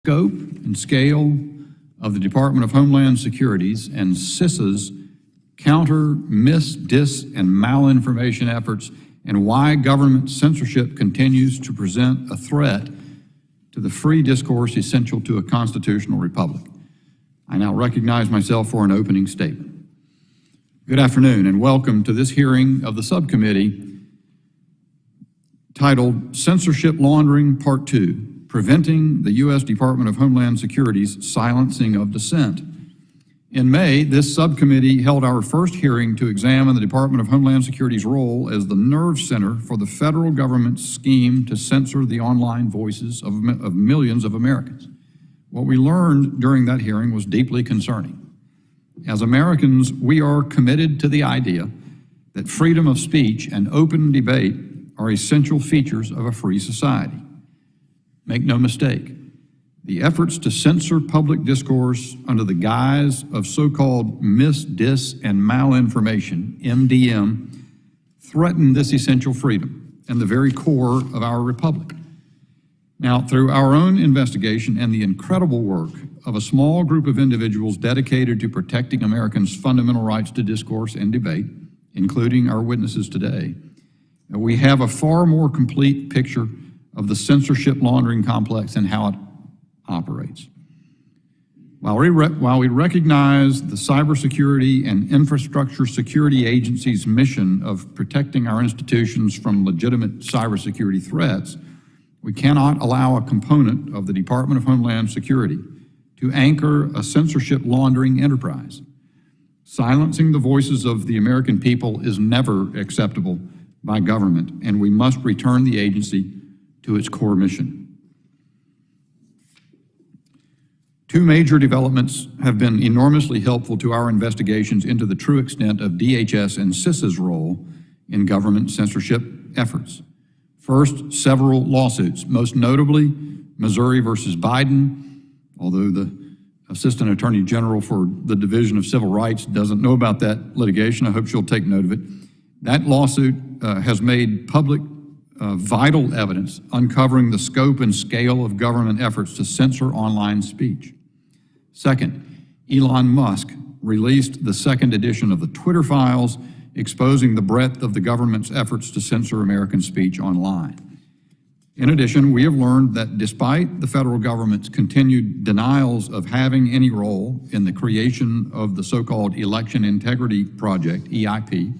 scope and scale of the Department of Homeland Security's and CISA's counter, mis, dis, and malinformation efforts, and why government censorship continues to present a threat to the free discourse essential to a constitutional republic. I now recognize myself for an opening statement. Good afternoon and welcome to this hearing of the subcommittee titled Censorship Laundering Part 2, Preventing the U.S. Department of Homeland Security's Silencing of Dissent. In May, this subcommittee held our first hearing to examine the Department of Homeland Security's role as the nerve center for the federal government's scheme to censor the online voices of millions of Americans. What we learned during that hearing was deeply concerning. As Americans, we are committed to the idea that freedom of speech and open debate are essential features of a free society. Make no mistake, the efforts to censor public discourse under the guise of so-called mis, dis, and malinformation, MDM, threaten this essential freedom and the very core of our republic. Now, through our own investigation and the incredible work of a small group of individuals dedicated to protecting Americans' fundamental rights to discourse and debate, including our witnesses today, we have a far more complete picture of the censorship laundering complex and how it operates. While we recognize the cybersecurity and infrastructure security agency's mission of protecting our institutions from legitimate cybersecurity threats, we cannot allow a component of the Department of Homeland Security to anchor a censorship laundering enterprise. Silencing the voices of the American people is never acceptable by government, and we must return the agency to its core mission. Two major developments have been enormously helpful to our investigations into the true extent of DHS and CISA's role in government censorship efforts. First, several lawsuits, most notably Missouri versus Biden, although the Assistant Attorney General for the Division of Civil Rights doesn't know about that litigation. I hope she'll take note of it. That lawsuit has made public vital evidence uncovering the scope and scale of government efforts to censor online speech. Second, Elon Musk released the second edition of the Twitter files, exposing the breadth of the government's efforts to censor American speech online. In addition, we have learned that despite the federal government's continued denials of having any role in the creation of the so-called Election Integrity Project, EIP,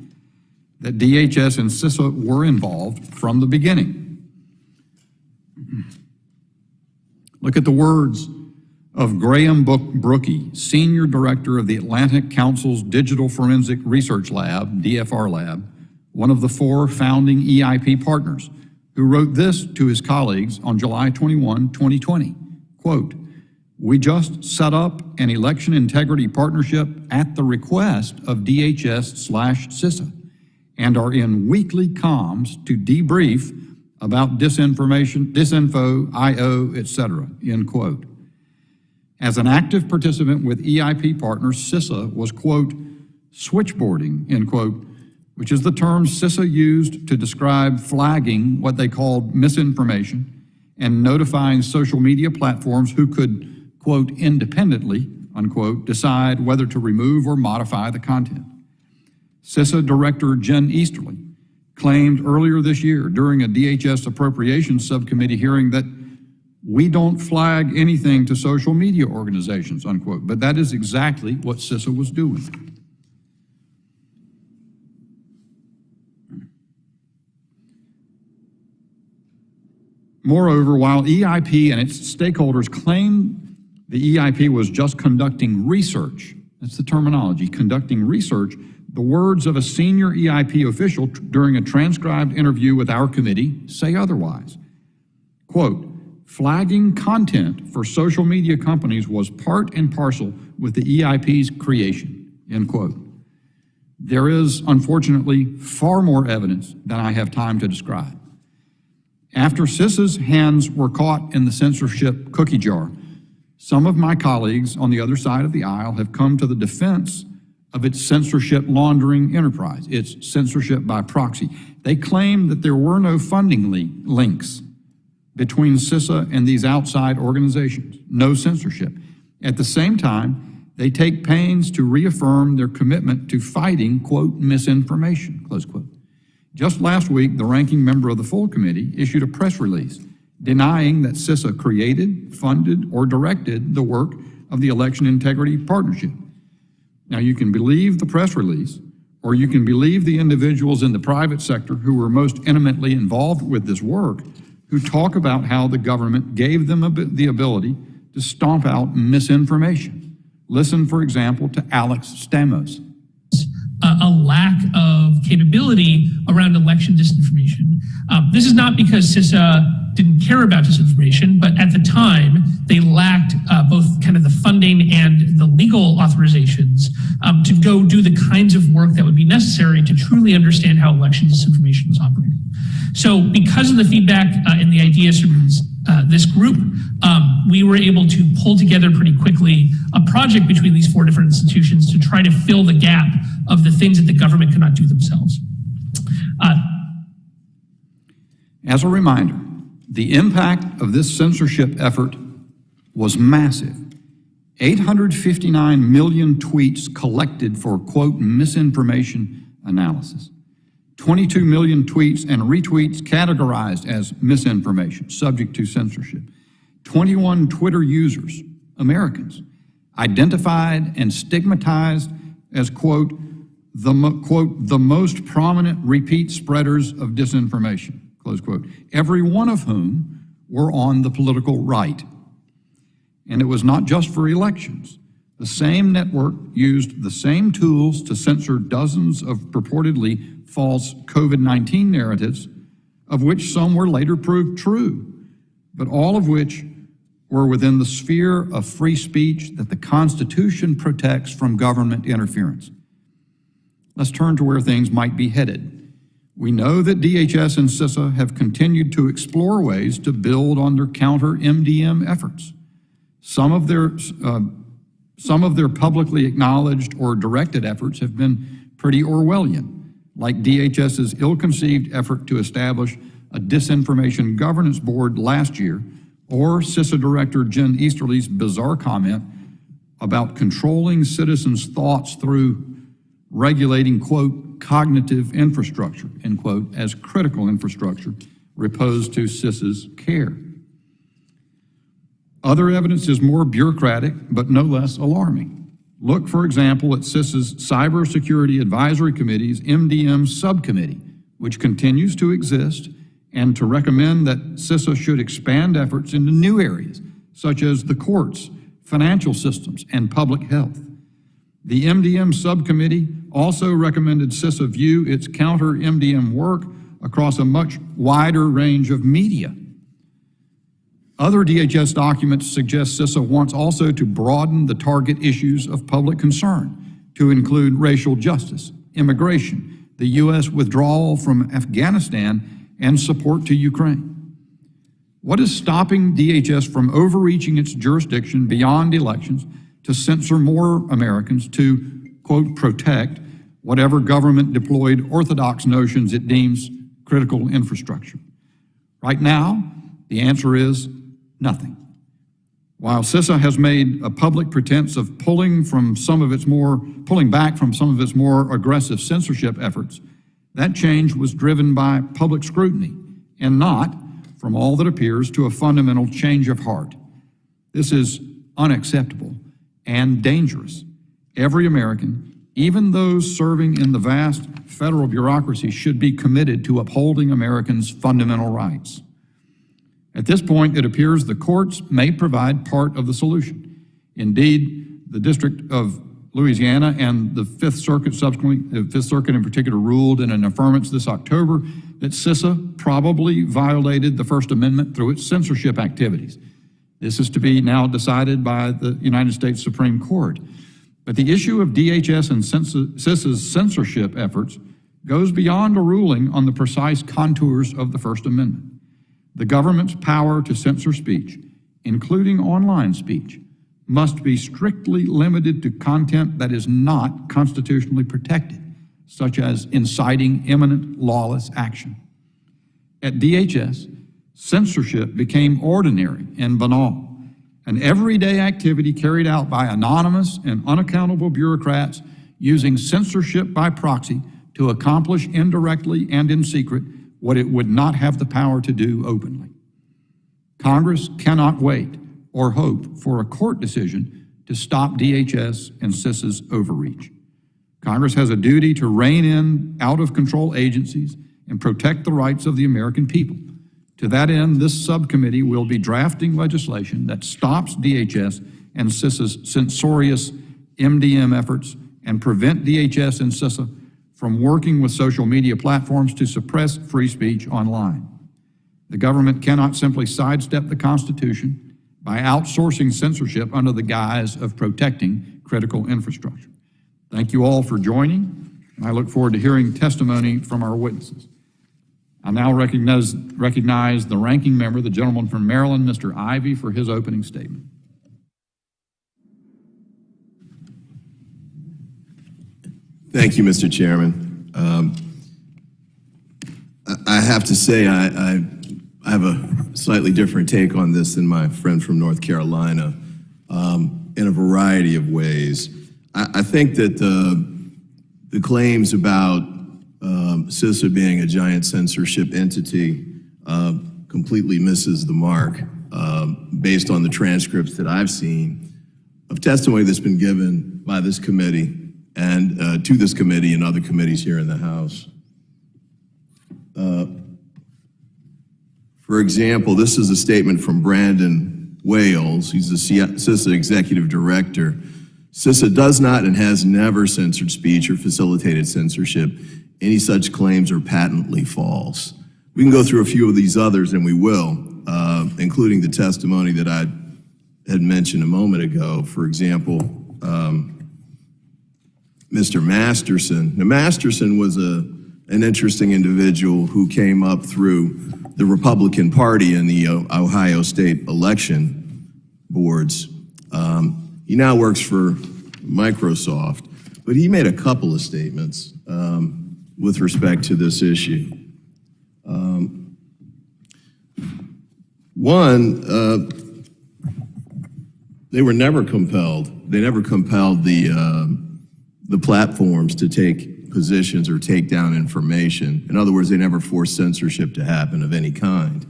that DHS and CISA were involved from the beginning. Look at the words of Graham Brookie, Senior Director of the Atlantic Council's Digital Forensic Research Lab, DFR Lab, one of the four founding EIP partners, who wrote this to his colleagues on July 21, 2020, quote, "We just set up an election integrity partnership at the request of DHS/CISA and are in weekly comms to debrief about disinformation, disinfo, IO, etc., end quote. As an active participant with EIP partners, CISA was, quote, switchboarding, end quote, which is the term CISA used to describe flagging what they called misinformation and notifying social media platforms who could, quote, independently, unquote, decide whether to remove or modify the content. CISA Director Jen Easterly claimed earlier this year during a DHS Appropriations Subcommittee hearing that we don't flag anything to social media organizations, unquote, but that is exactly what CISA was doing. Moreover, while EIP and its stakeholders claim the EIP was just conducting research, that's the terminology, conducting research, the words of a senior EIP official during a transcribed interview with our committee say otherwise. Quote, flagging content for social media companies was part and parcel with the EIP's creation, end quote. There is, unfortunately, far more evidence than I have time to describe. After CISA's hands were caught in the censorship cookie jar, some of my colleagues on the other side of the aisle have come to the defense of its censorship laundering enterprise, its censorship by proxy. They claim that there were no funding links between CISA and these outside organizations. No censorship. At the same time, they take pains to reaffirm their commitment to fighting, quote, misinformation, close quote. Just last week, the ranking member of the full committee issued a press release denying that CISA created, funded, or directed the work of the Election Integrity Partnership. Now, you can believe the press release, or you can believe the individuals in the private sector who were most intimately involved with this work, who talk about how the government gave them the ability to stomp out misinformation. Listen, for example, to Alex Stamos. A lack of capability around election disinformation. This is not because CISA didn't care about disinformation, but at the time they lacked both kind of the funding and the legal authorizations to go do the kinds of work that would be necessary to truly understand how election disinformation was operating. So because of the feedback and the ideas from this group, we were able to pull together pretty quickly a project between these four different institutions to try to fill the gap of the things that the government could not do themselves. As a reminder, the impact of this censorship effort was massive. 859 million tweets collected for, quote, misinformation analysis. 22 million tweets and retweets categorized as misinformation, subject to censorship. 21 Twitter users, Americans, identified and stigmatized as, quote, the most prominent repeat spreaders of disinformation, close quote, every one of whom were on the political right. And it was not just for elections. The same network used the same tools to censor dozens of purportedly false COVID-19 narratives, of which some were later proved true, but all of which were within the sphere of free speech that the Constitution protects from government interference. Let's turn to where things might be headed. We know that DHS and CISA have continued to explore ways to build on their counter-MDM efforts. Some of their publicly acknowledged or directed efforts have been pretty Orwellian, like DHS's ill-conceived effort to establish a disinformation governance board last year, or CISA Director Jen Easterly's bizarre comment about controlling citizens' thoughts through regulating, quote, cognitive infrastructure, end quote, as critical infrastructure reposed to CISA's care. Other evidence is more bureaucratic, but no less alarming. Look, for example, at CISA's Cybersecurity Advisory Committee's MDM Subcommittee, which continues to exist, and to recommend that CISA should expand efforts into new areas, such as the courts, financial systems, and public health. The MDM Subcommittee also recommended CISA view its counter-MDM work across a much wider range of media. Other DHS documents suggest CISA wants also to broaden the target issues of public concern to include racial justice, immigration, the U.S. withdrawal from Afghanistan, and support to Ukraine. What is stopping DHS from overreaching its jurisdiction beyond elections to censor more Americans to, quote, protect whatever government-deployed orthodox notions it deems critical infrastructure? Right now, the answer is nothing. While CISA has made a public pretense of pulling back from some of its more aggressive censorship efforts, that change was driven by public scrutiny and not, from all that appears, to a fundamental change of heart. This is unacceptable and dangerous. Every American, even those serving in the vast federal bureaucracy, should be committed to upholding Americans' fundamental rights. At this point, it appears the courts may provide part of the solution. Indeed, the District of Louisiana and the Fifth Circuit subsequently, the Fifth Circuit in particular, ruled in an affirmance this October that CISA probably violated the First Amendment through its censorship activities. This is to be now decided by the United States Supreme Court. But the issue of DHS and CISA's censorship efforts goes beyond a ruling on the precise contours of the First Amendment. The government's power to censor speech, including online speech, must be strictly limited to content that is not constitutionally protected, such as inciting imminent lawless action. At DHS, Censorship became ordinary and banal, an everyday activity carried out by anonymous and unaccountable bureaucrats using censorship by proxy to accomplish indirectly and in secret what it would not have the power to do openly. Congress cannot wait or hope for a court decision to stop DHS and CISA's overreach. Congress has a duty to rein in out-of-control agencies and protect the rights of the American people. To that end, this subcommittee will be drafting legislation that stops DHS and CISA's censorious MDM efforts and prevent DHS and CISA from working with social media platforms to suppress free speech online. The government cannot simply sidestep the Constitution by outsourcing censorship under the guise of protecting critical infrastructure. Thank you all for joining, and I look forward to hearing testimony from our witnesses. I now recognize the ranking member, the gentleman from Maryland, Mr. Ivey, for his opening statement. Thank you, Mr. Chairman. I have to say I have a slightly different take on this than my friend from North Carolina in a variety of ways. I think that the claims about CISA being a giant censorship entity completely misses the mark based on the transcripts that I've seen of testimony that's been given by this committee and to this committee and other committees here in the House. For example, this is a statement from Brandon Wales. He's the CISA Executive Director. CISA does not and has never censored speech or facilitated censorship. Any such claims are patently false. We can go through a few of these others, and we will, including the testimony that I had mentioned a moment ago. For example, Mr. Masterson. Now, Masterson was an interesting individual who came up through the Republican Party in the Ohio State election boards. He now works for Microsoft, but he made a couple of statements with respect to this issue. One, they were never compelled. They never compelled the platforms to take positions or take down information. In other words, they never forced censorship to happen of any kind.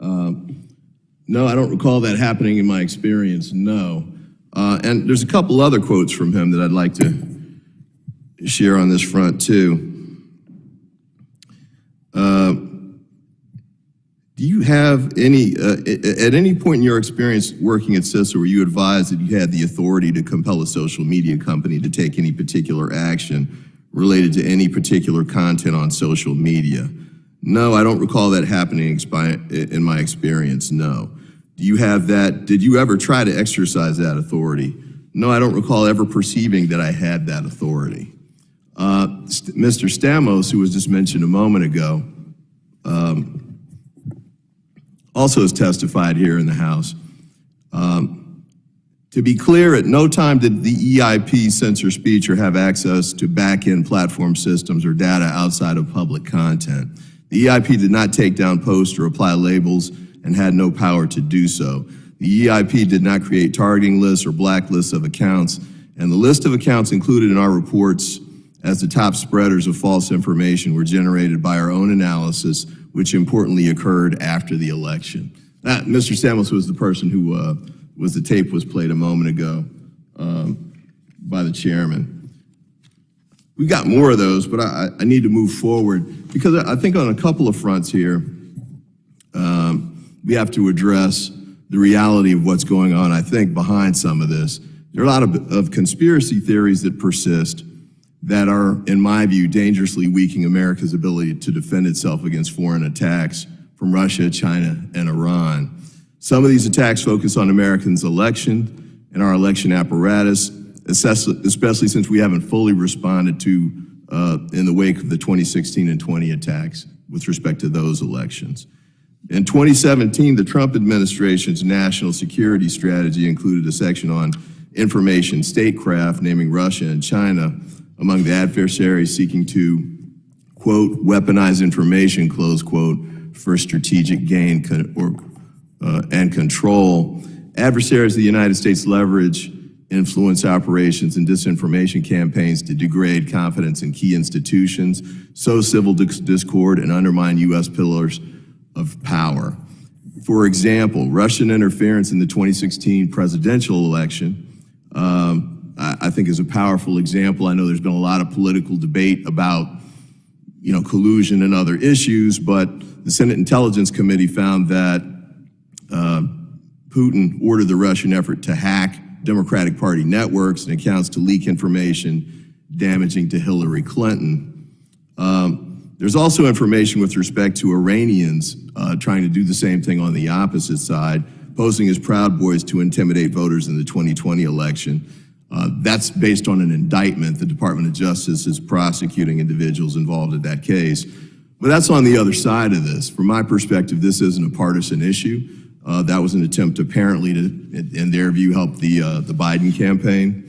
No, I don't recall that happening in my experience, no. And there's a couple other quotes from him that I'd like to share on this front too. Do you have any, at any point in your experience working at CISA where you advised that you had the authority to compel a social media company to take any particular action related to any particular content on social media? No, I don't recall that happening in my experience, no. Do you have that, did you ever try to exercise that authority? No, I don't recall ever perceiving that I had that authority. Mr. Stamos, who was just mentioned a moment ago, also has testified here in the House. To be clear, at no time did the EIP censor speech or have access to back-end platform systems or data outside of public content. The EIP did not take down posts or apply labels and had no power to do so. The EIP did not create targeting lists or blacklists of accounts, and the list of accounts included in our reports as the top spreaders of false information were generated by our own analysis, which importantly occurred after the election. Mr. Stamos was the person who the tape was played a moment ago by the chairman. We've got more of those, but I need to move forward because I think on a couple of fronts here, we have to address the reality of what's going on, I think, behind some of this. There are a lot of conspiracy theories that persist that are, in my view, dangerously weakening America's ability to defend itself against foreign attacks from Russia, China, and Iran. Some of these attacks focus on Americans' election and our election apparatus, especially since we haven't fully responded to in the wake of the 2016 and 20 attacks with respect to those elections. In 2017, the Trump administration's national security strategy included a section on information statecraft, naming Russia and China among the adversaries seeking to, quote, weaponize information, close quote, for strategic gain and control. Adversaries of the United States leverage influence operations and disinformation campaigns to degrade confidence in key institutions, sow civil discord, and undermine U.S. pillars of power. For example, Russian interference in the 2016 presidential election, I think is a powerful example. I know there's been a lot of political debate about, collusion and other issues, but the Senate Intelligence Committee found that Putin ordered the Russian effort to hack Democratic Party networks and accounts to leak information damaging to Hillary Clinton. There's also information with respect to Iranians trying to do the same thing on the opposite side, posing as Proud Boys to intimidate voters in the 2020 election. That's based on an indictment. The Department of Justice is prosecuting individuals involved in that case. But that's on the other side of this. From my perspective, this isn't a partisan issue. That was an attempt apparently to, in their view, help the Biden campaign.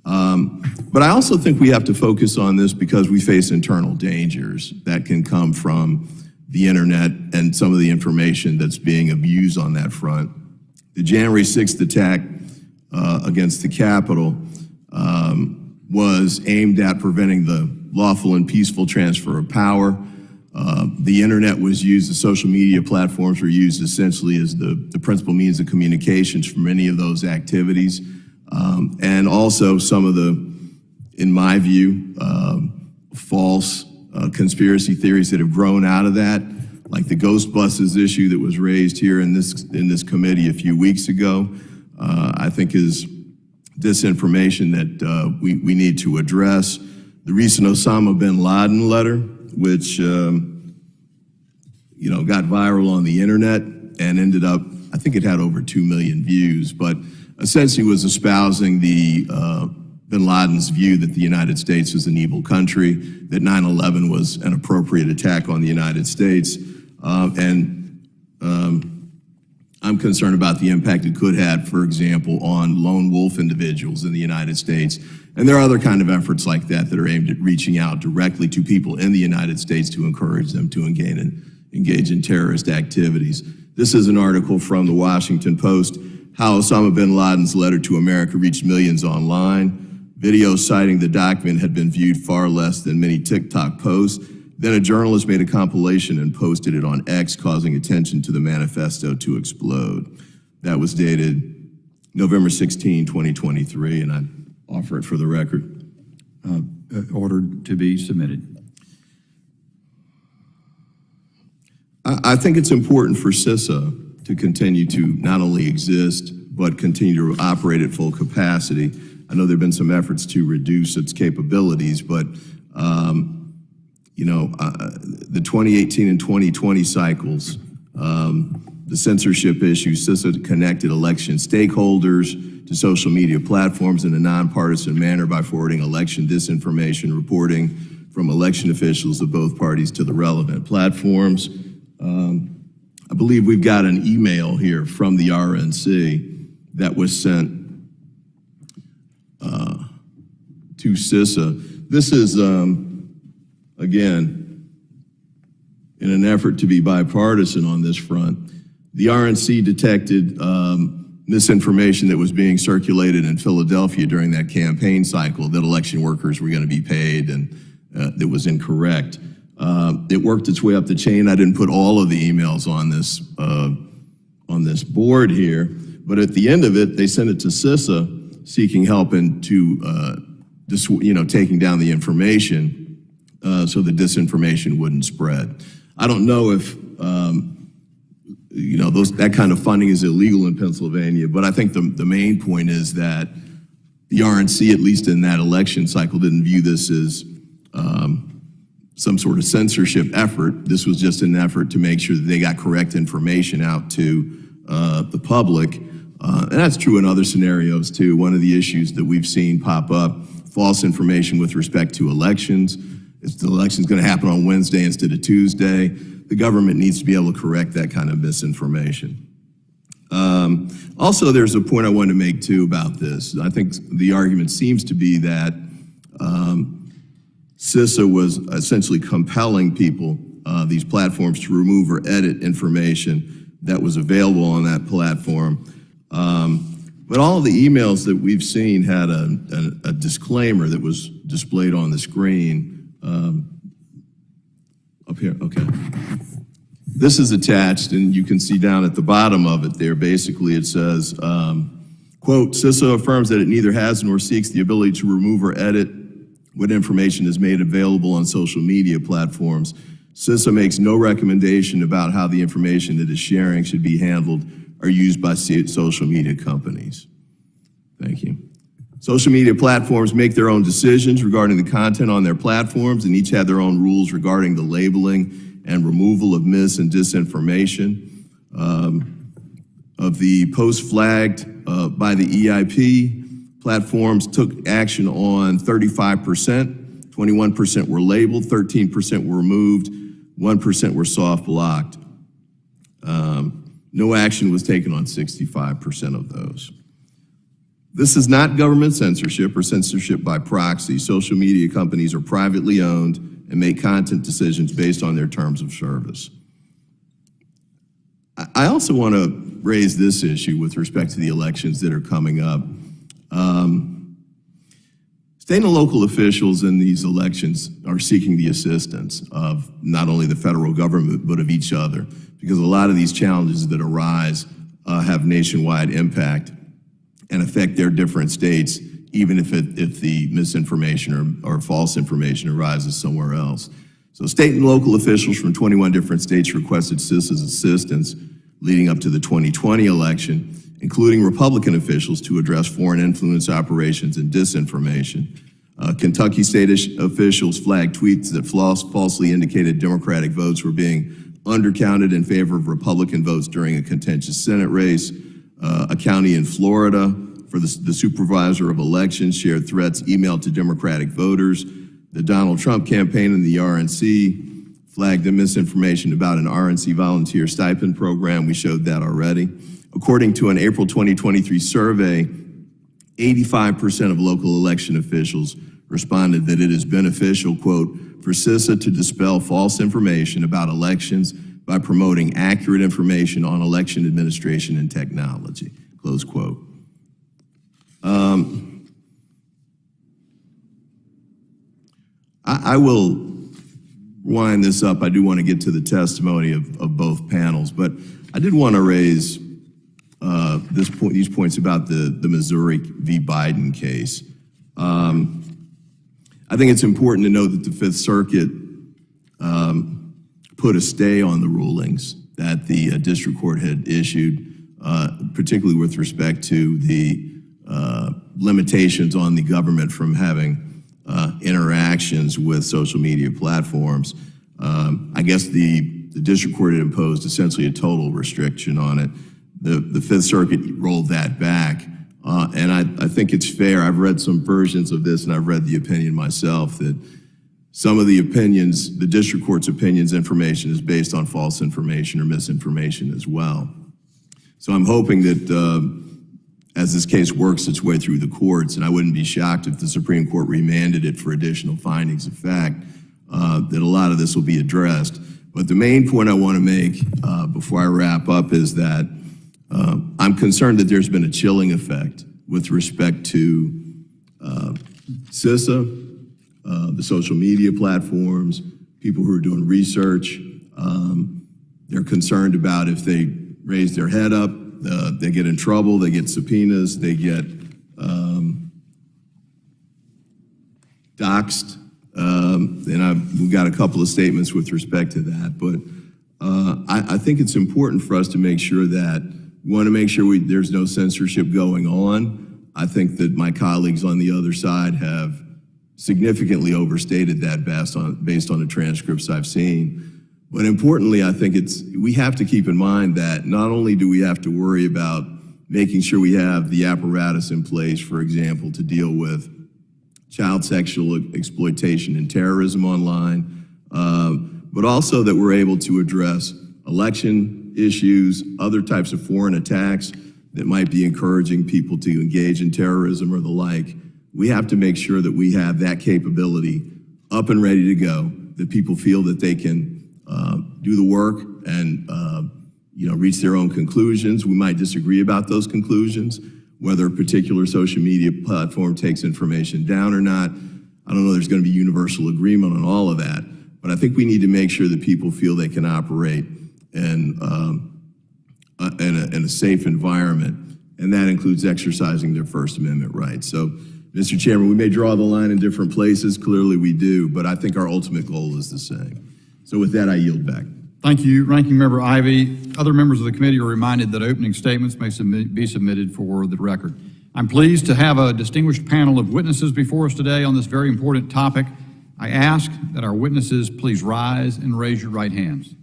But I also think we have to focus on this because we face internal dangers that can come from the internet and some of the information that's being abused on that front. The January 6th attack against the Capitol was aimed at preventing the lawful and peaceful transfer of power. The internet was used, the social media platforms were used essentially as the principal means of communications for many of those activities. And also some of the, in my view, false conspiracy theories that have grown out of that, like the ghost buses issue that was raised here in this committee a few weeks ago, I think is disinformation that we need to address. The recent Osama bin Laden letter, which got viral on the internet and ended up, I think it had over 2 million views, but essentially was espousing the bin Laden's view that the United States was an evil country, that 9/11 was an appropriate attack on the United States, I'm concerned about the impact it could have, for example, on lone wolf individuals in the United States. And there are other kind of efforts like that that are aimed at reaching out directly to people in the United States to encourage them to engage in terrorist activities. This is an article from the Washington Post, How Osama bin Laden's Letter to America Reached Millions Online. Videos citing the document had been viewed far less than many TikTok posts. Then a journalist made a compilation and posted it on X, causing attention to the manifesto to explode. That was dated November 16, 2023, and I offer it for the record. Ordered to be submitted. I think it's important for CISA to continue to not only exist, but continue to operate at full capacity. I know there have been some efforts to reduce its capabilities, but the 2018 and 2020 cycles, the censorship issue, CISA connected election stakeholders to social media platforms in a nonpartisan manner by forwarding election disinformation reporting from election officials of both parties to the relevant platforms. I believe we've got an email here from the RNC that was sent to CISA. This is, again, in an effort to be bipartisan on this front, the RNC detected misinformation that was being circulated in Philadelphia during that campaign cycle that election workers were going to be paid, and that was incorrect. It worked its way up the chain. I didn't put all of the emails on this board here, but at the end of it, they sent it to CISA seeking help into taking down the information so the disinformation wouldn't spread. I don't know if that kind of funding is illegal in Pennsylvania, but I think the main point is that the RNC, at least in that election cycle, didn't view this as some sort of censorship effort. This was just an effort to make sure that they got correct information out to the public. And that's true in other scenarios too. One of the issues that we've seen pop up, false information with respect to elections. If the election's gonna happen on Wednesday instead of Tuesday, the government needs to be able to correct that kind of misinformation. Also, there's a point I wanted to make too about this. I think the argument seems to be that CISA was essentially compelling people these platforms to remove or edit information that was available on that platform. But all of the emails that we've seen had a disclaimer that was displayed on the screen. Up here, okay. This is attached, and you can see down at the bottom of it there, basically it says, quote, CISA affirms that it neither has nor seeks the ability to remove or edit what information is made available on social media platforms. CISA makes no recommendation about how the information it is sharing should be handled or used by social media companies. Thank you. Social media platforms make their own decisions regarding the content on their platforms, and each have their own rules regarding the labeling and removal of mis- and disinformation. Of the posts flagged by the EIP, platforms took action on 35%, 21% were labeled, 13% were removed, 1% were soft blocked. No action was taken on 65% of those. This is not government censorship or censorship by proxy. Social media companies are privately owned and make content decisions based on their terms of service. I also want to raise this issue with respect to the elections that are coming up. State and local officials in these elections are seeking the assistance of not only the federal government, but of each other, because a lot of these challenges that arise have nationwide impact and affect their different states, even if the misinformation or false information arises somewhere else. So state and local officials from 21 different states requested CISA's assistance leading up to the 2020 election, including Republican officials, to address foreign influence operations and disinformation. Kentucky state officials flagged tweets that falsely indicated Democratic votes were being undercounted in favor of Republican votes during a contentious Senate race. A county in Florida, for the supervisor of elections, shared threats emailed to Democratic voters. The Donald Trump campaign and the RNC flagged the misinformation about an RNC volunteer stipend program. We showed that already. According to an April 2023 survey, 85% of local election officials responded that it is beneficial, quote, for CISA to dispel false information about elections by promoting accurate information on election administration and technology, close quote. I will wind this up. I do want to get to the testimony of both panels, but I did want to raise these points about the Missouri v. Biden case. I think it's important to note that the Fifth Circuit put a stay on the rulings that the district court had issued, particularly with respect to the limitations on the government from having interactions with social media platforms. I guess the district court had imposed essentially a total restriction on it. The Fifth Circuit rolled that back, and I think it's fair. I've read some versions of this, and I've read the opinion myself that some of the opinions, the district court's opinions, information is based on false information or misinformation as well. So I'm hoping that as this case works its way through the courts, and I wouldn't be shocked if the Supreme Court remanded it for additional findings of fact, that a lot of this will be addressed. But the main point I want to make before I wrap up is that I'm concerned that there's been a chilling effect with respect to CISA, the social media platforms, people who are doing research. They're concerned about if they raise their head up, they get in trouble, they get subpoenas, they get doxxed. And we've got a couple of statements with respect to that. But I think it's important for us to make sure that we want to make sure there's no censorship going on. I think that my colleagues on the other side have significantly overstated that based on the transcripts I've seen. But importantly, I think we have to keep in mind that not only do we have to worry about making sure we have the apparatus in place, for example, to deal with child sexual exploitation and terrorism online, but also that we're able to address election issues, other types of foreign attacks that might be encouraging people to engage in terrorism or the like. We have to make sure that we have that capability up and ready to go, that people feel that they can do the work and reach their own conclusions. We might disagree about those conclusions, whether a particular social media platform takes information down or not. I don't know there's going to be universal agreement on all of that, but I think we need to make sure that people feel they can operate in a safe environment, and that includes exercising their First Amendment rights. So, Mr. Chairman, we may draw the line in different places, clearly we do, but I think our ultimate goal is the same. So with that, I yield back. Thank you, Ranking Member Ivey. Other members of the committee are reminded that opening statements may be submitted for the record. I'm pleased to have a distinguished panel of witnesses before us today on this very important topic. I ask that our witnesses please rise and raise your right hands.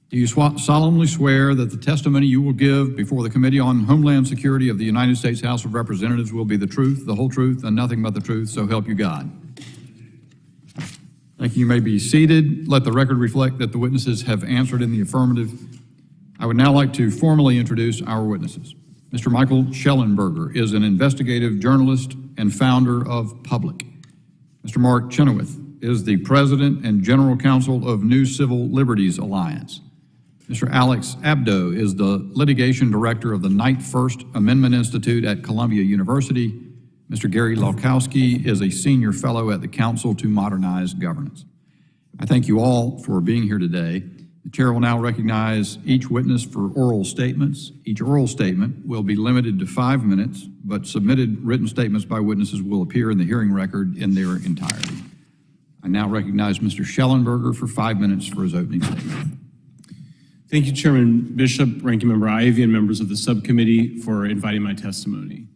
Do you solemnly swear that the testimony you will give before the Committee on Homeland Security of the United States House of Representatives will be the truth, the whole truth, and nothing but the truth, so help you God? Thank you. You may be seated. Let the record reflect that the witnesses have answered in the affirmative. I would now like to formally introduce our witnesses. Mr. Michael Shellenberger is an investigative journalist and founder of Public. Mr. Mark Chenoweth is the president and general counsel of New Civil Liberties Alliance. Mr. Alex Abdo is the litigation director of the Knight First Amendment Institute at Columbia University. Mr. Gary Lowkowski is a senior fellow at the Council to Modernize Governance. I thank you all for being here today. The chair will now recognize each witness for oral statements. Each oral statement will be limited to 5 minutes, but submitted written statements by witnesses will appear in the hearing record in their entirety. I now recognize Mr. Shellenberger for 5 minutes for his opening statement. Thank you, Chairman Bishop, Ranking Member Ivey, and members of the subcommittee for inviting my testimony.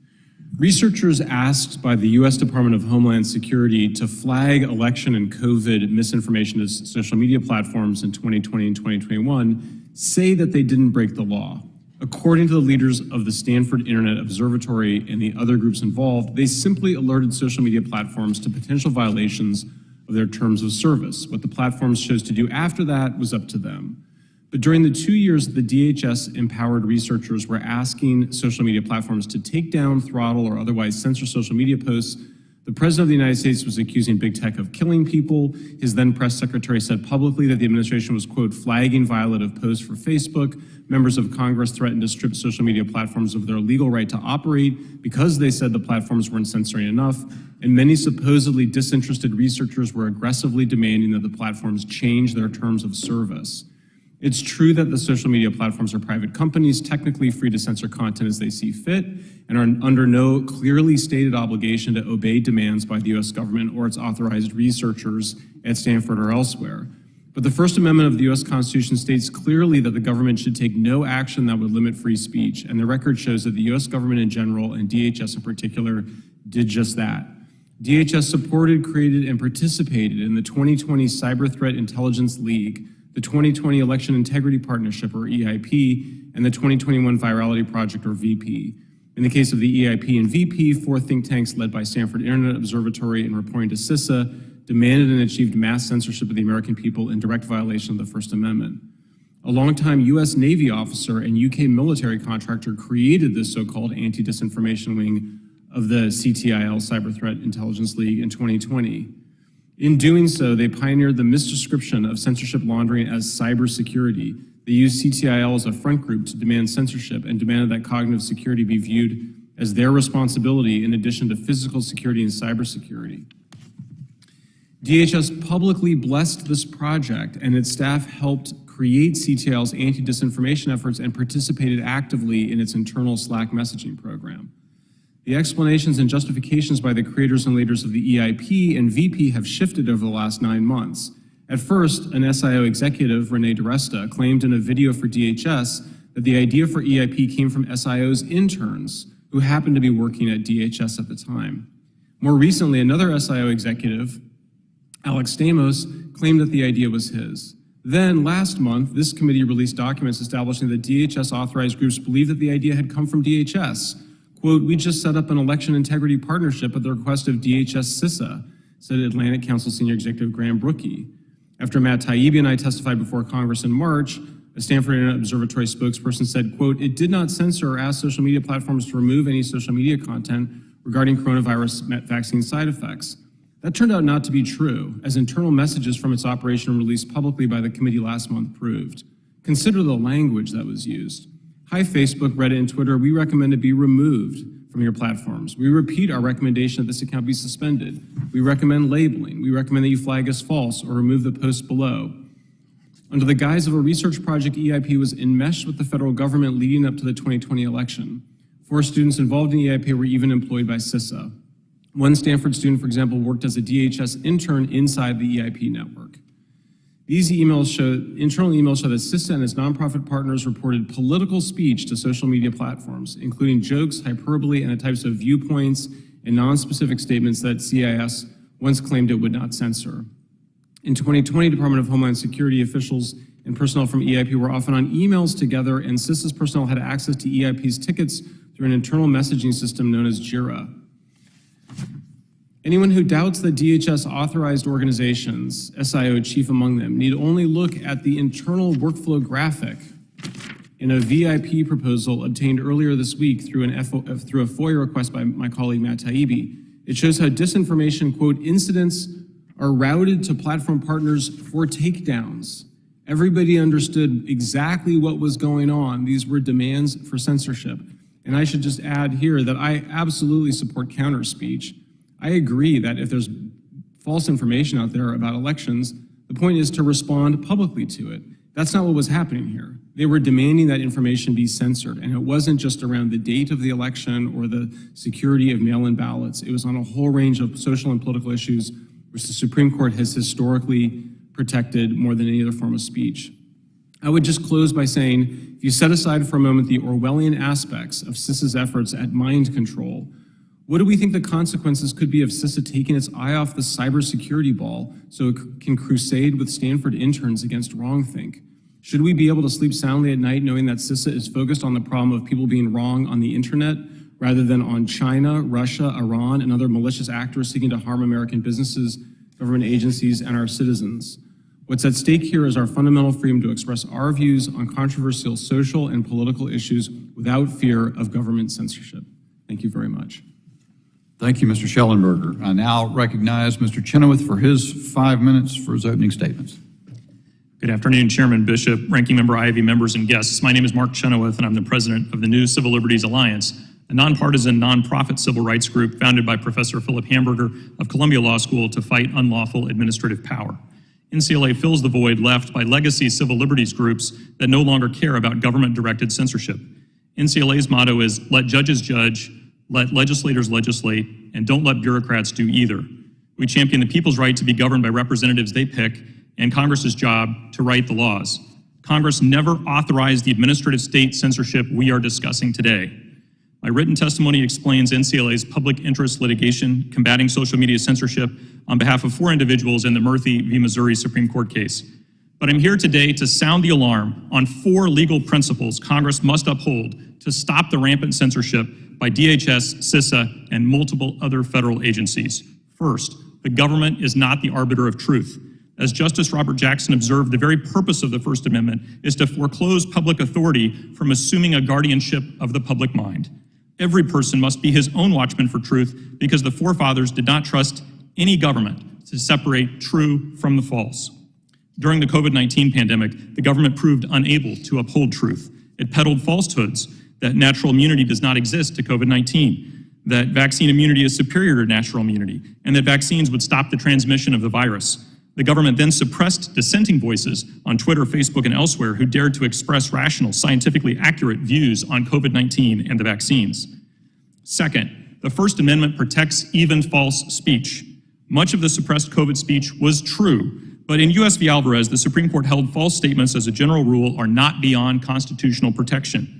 Researchers asked by the U.S. Department of Homeland Security to flag election and COVID misinformation to social media platforms in 2020 and 2021 say that they didn't break the law. According to the leaders of the Stanford Internet Observatory and the other groups involved, they simply alerted social media platforms to potential violations of their terms of service. What the platforms chose to do after that was up to them. But during the 2 years the DHS empowered researchers were asking social media platforms to take down, throttle, or otherwise censor social media posts, the President of the United States was accusing big tech of killing people. His then press secretary said publicly that the administration was, quote, flagging violative posts for Facebook. Members of Congress threatened to strip social media platforms of their legal right to operate because they said the platforms weren't censoring enough. And many supposedly disinterested researchers were aggressively demanding that the platforms change their terms of service. It's true that the social media platforms are private companies, technically free to censor content as they see fit, and are under no clearly stated obligation to obey demands by the U.S. government or its authorized researchers at Stanford or elsewhere. But the First Amendment of the U.S. Constitution states clearly that the government should take no action that would limit free speech, and the record shows that the U.S. government in general, and DHS in particular, did just that. DHS supported, created, and participated in the 2020 Cyber Threat Intelligence League, the 2020 Election Integrity Partnership, or EIP, and the 2021 Virality Project, or VP. In the case of the EIP and VP, 4 think tanks led by Stanford Internet Observatory and reporting to CISA demanded and achieved mass censorship of the American people in direct violation of the First Amendment. A longtime U.S. Navy officer and UK military contractor created this so-called anti-disinformation wing of the CTIL Cyber Threat Intelligence League in 2020. In doing so, they pioneered the misdescription of censorship laundering as cybersecurity. They used CTIL as a front group to demand censorship and demanded that cognitive security be viewed as their responsibility in addition to physical security and cybersecurity. DHS publicly blessed this project, and its staff helped create CTIL's anti-disinformation efforts and participated actively in its internal Slack messaging program. The explanations and justifications by the creators and leaders of the EIP and VP have shifted over the last 9 months. At first, an SIO executive, Renee DiResta, claimed in a video for DHS that the idea for EIP came from SIO's interns, who happened to be working at DHS at the time. More recently, another SIO executive, Alex Stamos, claimed that the idea was his. Then, last month, this committee released documents establishing that DHS authorized groups believed that the idea had come from DHS. Quote, we just set up an election integrity partnership at the request of DHS CISA, said Atlantic Council Senior Executive Graham Brookie. After Matt Taibbi and I testified before Congress in March, a Stanford Internet Observatory spokesperson said, quote, it did not censor or ask social media platforms to remove any social media content regarding coronavirus vaccine side effects. That turned out not to be true, as internal messages from its operation released publicly by the committee last month proved. Consider the language that was used. Hi, Facebook, Reddit, and Twitter, we recommend it be removed from your platforms. We repeat our recommendation that this account be suspended. We recommend labeling. We recommend that you flag as false or remove the post below. Under the guise of a research project, EIP was enmeshed with the federal government leading up to the 2020 election. 4 students involved in EIP were even employed by CISA. One Stanford student, for example, worked as a DHS intern inside the EIP network. These internal emails show that CISA and its nonprofit partners reported political speech to social media platforms, including jokes, hyperbole, and the types of viewpoints and non-specific statements that CIS once claimed it would not censor. In 2020, Department of Homeland Security officials and personnel from EIP were often on emails together, and CISA's personnel had access to EIP's tickets through an internal messaging system known as JIRA. Anyone who doubts that DHS authorized organizations, SIO chief among them, need only look at the internal workflow graphic in a VIP proposal obtained earlier this week through a FOIA request by my colleague Matt Taibbi. It shows how disinformation, quote, incidents are routed to platform partners for takedowns. Everybody understood exactly what was going on. These were demands for censorship. And I should just add here that I absolutely support counter speech. I agree that if there's false information out there about elections, the point is to respond publicly to it. That's not what was happening here. They were demanding that information be censored, and it wasn't just around the date of the election or the security of mail-in ballots. It was on a whole range of social and political issues which the Supreme Court has historically protected more than any other form of speech. I would just close by saying, if you set aside for a moment the Orwellian aspects of CISA's efforts at mind control, what do we think the consequences could be of CISA taking its eye off the cybersecurity ball so it can crusade with Stanford interns against wrongthink? Should we be able to sleep soundly at night knowing that CISA is focused on the problem of people being wrong on the internet rather than on China, Russia, Iran, and other malicious actors seeking to harm American businesses, government agencies, and our citizens? What's at stake here is our fundamental freedom to express our views on controversial social and political issues without fear of government censorship. Thank you very much. Thank you, Mr. Shellenberger. I now recognize Mr. Chenoweth for his 5 minutes for his opening statements. Good afternoon, Chairman Bishop, Ranking Member Ivey, members and guests. My name is Mark Chenoweth, and I'm the president of the new Civil Liberties Alliance, a nonpartisan, nonprofit civil rights group founded by Professor Philip Hamburger of Columbia Law School to fight unlawful administrative power. NCLA fills the void left by legacy civil liberties groups that no longer care about government-directed censorship. NCLA's motto is, let judges judge, let legislators legislate, and don't let bureaucrats do either. We champion the people's right to be governed by representatives they pick and Congress's job to write the laws. Congress never authorized the administrative state censorship we are discussing today. My written testimony explains NCLA's public interest litigation combating social media censorship on behalf of 4 individuals in the Murphy v. Missouri Supreme Court case. But I'm here today to sound the alarm on 4 legal principles Congress must uphold to stop the rampant censorship by DHS, CISA, and multiple other federal agencies. First, the government is not the arbiter of truth. As Justice Robert Jackson observed, the very purpose of the First Amendment is to foreclose public authority from assuming a guardianship of the public mind. Every person must be his own watchman for truth because the forefathers did not trust any government to separate true from the false. During the COVID-19 pandemic, the government proved unable to uphold truth. It peddled falsehoods that natural immunity does not exist to COVID-19, that vaccine immunity is superior to natural immunity, and that vaccines would stop the transmission of the virus. The government then suppressed dissenting voices on Twitter, Facebook, and elsewhere who dared to express rational, scientifically accurate views on COVID-19 and the vaccines. Second, the First Amendment protects even false speech. Much of the suppressed COVID speech was true, but in U.S. v. Alvarez, the Supreme Court held false statements as a general rule are not beyond constitutional protection.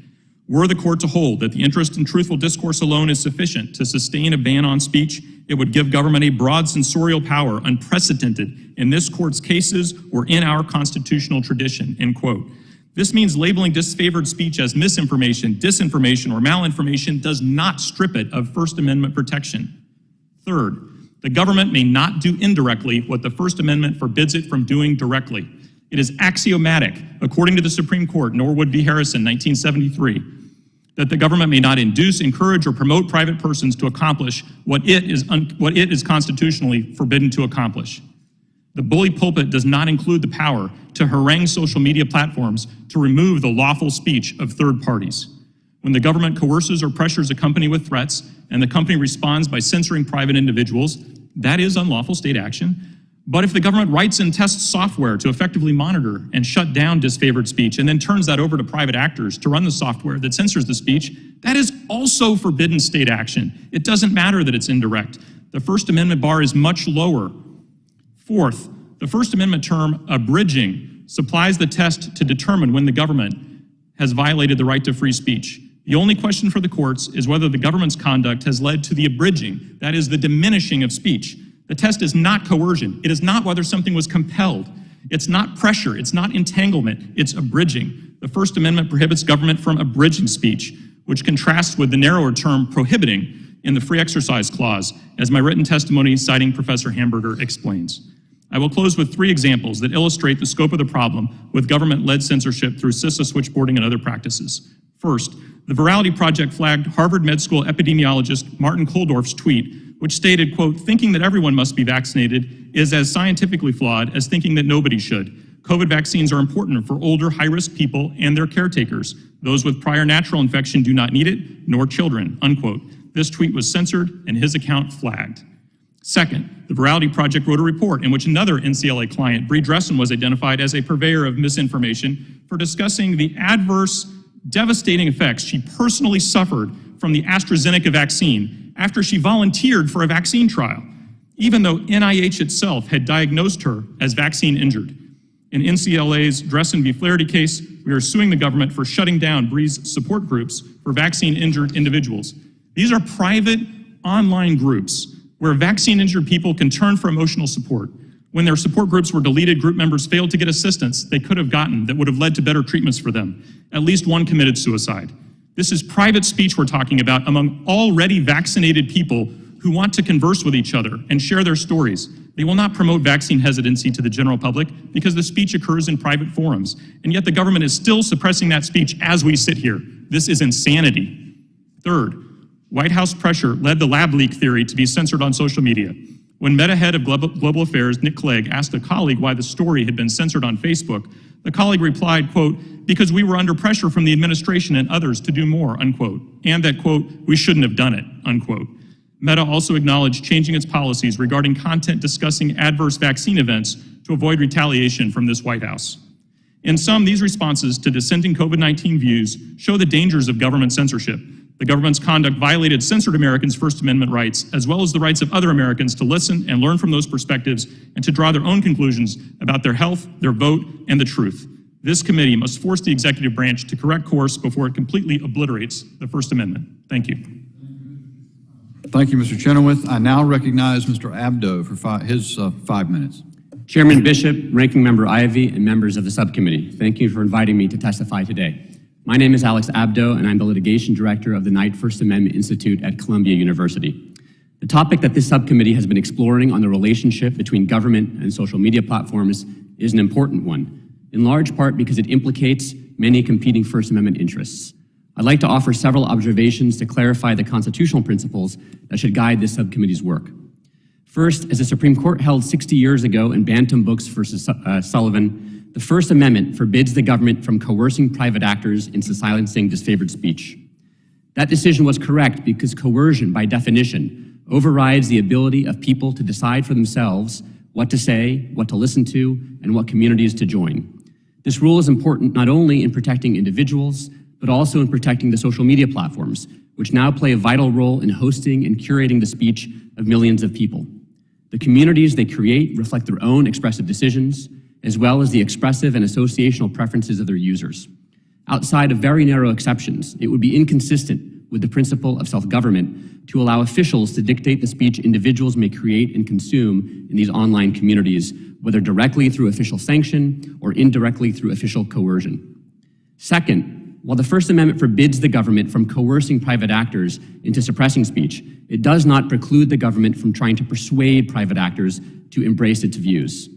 Were the court to hold that the interest in truthful discourse alone is sufficient to sustain a ban on speech, it would give government a broad censorial power unprecedented in this court's cases or in our constitutional tradition, end quote. This means labeling disfavored speech as misinformation, disinformation, or malinformation does not strip it of First Amendment protection. Third, the government may not do indirectly what the First Amendment forbids it from doing directly. It is axiomatic, according to the Supreme Court, Norwood v. Harrison, 1973, that the government may not induce, encourage, or promote private persons to accomplish what it is constitutionally forbidden to accomplish. The bully pulpit does not include the power to harangue social media platforms to remove the lawful speech of third parties. When the government coerces or pressures a company with threats, and the company responds by censoring private individuals, that is unlawful state action. But if the government writes and tests software to effectively monitor and shut down disfavored speech, and then turns that over to private actors to run the software that censors the speech, that is also forbidden state action. It doesn't matter that it's indirect. The First Amendment bar is much lower. Fourth, the First Amendment term abridging supplies the test to determine when the government has violated the right to free speech. The only question for the courts is whether the government's conduct has led to the abridging, that is, the diminishing of speech. The test is not coercion. It is not whether something was compelled. It's not pressure. It's not entanglement. It's abridging. The First Amendment prohibits government from abridging speech, which contrasts with the narrower term prohibiting in the Free Exercise Clause, as my written testimony citing Professor Hamburger explains. I will close with 3 examples that illustrate the scope of the problem with government-led censorship through CISA switchboarding and other practices. First, the Virality Project flagged Harvard Med School epidemiologist Martin Koldorf's tweet, which stated, quote, "Thinking that everyone must be vaccinated is as scientifically flawed as thinking that nobody should. COVID vaccines are important for older, high-risk people and their caretakers. Those with prior natural infection do not need it, nor children," unquote. This tweet was censored and his account flagged. Second, the Virality Project wrote a report in which another NCLA client, Bree Dressen, was identified as a purveyor of misinformation for discussing the adverse, devastating effects she personally suffered from the AstraZeneca vaccine after she volunteered for a vaccine trial, even though NIH itself had diagnosed her as vaccine injured. In NCLA's Dressen v. Flaherty case, we are suing the government for shutting down Bree's support groups for vaccine-injured individuals. These are private online groups where vaccine-injured people can turn for emotional support. When their support groups were deleted, group members failed to get assistance they could have gotten that would have led to better treatments for them. At least one committed suicide. This is private speech we're talking about among already vaccinated people who want to converse with each other and share their stories. They will not promote vaccine hesitancy to the general public because the speech occurs in private forums, and yet the government is still suppressing that speech as we sit here. This is insanity. Third, White House pressure led the lab leak theory to be censored on social media. When Meta head of Global Affairs, Nick Clegg, asked a colleague why the story had been censored on Facebook, the colleague replied, quote, "Because we were under pressure from the administration and others to do more," unquote, and that, quote, "we shouldn't have done it," unquote. Meta also acknowledged changing its policies regarding content discussing adverse vaccine events to avoid retaliation from this White House. In sum, these responses to dissenting COVID-19 views show the dangers of government censorship. The government's conduct violated censored Americans' First Amendment rights, as well as the rights of other Americans to listen and learn from those perspectives and to draw their own conclusions about their health, their vote, and the truth. This committee must force the executive branch to correct course before it completely obliterates the First Amendment. Thank you. Thank you, Mr. Chenoweth. I now recognize Mr. Abdo for his 5 minutes. Chairman Bishop, Ranking Member Ivey, and members of the subcommittee, thank you for inviting me to testify today. My name is Alex Abdo, and I'm the litigation director of the Knight First Amendment Institute at Columbia University. The topic that this subcommittee has been exploring on the relationship between government and social media platforms is an important one, in large part because it implicates many competing First Amendment interests. I'd like to offer several observations to clarify the constitutional principles that should guide this subcommittee's work. First, as the Supreme Court held 60 years ago in Bantam Books versus Sullivan, the First Amendment forbids the government from coercing private actors into silencing disfavored speech. That decision was correct because coercion, by definition, overrides the ability of people to decide for themselves what to say, what to listen to, and what communities to join. This rule is important not only in protecting individuals, but also in protecting the social media platforms, which now play a vital role in hosting and curating the speech of millions of people. The communities they create reflect their own expressive decisions, as well as the expressive and associational preferences of their users. Outside of very narrow exceptions, it would be inconsistent with the principle of self-government to allow officials to dictate the speech individuals may create and consume in these online communities, whether directly through official sanction or indirectly through official coercion. Second, while the First Amendment forbids the government from coercing private actors into suppressing speech, it does not preclude the government from trying to persuade private actors to embrace its views.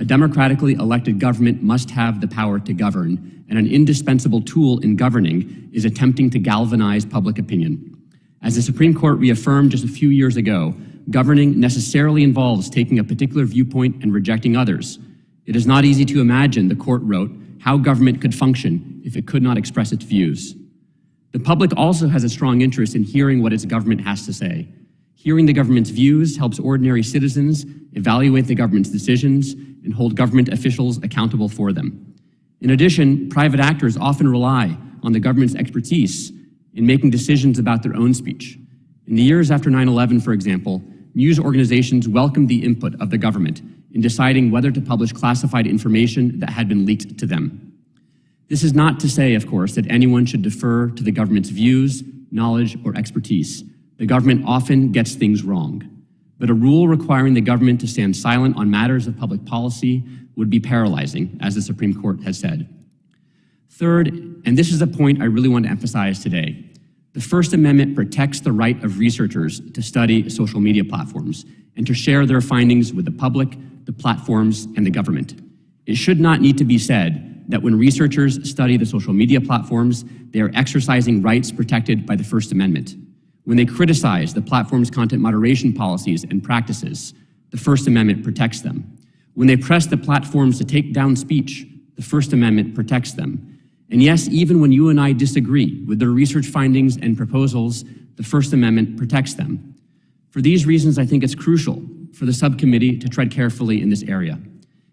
A democratically elected government must have the power to govern, and an indispensable tool in governing is attempting to galvanize public opinion. As the Supreme Court reaffirmed just a few years ago, governing necessarily involves taking a particular viewpoint and rejecting others. It is not easy to imagine, the court wrote, how government could function if it could not express its views. The public also has a strong interest in hearing what its government has to say. Hearing the government's views helps ordinary citizens evaluate the government's decisions and hold government officials accountable for them. In addition, private actors often rely on the government's expertise in making decisions about their own speech. In the years after 9/11, for example, news organizations welcomed the input of the government in deciding whether to publish classified information that had been leaked to them. This is not to say, of course, that anyone should defer to the government's views, knowledge, or expertise. The government often gets things wrong. But a rule requiring the government to stand silent on matters of public policy would be paralyzing, as the Supreme Court has said. Third, and this is a point I really want to emphasize today, the First Amendment protects the right of researchers to study social media platforms and to share their findings with the public, the platforms, and the government. It should not need to be said that when researchers study the social media platforms, they are exercising rights protected by the First Amendment. When they criticize the platform's content moderation policies and practices, the First Amendment protects them. When they press the platforms to take down speech, the First Amendment protects them. And yes, even when you and I disagree with their research findings and proposals, the First Amendment protects them. For these reasons, I think it's crucial for the subcommittee to tread carefully in this area.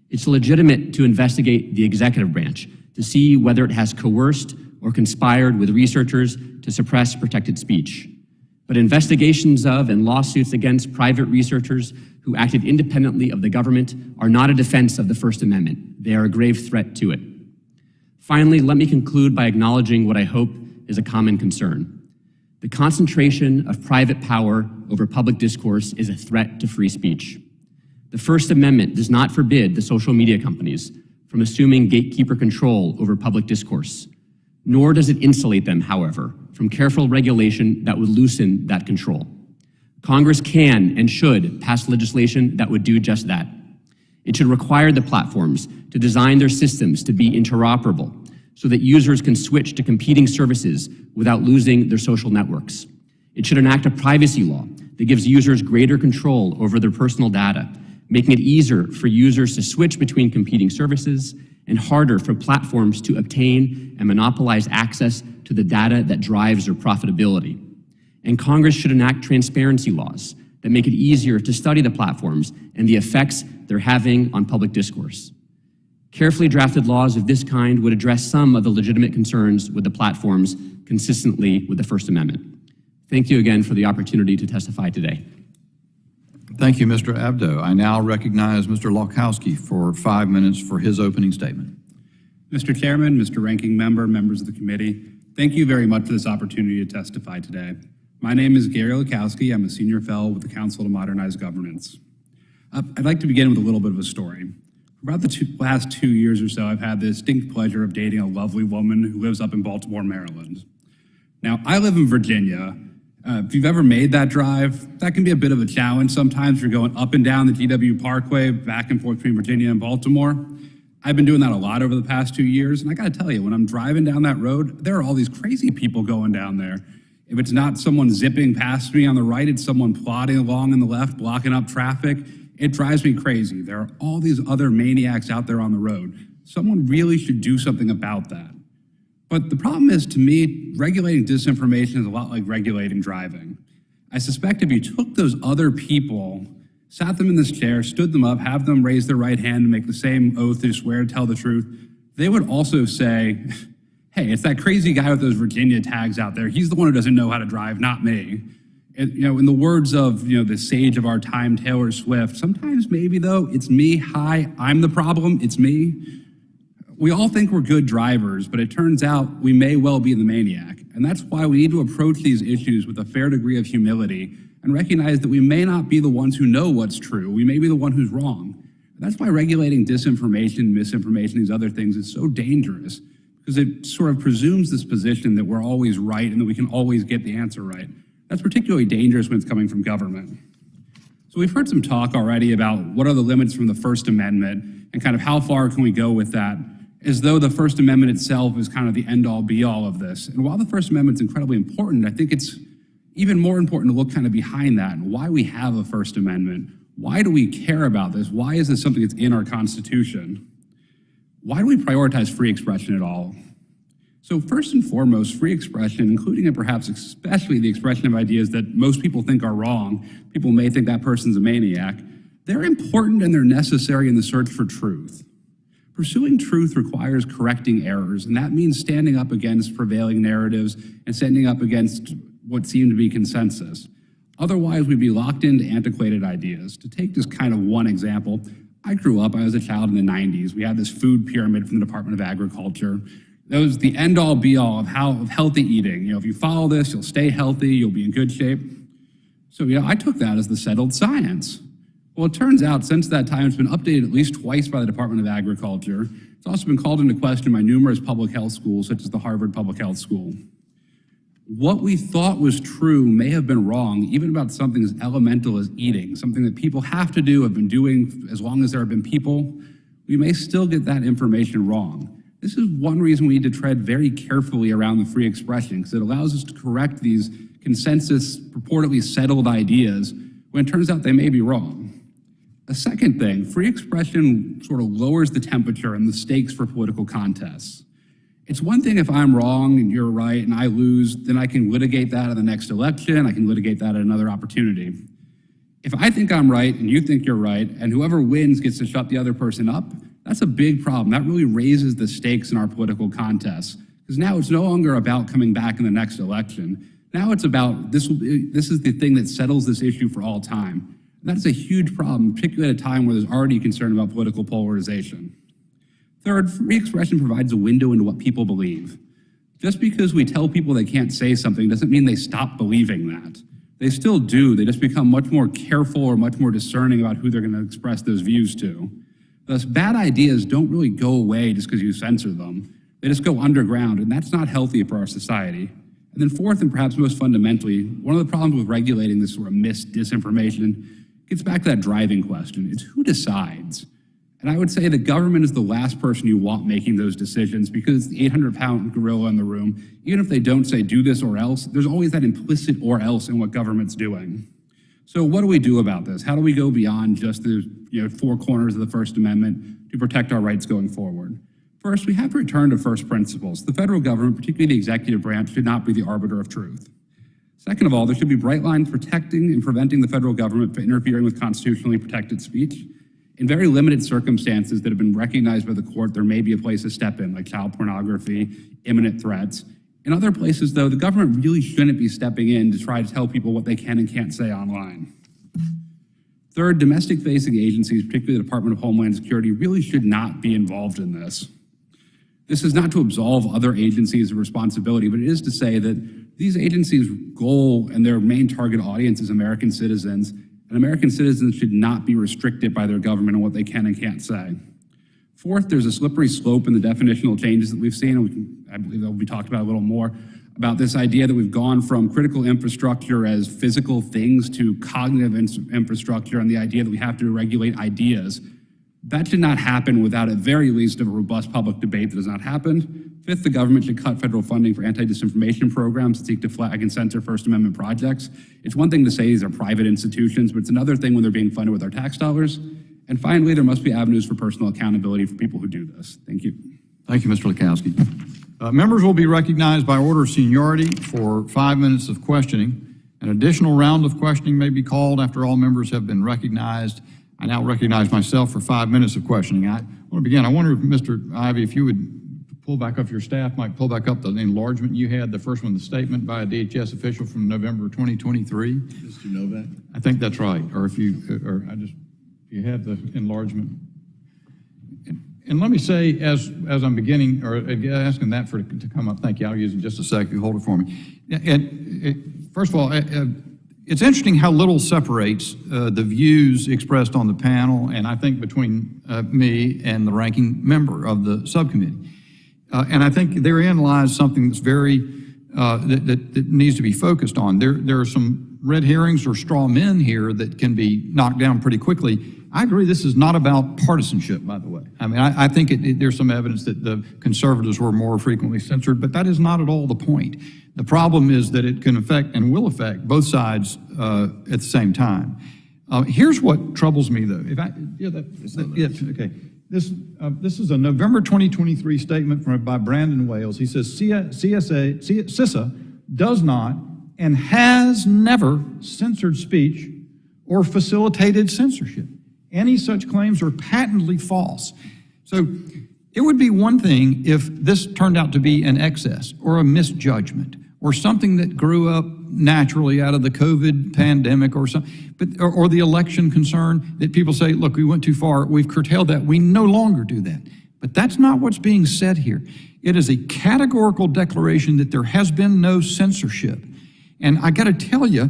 It's legitimate to investigate the executive branch to see whether it has coerced or conspired with researchers to suppress protected speech. But investigations of and lawsuits against private researchers who acted independently of the government are not a defense of the First Amendment. They are a grave threat to it. Finally, let me conclude by acknowledging what I hope is a common concern. The concentration of private power over public discourse is a threat to free speech. The First Amendment does not forbid the social media companies from assuming gatekeeper control over public discourse, nor does it insulate them, however, from careful regulation that would loosen that control. Congress can and should pass legislation that would do just that. It should require the platforms to design their systems to be interoperable so that users can switch to competing services without losing their social networks. It should enact a privacy law that gives users greater control over their personal data, making it easier for users to switch between competing services and harder for platforms to obtain and monopolize access to the data that drives their profitability. And Congress should enact transparency laws that make it easier to study the platforms and the effects they're having on public discourse. Carefully drafted laws of this kind would address some of the legitimate concerns with the platforms consistently with the First Amendment. Thank you again for the opportunity to testify today. Thank you, Mr. Abdo. I now recognize Mr. Lowkowski for 5 minutes for his opening statement. Mr. Chairman, Mr. Ranking Member, members of the committee, thank you very much for this opportunity to testify today. My name is Gary Lowkowski. I'm a senior fellow with the Council to Modernize Governance. I'd like to begin with a little bit of a story. For about the last 2 years or so, I've had the distinct pleasure of dating a lovely woman who lives up in Baltimore, Maryland. Now, I live in Virginia. If you've ever made that drive, that can be a bit of a challenge sometimes. You're going up and down the GW Parkway, back and forth between Virginia and Baltimore. I've been doing that a lot over the past 2 years, and I gotta tell you, when I'm driving down that road, there are all these crazy people going down there. If it's not someone zipping past me on the right, it's someone plodding along on the left, blocking up traffic. It drives me crazy. There are all these other maniacs out there on the road. Someone really should do something about that. But the problem is, to me, regulating disinformation is a lot like regulating driving. I suspect if you took those other people, sat them in this chair, stood them up, have them raise their right hand and make the same oath they swear to tell the truth, they would also say, hey, it's that crazy guy with those Virginia tags out there. He's the one who doesn't know how to drive, not me. And, in the words of, the sage of our time, Taylor Swift, sometimes maybe though, it's me, hi, I'm the problem, it's me. We all think we're good drivers, but it turns out we may well be the maniac. And that's why we need to approach these issues with a fair degree of humility and recognize that we may not be the ones who know what's true. We may be the one who's wrong. And that's why regulating disinformation, misinformation, these other things is so dangerous, because it sort of presumes this position that we're always right and that we can always get the answer right. That's particularly dangerous when it's coming from government. So So we've heard some talk already about what are the limits from the First Amendment and kind of how far can we go with that, as though the First Amendment itself is kind of the end-all be-all of this. And while the First Amendment is incredibly important, I think it's even more important to look kind of behind that and why we have a First Amendment. Why do we care about this? Why is this something that's in our Constitution? Why do we prioritize free expression at all? So first and foremost, free expression, including and perhaps especially the expression of ideas that most people think are wrong, people may think that person's a maniac, they're important and they're necessary in the search for truth. Pursuing truth requires correcting errors, and that means standing up against prevailing narratives and standing up against what seem to be consensus. Otherwise, we'd be locked into antiquated ideas. To take just kind of one example, I grew up, I was a child in the 90s. We had this food pyramid from the Department of Agriculture. That was the end-all be-all of healthy eating. You know, if you follow this, you'll stay healthy, you'll be in good shape. So, I took that as the settled science. Well, it turns out since that time, it's been updated at least twice by the Department of Agriculture. It's also been called into question by numerous public health schools, such as the Harvard Public Health School. What we thought was true may have been wrong, even about something as elemental as eating, something that people have to do, have been doing as long as there have been people. We may still get that information wrong. This is one reason we need to tread very carefully around the free expression, because it allows us to correct these consensus, purportedly settled ideas, when it turns out they may be wrong. A second thing, free expression sort of lowers the temperature and the stakes for political contests. It's one thing if I'm wrong and you're right and I lose, then I can litigate that in the next election, I can litigate that at another opportunity. If I think I'm right and you think you're right, and whoever wins gets to shut the other person up, that's a big problem. That really raises the stakes in our political contests, because now it's no longer about coming back in the next election. Now it's about this is the thing that settles this issue for all time. And that's a huge problem, particularly at a time where there's already concern about political polarization. Third, free expression provides a window into what people believe. Just because we tell people they can't say something doesn't mean they stop believing that. They still do, they just become much more careful or much more discerning about who they're going to express those views to. Thus, bad ideas don't really go away just because you censor them. They just go underground, and that's not healthy for our society. And then fourth, and perhaps most fundamentally, one of the problems with regulating this sort of disinformation gets back to that driving question. It's who decides? And I would say the government is the last person you want making those decisions, because the 800-pound gorilla in the room, even if they don't say do this or else, there's always that implicit or else in what government's doing. So what do we do about this? How do we go beyond just the four corners of the First Amendment to protect our rights going forward? First, we have to return to first principles. The federal government, particularly the executive branch, should not be the arbiter of truth. Second of all, there should be bright lines protecting and preventing the federal government from interfering with constitutionally protected speech. In very limited circumstances that have been recognized by the court, there may be a place to step in, like child pornography, imminent threats. In other places, though, the government really shouldn't be stepping in to try to tell people what they can and can't say online. Third, domestic-facing agencies, particularly the Department of Homeland Security, really should not be involved in this. This is not to absolve other agencies of responsibility, but it is to say that these agencies' goal and their main target audience is American citizens, and American citizens should not be restricted by their government on what they can and can't say. Fourth, there's a slippery slope in the definitional changes that we've seen, and I believe that will be talked about a little more, about this idea that we've gone from critical infrastructure as physical things to cognitive infrastructure, and the idea that we have to regulate ideas. That should not happen without, at very least, a robust public debate that has not happened. Fifth, the government should cut federal funding for anti-disinformation programs that seek to flag and censor First Amendment projects. It's one thing to say these are private institutions, but it's another thing when they're being funded with our tax dollars. And finally, there must be avenues for personal accountability for people who do this. Thank you. Thank you, Mr. Lowkowski. Members will be recognized by order of seniority for 5 minutes of questioning. An additional round of questioning may be called after all members have been recognized. I now recognize myself for 5 minutes of questioning. I want to begin. I wonder if Mr. Ivey, if you would pull back up, your staff might pull back up the enlargement you had, the first one, the statement by a DHS official from November 2023. Mr. Novak? I think that's right. Or if you, if you have the enlargement. And let me say, as I'm beginning, or asking that to come up, thank you, I'll use it in just a sec, you hold it for me. First of all, it's interesting how little separates the views expressed on the panel, and I think between me and the ranking member of the subcommittee. And I think therein lies something that's very that needs to be focused on. There are some red herrings or straw men here that can be knocked down pretty quickly. I agree this is not about partisanship, by the way. I mean, I think there's some evidence that the conservatives were more frequently censored, but that is not at all the point. The problem is that it can affect and will affect both sides at the same time. Here's what troubles me, though. Okay. This is a November 2023 statement by Brandon Wales. He says CISA does not and has never censored speech or facilitated censorship. Any such claims are patently false. So it would be one thing if this turned out to be an excess or a misjudgment or something that grew up naturally out of the COVID pandemic or something, or the election concern that people say, look, we went too far, we've curtailed that, we no longer do that. But that's not what's being said here. It is a categorical declaration that there has been no censorship. And I gotta tell you,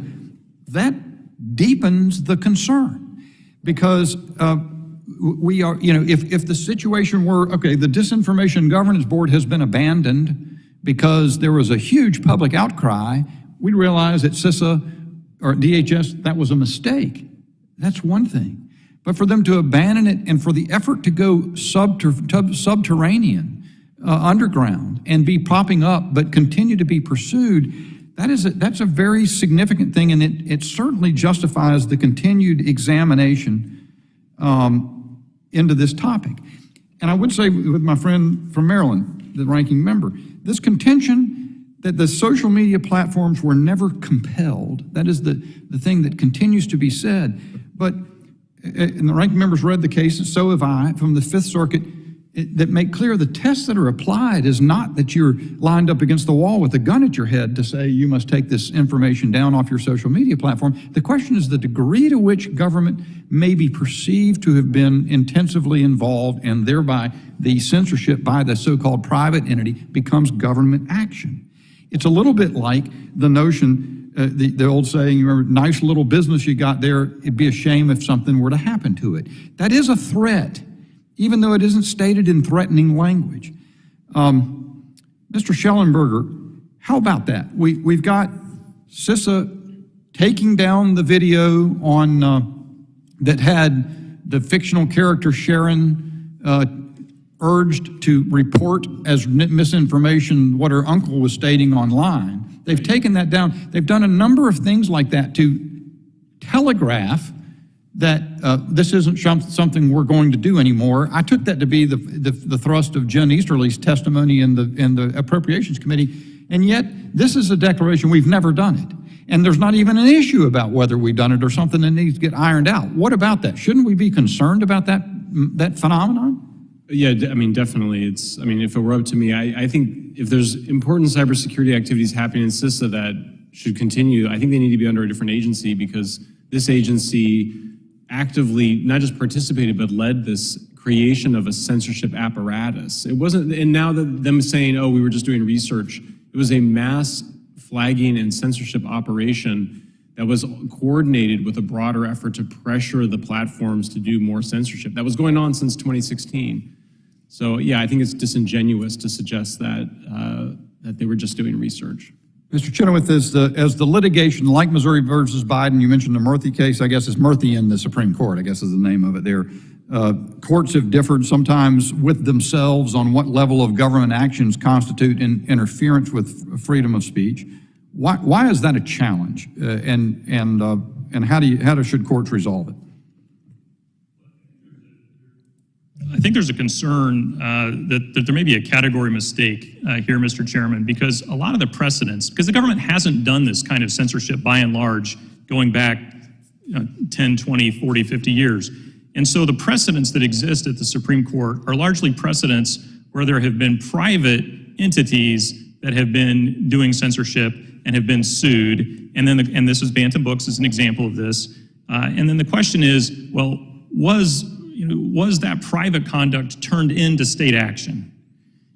that deepens the concern. Because we are, if the situation were, okay, the Disinformation Governance Board has been abandoned because there was a huge public outcry, we'd realize at CISA or DHS that was a mistake. That's one thing. But for them to abandon it and for the effort to go subterranean, underground, and be popping up but continue to be pursued, that's a very significant thing, and it certainly justifies the continued examination into this topic. And I would say with my friend from Maryland, the ranking member, this contention that the social media platforms were never compelled, that is the thing that continues to be said. But, and the ranking members read the cases, so have I, from the Fifth Circuit, that make clear the tests that are applied is not that you're lined up against the wall with a gun at your head to say you must take this information down off your social media platform. The question is the degree to which government may be perceived to have been intensively involved, and thereby the censorship by the so-called private entity becomes government action. It's a little bit like the notion, the old saying, you remember, nice little business you got there, it'd be a shame if something were to happen to it. That is a threat, even though it isn't stated in threatening language. Mr. Shellenberger, how about that? We've got CISA taking down the video on that had the fictional character Sharon urged to report as misinformation what her uncle was stating online. They've taken that down. They've done a number of things like that to telegraph that this isn't something we're going to do anymore. I took that to be the thrust of Jen Easterly's testimony in the Appropriations Committee, and yet this is a declaration we've never done it. And there's not even an issue about whether we've done it or something that needs to get ironed out. What about that? Shouldn't we be concerned about that phenomenon? Yeah, I mean, definitely. If it were up to me, I think if there's important cybersecurity activities happening in CISA that should continue, I think they need to be under a different agency, because this agency actively not just participated but led this creation of a censorship apparatus. It wasn't, and now that them saying, oh, we were just doing research, it was a mass flagging and censorship operation that was coordinated with a broader effort to pressure the platforms to do more censorship. That was going on since 2016. So yeah, I think it's disingenuous to suggest that that they were just doing research. Mr. Chenoweth, as the litigation, like Missouri versus Biden, you mentioned the Murthy case, I guess it's Murthy in the Supreme Court, I guess is the name of it there. Courts have differed sometimes with themselves on what level of government actions constitute interference with freedom of speech. Why is that a challenge? And how should courts resolve it? I think there's a concern that there may be a category mistake here, Mr. Chairman, because a lot of the precedents, because the government hasn't done this kind of censorship by and large going back 10, 20, 40, 50 years. And so the precedents that exist at the Supreme Court are largely precedents where there have been private entities that have been doing censorship and have been sued. And then, and this is Bantam Books as an example of this. And then the question is, well, was that private conduct turned into state action?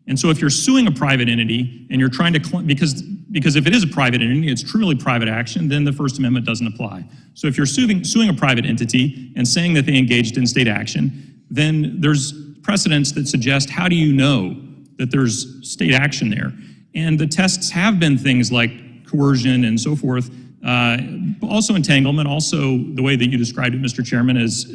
And so if you're suing a private entity and you're trying to, because if it is a private entity, it's truly private action, then the First Amendment doesn't apply. So if you're suing a private entity and saying that they engaged in state action, then there's precedents that suggest, how do you know that there's state action there? And the tests have been things like coercion and so forth, also entanglement, also the way that you described it, Mr. Chairman, is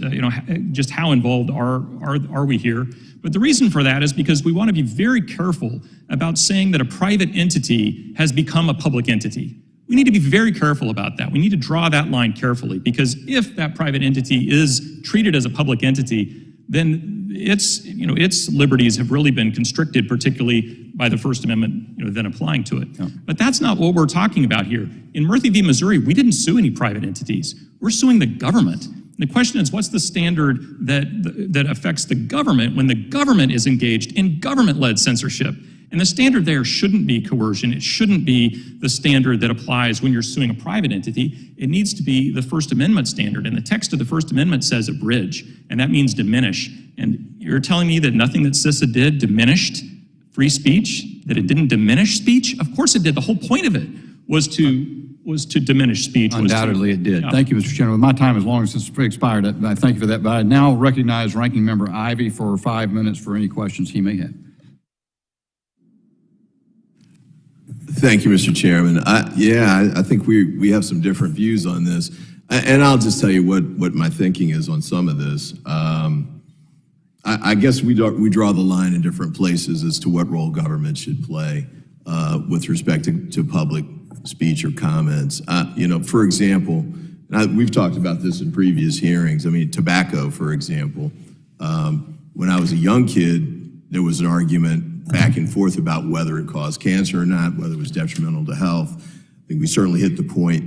just how involved are we here. But the reason for that is because we want to be very careful about saying that a private entity has become a public entity. We need to be very careful about that. We need to draw that line carefully, because if that private entity is treated as a public entity, then its liberties have really been constricted, particularly by the First Amendment then applying to it. Yeah. But that's not what we're talking about here. In Murphy v. Missouri, we didn't sue any private entities. We're suing the government. The question is, what's the standard that affects the government when the government is engaged in government-led censorship? And the standard there shouldn't be coercion. It shouldn't be the standard that applies when you're suing a private entity. It needs to be the First Amendment standard. And the text of the First Amendment says abridge, and that means diminish. And you're telling me that nothing that CISA did diminished free speech, that it didn't diminish speech? Of course it did. The whole point of it was to diminish speech. Undoubtedly it did. Yeah. Thank you, Mr. Chenoweth. My time has long since expired. I thank you for that. But I now recognize Ranking Member Ivey for 5 minutes for any questions he may have. Thank you, Mr. Chairman. I think we have some different views on this. And I'll just tell you what my thinking is on some of this. I guess we draw the line in different places as to what role government should play with respect to public speech or comments. For example, we've talked about this in previous hearings. I mean, tobacco, for example. When I was a young kid, there was an argument back and forth about whether it caused cancer or not, whether it was detrimental to health. I think we certainly hit the point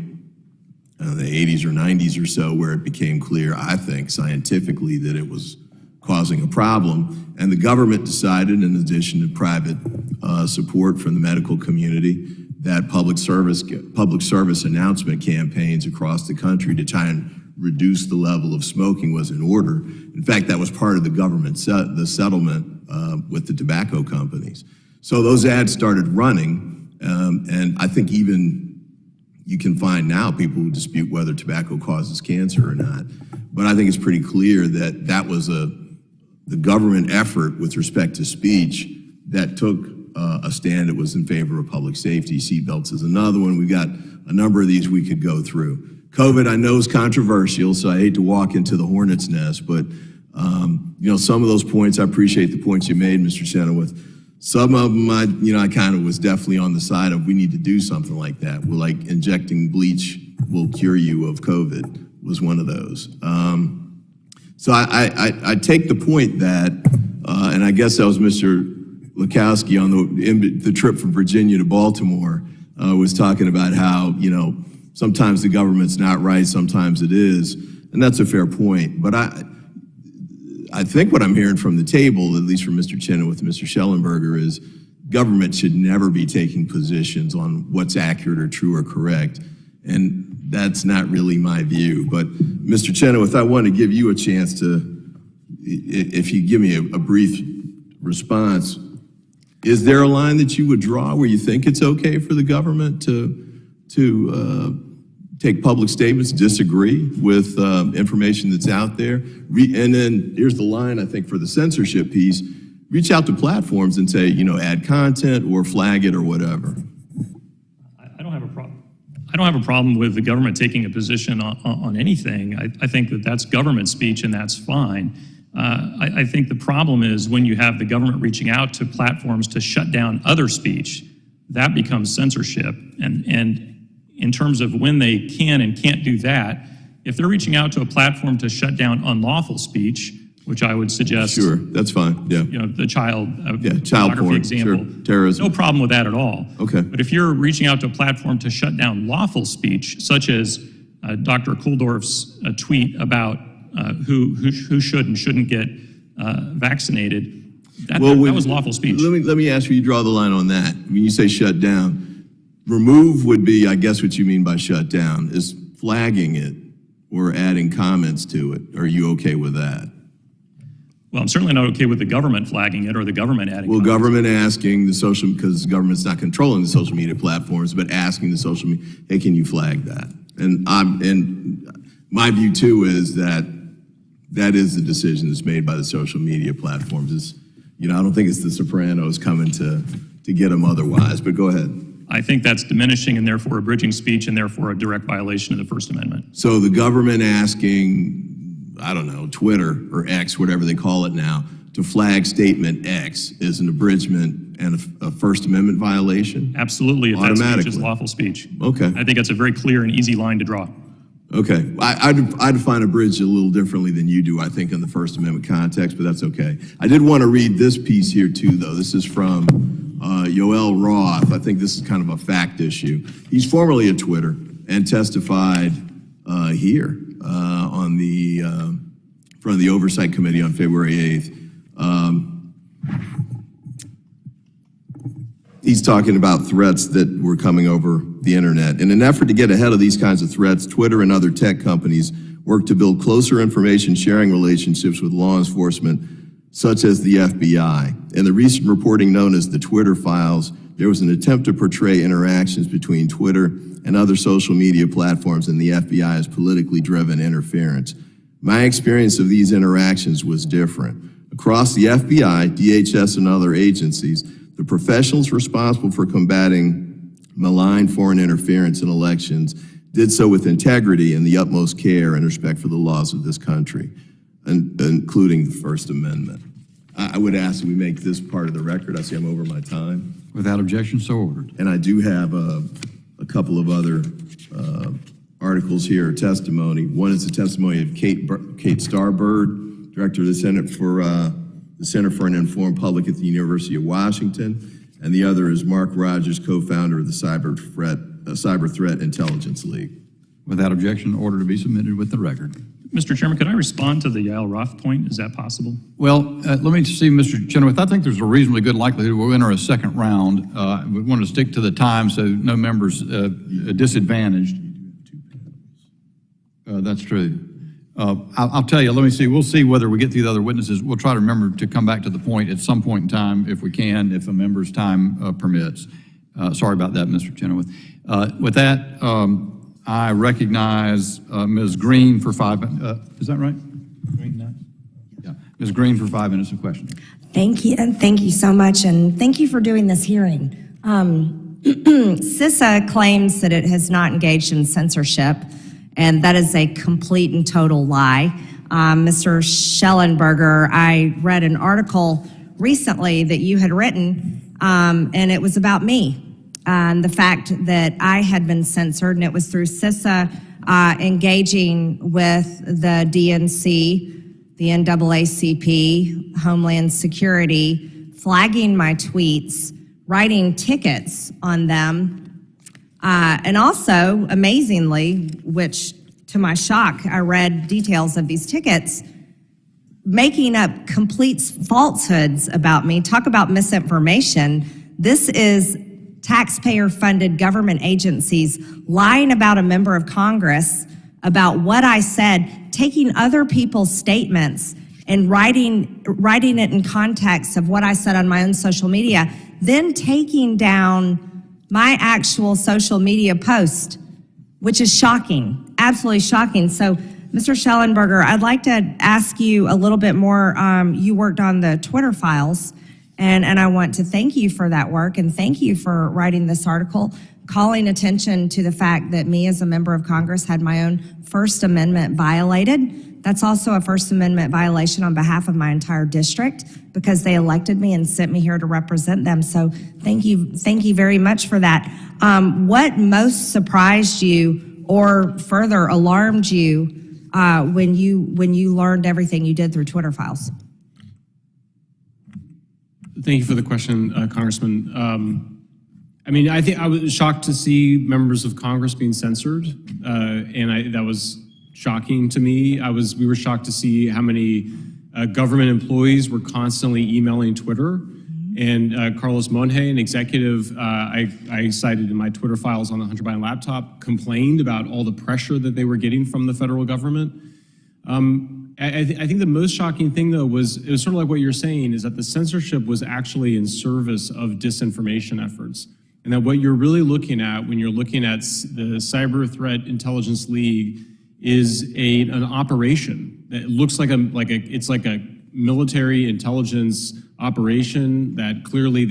in the 80s or 90s or so where it became clear, I think, scientifically that it was causing a problem. And the government decided, in addition to private support from the medical community, that public service announcement campaigns across the country to try and reduce the level of smoking was in order. In fact, that was part of the government the settlement with the tobacco companies. So those ads started running, and I think even you can find now people who dispute whether tobacco causes cancer or not. But I think it's pretty clear that that was the government effort with respect to speech that took a stand that was in favor of public safety. Seatbelts is another one. We've got a number of these we could go through. COVID, I know, is controversial, so I hate to walk into the hornet's nest, but some of those points, I appreciate the points you made, Mr. Chenoweth. Some of them, I kind of was definitely on the side of we need to do something like that. We're like injecting bleach will cure you of COVID was one of those. So I take the point that, and I guess that was Mr. Lowkowski on the trip from Virginia to Baltimore, was talking about how, sometimes the government's not right, sometimes it is, and that's a fair point. But I think what I'm hearing from the table, at least from Mr. Chenoweth and Mr. Shellenberger, is government should never be taking positions on what's accurate or true or correct, and that's not really my view. But Mr. Chenoweth, I want to give you a chance to, if you give me a brief response, is there a line that you would draw where you think it's okay for the government to take public statements, disagree with information that's out there? And then here's the line, I think, for the censorship piece: reach out to platforms and say, add content or flag it or whatever. I don't have a problem. I don't have a problem with the government taking a position on anything. I think that that's government speech, and that's fine. I think the problem is when you have the government reaching out to platforms to shut down other speech, that becomes censorship. And in terms of when they can and can't do that, if they're reaching out to a platform to shut down unlawful speech, which I would suggest. Sure, that's fine, yeah. The child child porn, example. sure, terrorism. No problem with that at all. Okay. But if you're reaching out to a platform to shut down lawful speech, such as Dr. Kuldorf's tweet about who should and shouldn't get vaccinated, that was lawful speech. Let me ask you draw the line on that. When you say shut down, remove would be, I guess what you mean by shut down, is flagging it or adding comments to it. Are you okay with that? Well, I'm certainly not okay with the government flagging it or the government adding comments. Government asking the social, because the government's not controlling the social media platforms, but asking the social media, hey, can you flag that? And my view too is that is the decision that's made by the social media platforms. I don't think it's the Sopranos coming to to get them otherwise, but go ahead. I think that's diminishing and therefore abridging speech and therefore a direct violation of the First Amendment. So the government asking, I don't know, Twitter or X, whatever they call it now, to flag statement X is an abridgment and a First Amendment violation? Absolutely, if that speech is lawful speech. Okay. I think that's a very clear and easy line to draw. Okay. I define abridged a little differently than you do, I think, in the First Amendment context, but that's okay. I did want to read this piece here, too, though. This is from Yoel Roth. I think this is kind of a fact issue. He's formerly at Twitter and testified here on the front of the Oversight Committee on February 8th. He's talking about threats that were coming over the internet. In an effort to get ahead of these kinds of threats, Twitter and other tech companies work to build closer information sharing relationships with law enforcement, such as the FBI. In the recent reporting known as the Twitter Files, there was an attempt to portray interactions between Twitter and other social media platforms and the FBI as politically driven interference. My experience of these interactions was different. Across the FBI, DHS, and other agencies, the professionals responsible for combating malign foreign interference in elections did so with integrity and the utmost care and respect for the laws of this country, including the First Amendment. I would ask that we make this part of the record. I see I'm over my time. Without objection, so ordered. And I do have a couple of other articles here, testimony. One is the testimony of Kate Starbird, Director of the Center for an Informed Public at the University of Washington, and the other is Mark Rogers, co-founder of the Cyber Threat Intelligence League. Without objection, order to be submitted with the record. Mr. Chairman, could I respond to the Yael Roth point? Is that possible? Well, let me see, Mr. Chenoweth. I think there's a reasonably good likelihood we'll enter a second round. We want to stick to the time so no members disadvantaged. That's true. I'll tell you, let me see. We'll see whether we get through the other witnesses. We'll try to remember to come back to the point at some point in time if we can, if a member's time permits. Sorry about that, Mr. Chenoweth. With that, I recognize Ms. Green for 5 minutes. Is that right? Yeah. Ms. Green for 5 minutes of questioning. Thank you, and thank you so much, and thank you for doing this hearing. CISA claims that it has not engaged in censorship, and that is a complete and total lie. Mr. Shellenberger, I read an article recently that you had written, and it was about me. And the fact that I had been censored, and it was through CISA engaging with the DNC, the NAACP, Homeland Security, flagging my tweets, writing tickets on them, and also, amazingly, which to my shock, I read details of these tickets, making up complete falsehoods about me. Talk about misinformation. This is taxpayer-funded government agencies lying about a member of Congress, about what I said, taking other people's statements and writing it in context of what I said on my own social media, then taking down my actual social media post, which is shocking, absolutely shocking. So, Mr. Shellenberger, I'd like to ask you a little bit more. You worked on the Twitter files, and I want to thank you for that work, and thank you for writing this article, calling attention to the fact that me as a member of Congress had my own First Amendment violated. That's also a First Amendment violation on behalf of my entire district, because they elected me and sent me here to represent them. So thank you very much for that. What most surprised you or further alarmed you when you learned everything you did through Twitter files? Thank you for the question, Congressman. I mean, I think I was shocked to see members of Congress being censored, and that was shocking to me. We were shocked to see how many government employees were constantly emailing Twitter. And Carlos Monge, an executive I cited in my Twitter files on the Hunter Biden laptop, complained about all the pressure that they were getting from the federal government. I think the most shocking thing, though, was it was sort of like what you're saying, is that the censorship was actually in service of disinformation efforts. And that what you're really looking at when you're looking at the Cyber Threat Intelligence League is an operation that looks like it's like a military intelligence operation that clearly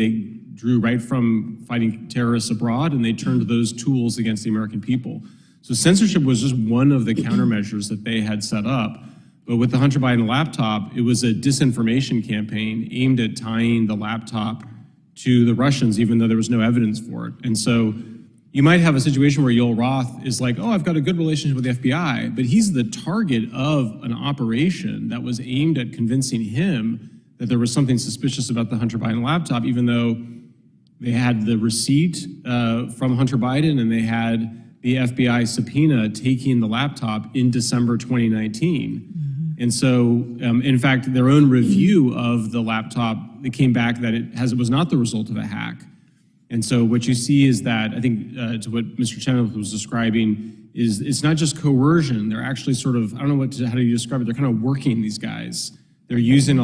drew right from fighting terrorists abroad, and they turned those tools against the American people. So censorship was just one of the countermeasures that they had set up. But with the Hunter Biden laptop, it was a disinformation campaign aimed at tying the laptop to the Russians, even though there was no evidence for it. And so you might have a situation where Yoel Roth is like, oh, I've got a good relationship with the FBI, but he's the target of an operation that was aimed at convincing him that there was something suspicious about the Hunter Biden laptop, even though they had the receipt from Hunter Biden and they had the FBI subpoena taking the laptop in December 2019. And so, in fact, their own review of the laptop, it came back that it was not the result of a hack. And so what you see is that, I think to what Mr. Chenoweth was describing, is it's not just coercion. They're actually sort of, I don't know how do you describe it, they're kind of working these guys. They're using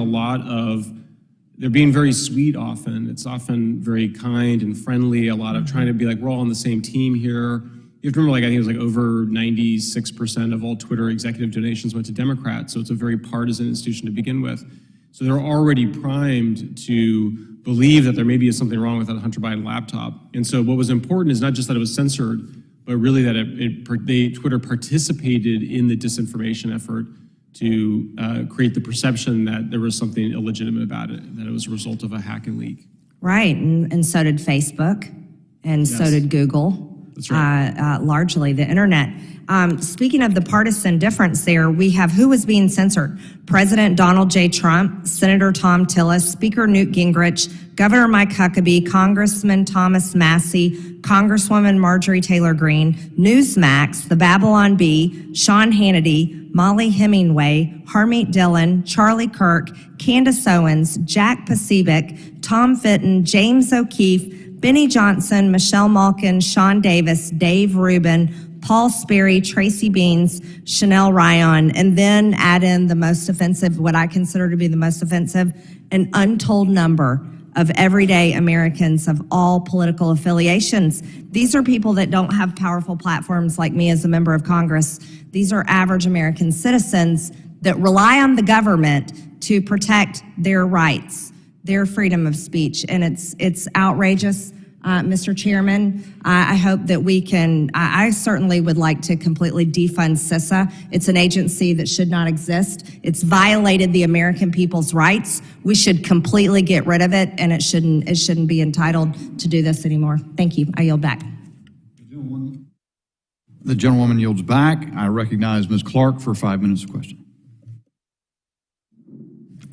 they're being very sweet often. It's often very kind and friendly, a lot of trying to be like, we're all on the same team here. You have to remember, I think it was over 96% of all Twitter executive donations went to Democrats, so it's a very partisan institution to begin with. So they're already primed to believe that there maybe is something wrong with that Hunter Biden laptop. And so what was important is not just that it was censored, but really that Twitter participated in the disinformation effort to create the perception that there was something illegitimate about it, that it was a result of a hack and leak. Right, and so did Facebook, and so did Google. That's right. Largely the internet. Speaking of the partisan difference there, we have who was being censored. President Donald J. Trump, Senator Thom Tillis, Speaker Newt Gingrich, Governor Mike Huckabee, Congressman Thomas Massey, Congresswoman Marjorie Taylor Greene, Newsmax, the Babylon Bee, Sean Hannity, Molly Hemingway, Harmeet Dillon, Charlie Kirk, Candace Owens, Jack Pacific, Tom Fitton, James O'Keefe, Benny Johnson, Michelle Malkin, Sean Davis, Dave Rubin, Paul Sperry, Tracy Beans, Chanel Ryan, and then add in the most offensive, what I consider to be the most offensive, an untold number of everyday Americans of all political affiliations. These are people that don't have powerful platforms like me as a member of Congress. These are average American citizens that rely on the government to protect their rights, their freedom of speech, and it's outrageous. Mr. Chairman, I hope that we can, I certainly would like to completely defund CISA. It's an agency that should not exist. It's violated the American people's rights. We should completely get rid of it, and it shouldn't be entitled to do this anymore. Thank you. I yield back. The gentlewoman yields back. I recognize Ms. Clark for 5 minutes of question.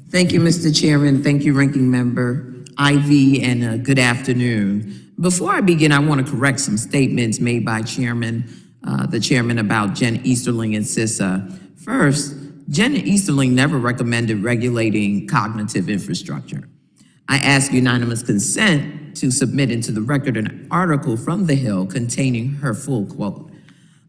Thank you, Mr. Chairman. Thank you, Ranking Member Ivey, and good afternoon. Before I begin, I want to correct some statements made by the chairman about Jen Easterling and CISA. First, Jen Easterling never recommended regulating cognitive infrastructure. I ask unanimous consent to submit into the record an article from The Hill containing her full quote.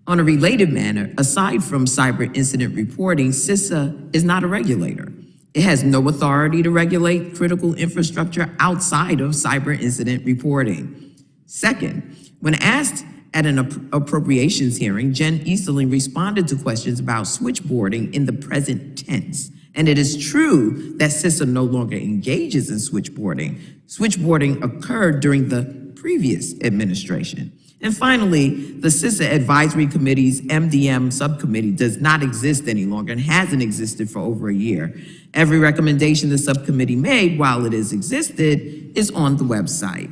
On a related manner, aside from cyber incident reporting, CISA is not a regulator. It has no authority to regulate critical infrastructure outside of cyber incident reporting. Second, when asked at an appropriations hearing, Jen Easterling responded to questions about switchboarding in the present tense. And it is true that CISA no longer engages in switchboarding. Switchboarding occurred during the previous administration. And finally, the CISA Advisory Committee's MDM subcommittee does not exist any longer and hasn't existed for over a year. Every recommendation the subcommittee made while it has existed is on the website.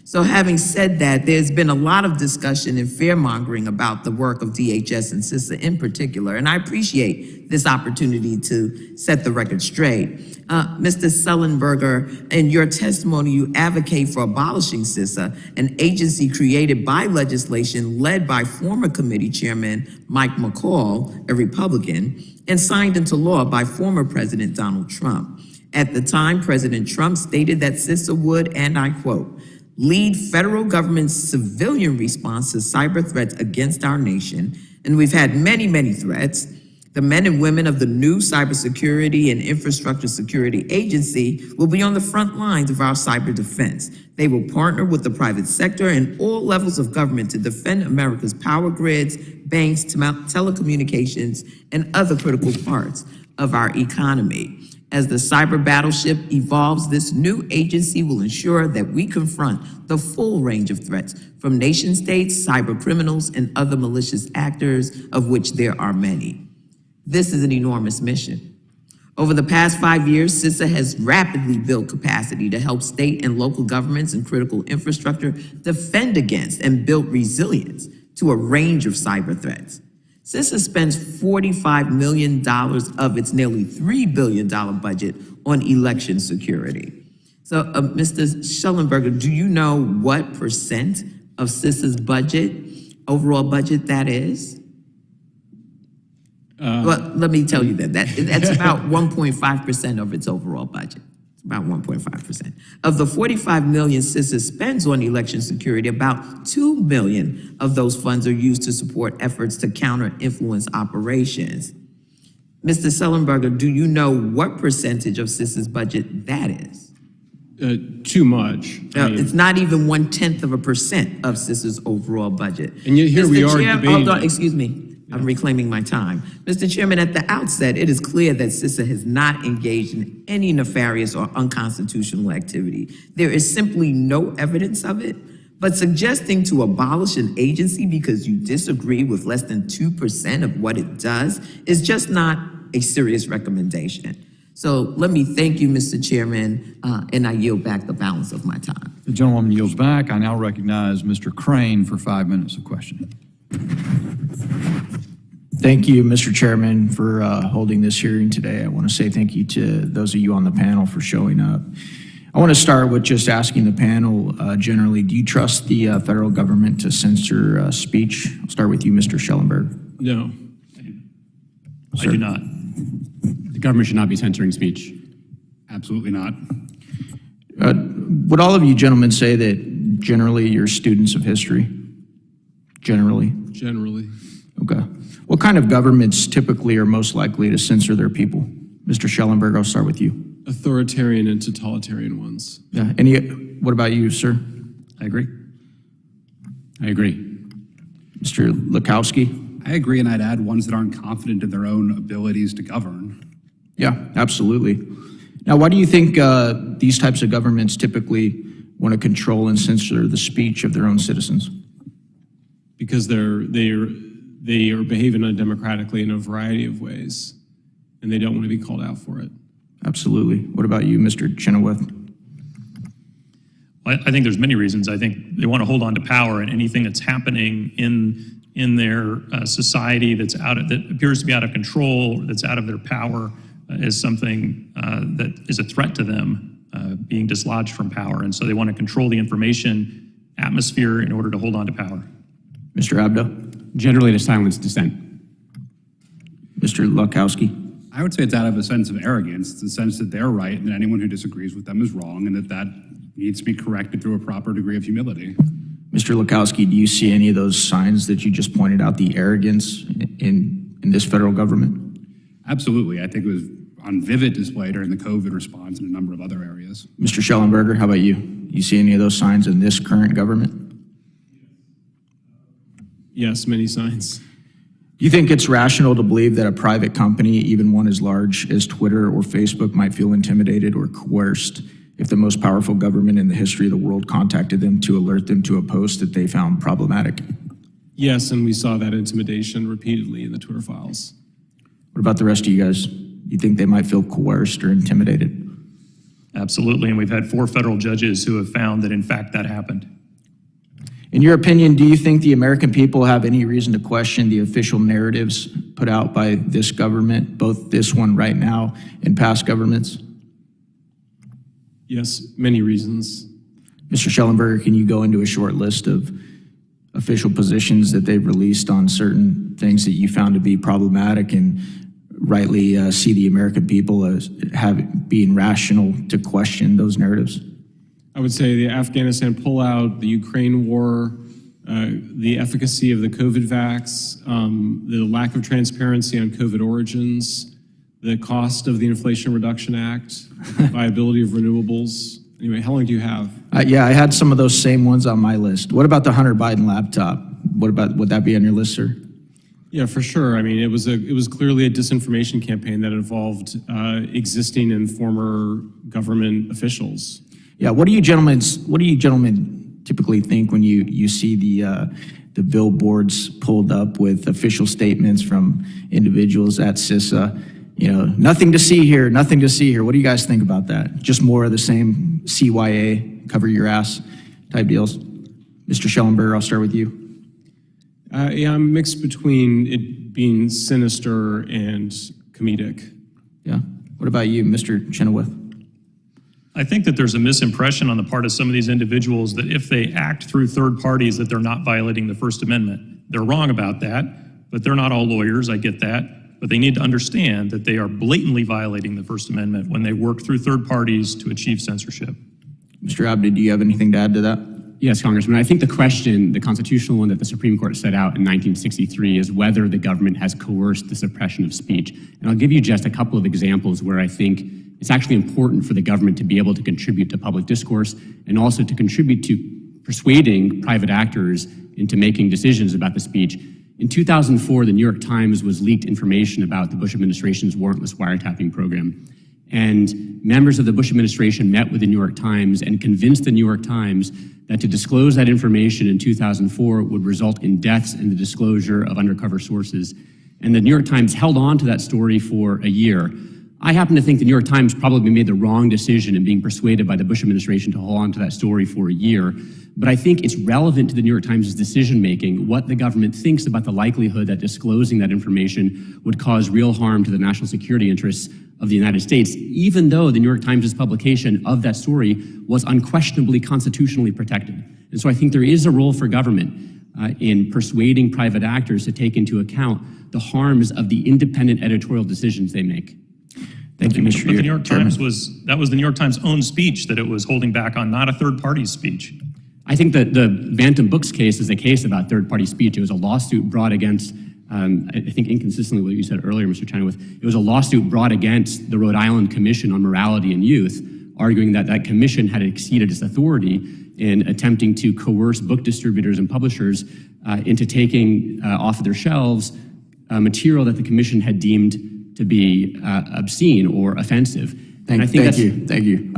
So having said that, there's been a lot of discussion and fear-mongering about the work of DHS and CISA in particular, and I appreciate this opportunity to set the record straight. Mr. Shellenberger, in your testimony, you advocate for abolishing CISA, an agency created by legislation led by former committee chairman Mike McCall, a Republican, and signed into law by former President Donald Trump. At the time, President Trump stated that CISA would, and I quote, lead federal government's civilian response to cyber threats against our nation. And we've had many, many threats. The men and women of the new Cybersecurity and Infrastructure Security Agency will be on the front lines of our cyber defense. They will partner with the private sector and all levels of government to defend America's power grids, banks, telecommunications, and other critical parts of our economy. As the cyber battleship evolves, this new agency will ensure that we confront the full range of threats from nation states, cyber criminals, and other malicious actors, of which there are many. This is an enormous mission. Over the past 5 years, CISA has rapidly built capacity to help state and local governments and critical infrastructure defend against and build resilience to a range of cyber threats. CISA spends $45 million of its nearly $3 billion budget on election security. So, Mr. Shellenberger, do you know what percent of CISA's budget, overall budget, that is? Well, let me tell you that's about 1.5% of its overall budget. It's about 1.5%. Of the $45 million CISA spends on election security, about $2 million of those funds are used to support efforts to counter influence operations. Mr. Shellenberger, do you know what percentage of CISA's budget that is? Too much. It's not even 0.1% of CISA's overall budget. And yet here Mr. we are Chair, debating. hold on, excuse me. I'm reclaiming my time. Mr. Chairman, at the outset, it is clear that CISA has not engaged in any nefarious or unconstitutional activity. There is simply no evidence of it, but suggesting to abolish an agency because you disagree with less than 2% of what it does is just not a serious recommendation. So let me thank you, Mr. Chairman, and I yield back the balance of my time. The gentlewoman yields back. I now recognize Mr. Crane for 5 minutes of questioning. Thank you, Mr. Chairman, for holding this hearing today. I want to say thank you to those of you on the panel for showing up. I want to start with just asking the panel generally, do you trust the federal government to censor speech? I'll start with you, Mr. Schellenberg. No. I do not. The government should not be censoring speech. Absolutely not. Would all of you gentlemen say that generally you're students of history? Generally? Generally. Okay. What kind of governments typically are most likely to censor their people? Mr. Schellenberg, I'll start with you. Authoritarian and totalitarian ones. Yeah. What about you, sir? I agree. I agree. Mr. Lowkowski? I agree, and I'd add ones that aren't confident in their own abilities to govern. Yeah, absolutely. Now, why do you think these types of governments typically want to control and censor the speech of their own citizens? Because they are behaving undemocratically in a variety of ways, and they don't want to be called out for it. Absolutely. What about you, Mr. Chenoweth? Well, I think there's many reasons. I think they want to hold on to power, and anything that's happening in their society that appears to be out of control, that's out of their power, is something that is a threat to them being dislodged from power. And so they want to control the information atmosphere in order to hold on to power. Mr. Abdo? Generally to silence dissent. Mr. Lowkowski? I would say it's out of a sense of arrogance. It's a sense that they're right and that anyone who disagrees with them is wrong, and that needs to be corrected through a proper degree of humility. Mr. Lowkowski, do you see any of those signs that you just pointed out, the arrogance in this federal government? Absolutely. I think it was on vivid display during the COVID response and a number of other areas. Mr. Schellenberger, how about you? You see any of those signs in this current government? Yes, many signs. Do you think it's rational to believe that a private company, even one as large as Twitter or Facebook, might feel intimidated or coerced if the most powerful government in the history of the world contacted them to alert them to a post that they found problematic? Yes, and we saw that intimidation repeatedly in the Twitter files. What about the rest of you guys? You think they might feel coerced or intimidated? Absolutely, and we've had 4 federal judges who have found that in fact that happened. In your opinion, do you think the American people have any reason to question the official narratives put out by this government, both this one right now and past governments? Yes, many reasons. Mr. Shellenberger, can you go into a short list of official positions that they've released on certain things that you found to be problematic and rightly see the American people as being rational to question those narratives? I would say the Afghanistan pullout, the Ukraine war, the efficacy of the COVID vax, the lack of transparency on COVID origins, the cost of the Inflation Reduction Act, viability of renewables. Anyway, how long do you have? Yeah, I had some of those same ones on my list. What about the Hunter Biden laptop? Would that be on your list, sir? Yeah, for sure. I mean, it was clearly a disinformation campaign that involved existing and former government officials. Yeah, what do you gentlemen typically think when you see the billboards pulled up with official statements from individuals at CISA? You know, nothing to see here, nothing to see here. What do you guys think about that? Just more of the same CYA, cover your ass type deals? Mr. Shellenberger, I'll start with you. Yeah, I'm mixed between it being sinister and comedic. Yeah. What about you, Mr. Chenoweth? I think that there's a misimpression on the part of some of these individuals that if they act through third parties that they're not violating the First Amendment. They're wrong about that, but they're not all lawyers, I get that. But they need to understand that they are blatantly violating the First Amendment when they work through third parties to achieve censorship. Mr. Abdo, do you have anything to add to that? Yes, Congressman. I think the question, the constitutional one that the Supreme Court set out in 1963, is whether the government has coerced the suppression of speech. And I'll give you just a couple of examples where I think it's actually important for the government to be able to contribute to public discourse and also to contribute to persuading private actors into making decisions about the speech. In 2004, the New York Times was leaked information about the Bush administration's warrantless wiretapping program. And members of the Bush administration met with the New York Times and convinced the New York Times that to disclose that information in 2004 would result in deaths and the disclosure of undercover sources. And the New York Times held on to that story for a year. I happen to think the New York Times probably made the wrong decision in being persuaded by the Bush administration to hold on to that story for a year. But I think it's relevant to the New York Times' decision-making what the government thinks about the likelihood that disclosing that information would cause real harm to the national security interests of the United States, even though the New York Times' publication of that story was unquestionably constitutionally protected. And so I think there is a role for government in persuading private actors to take into account the harms of the independent editorial decisions they make. Thank you, Mr. But the New York Times that was the New York Times' own speech that it was holding back on, not a third party's speech. I think that the Bantam Books case is a case about third-party speech. It was a lawsuit brought against, I think inconsistently with what you said earlier, Mr. Chenoweth, it was a lawsuit brought against the Rhode Island Commission on Morality and Youth, arguing that that commission had exceeded its authority in attempting to coerce book distributors and publishers into taking off of their shelves material that the commission had deemed to be obscene or offensive. Thank you. Thank you.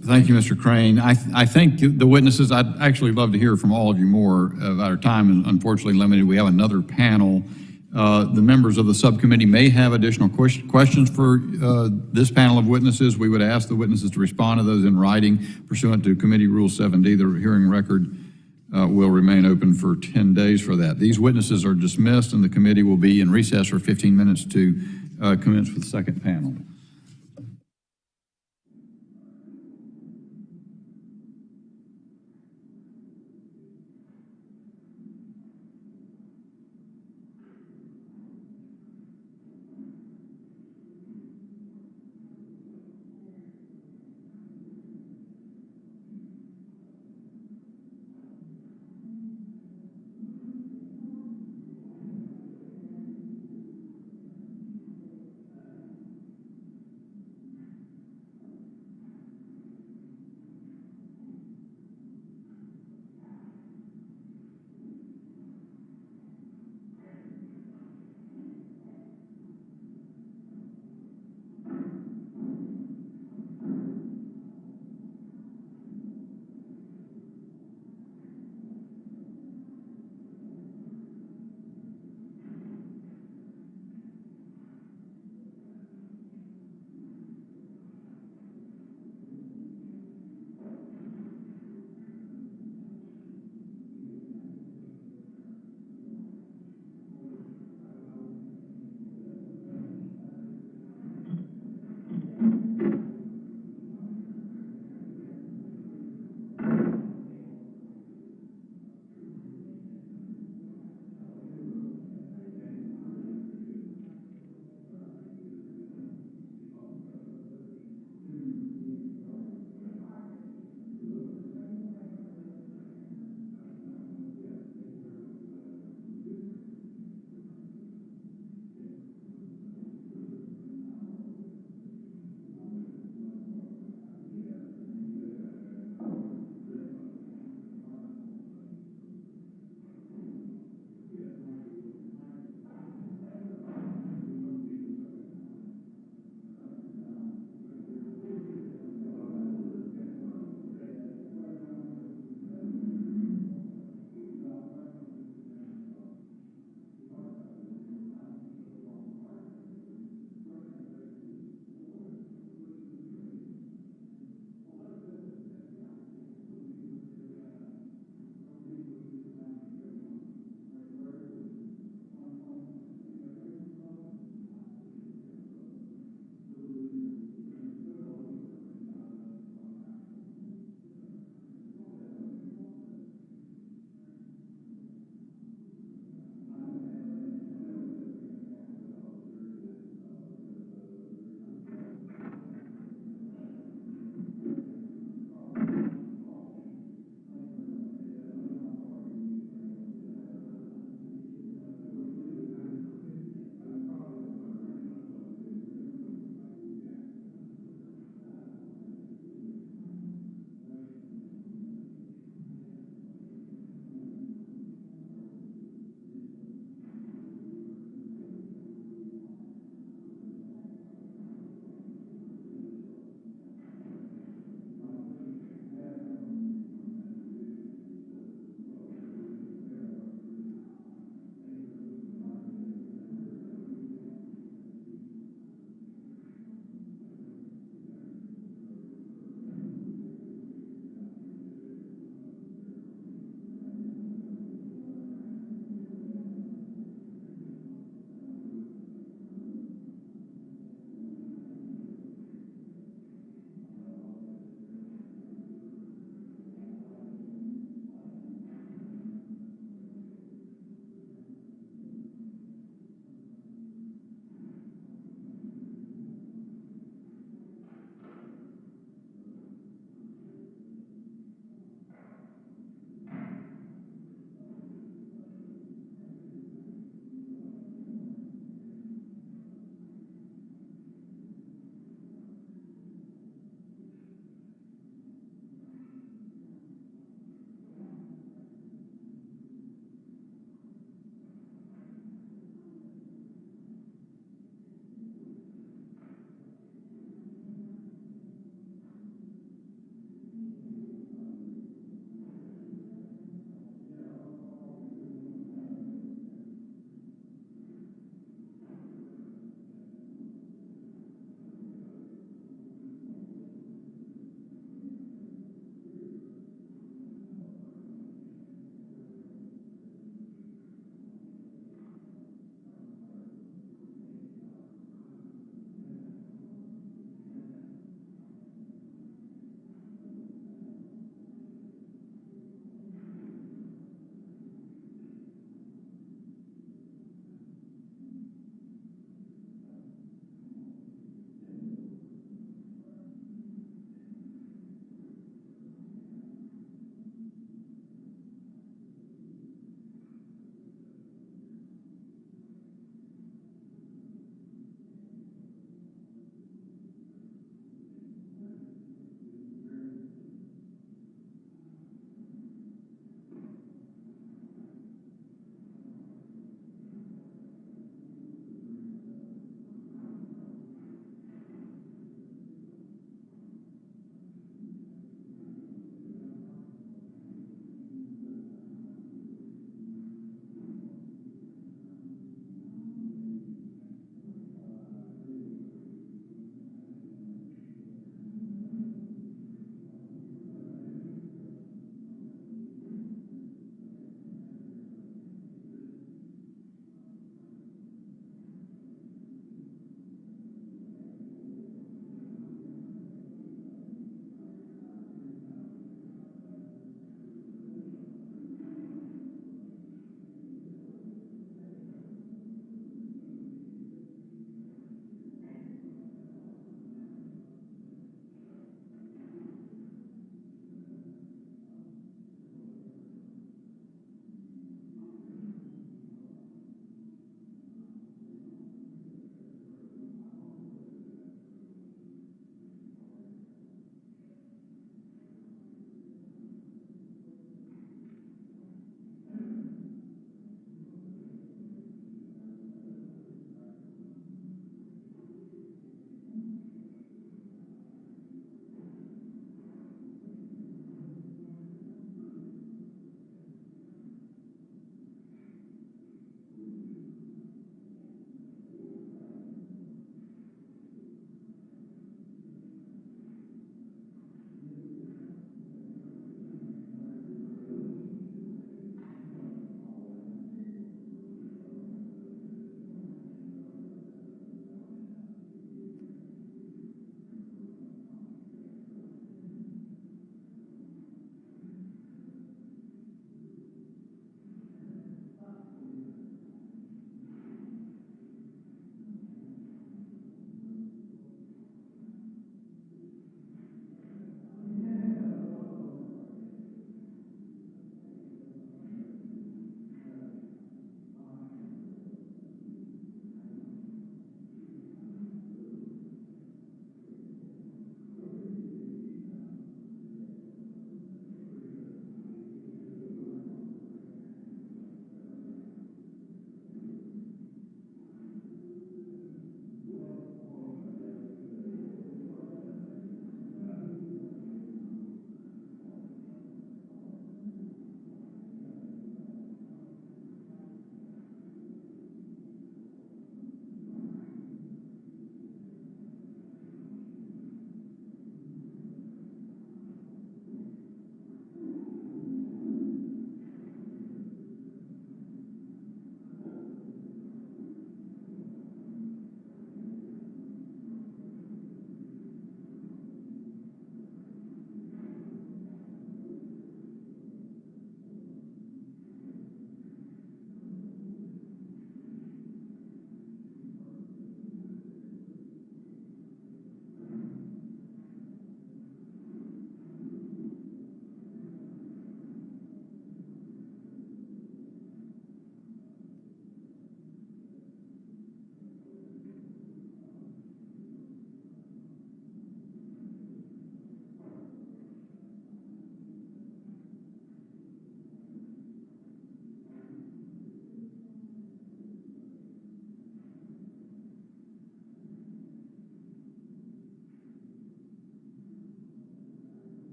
Thank you, Mr. Crane. I think the witnesses, I'd actually love to hear from all of you more. Our time is unfortunately limited. We have another panel. The members of the subcommittee may have additional questions for this panel of witnesses. We would ask the witnesses to respond to those in writing pursuant to Committee Rule 7D. The hearing record will remain open for 10 days for that. These witnesses are dismissed and the committee will be in recess for 15 minutes to commence with the second panel.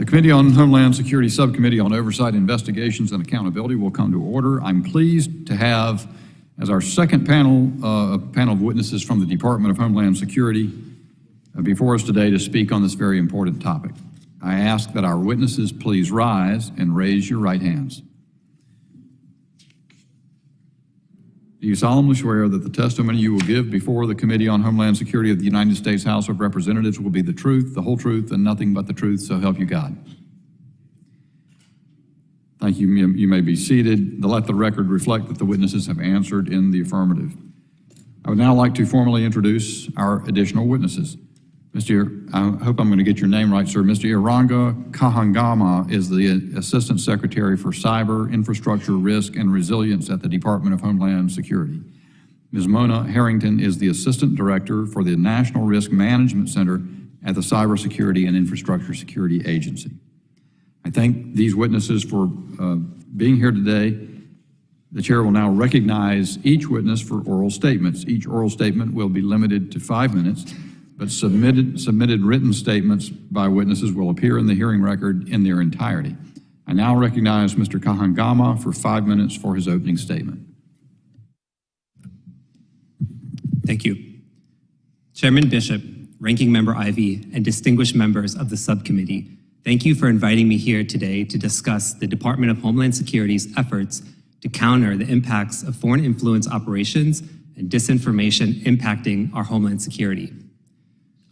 The Committee on Homeland Security Subcommittee on Oversight, Investigations, and Accountability will come to order. I'm pleased to have as our second panel, a panel of witnesses from the Department of Homeland Security before us today to speak on this very important topic. I ask that our witnesses please rise and raise your right hands. Do you solemnly swear that the testimony you will give before the Committee on Homeland Security of the United States House of Representatives will be the truth, the whole truth, and nothing but the truth, so help you God? Thank you. You may be seated. Let the record reflect that the witnesses have answered in the affirmative. I would now like to formally introduce our additional witnesses. I hope I'm going to get your name right, sir. Mr. Iranga Kahangama is the Assistant Secretary for Cyber, Infrastructure, Risk, and Resilience at the Department of Homeland Security. Ms. Mona Harrington is the Assistant Director for the National Risk Management Center at the Cybersecurity and Infrastructure Security Agency. I thank these witnesses for being here today. The chair will now recognize each witness for oral statements. Each oral statement will be limited to 5 minutes, but submitted written statements by witnesses will appear in the hearing record in their entirety. I now recognize Mr. Kahangama for 5 minutes for his opening statement. Thank you. Chairman Bishop, Ranking Member Ivey, and distinguished members of the subcommittee, thank you for inviting me here today to discuss the Department of Homeland Security's efforts to counter the impacts of foreign influence operations and disinformation impacting our homeland security.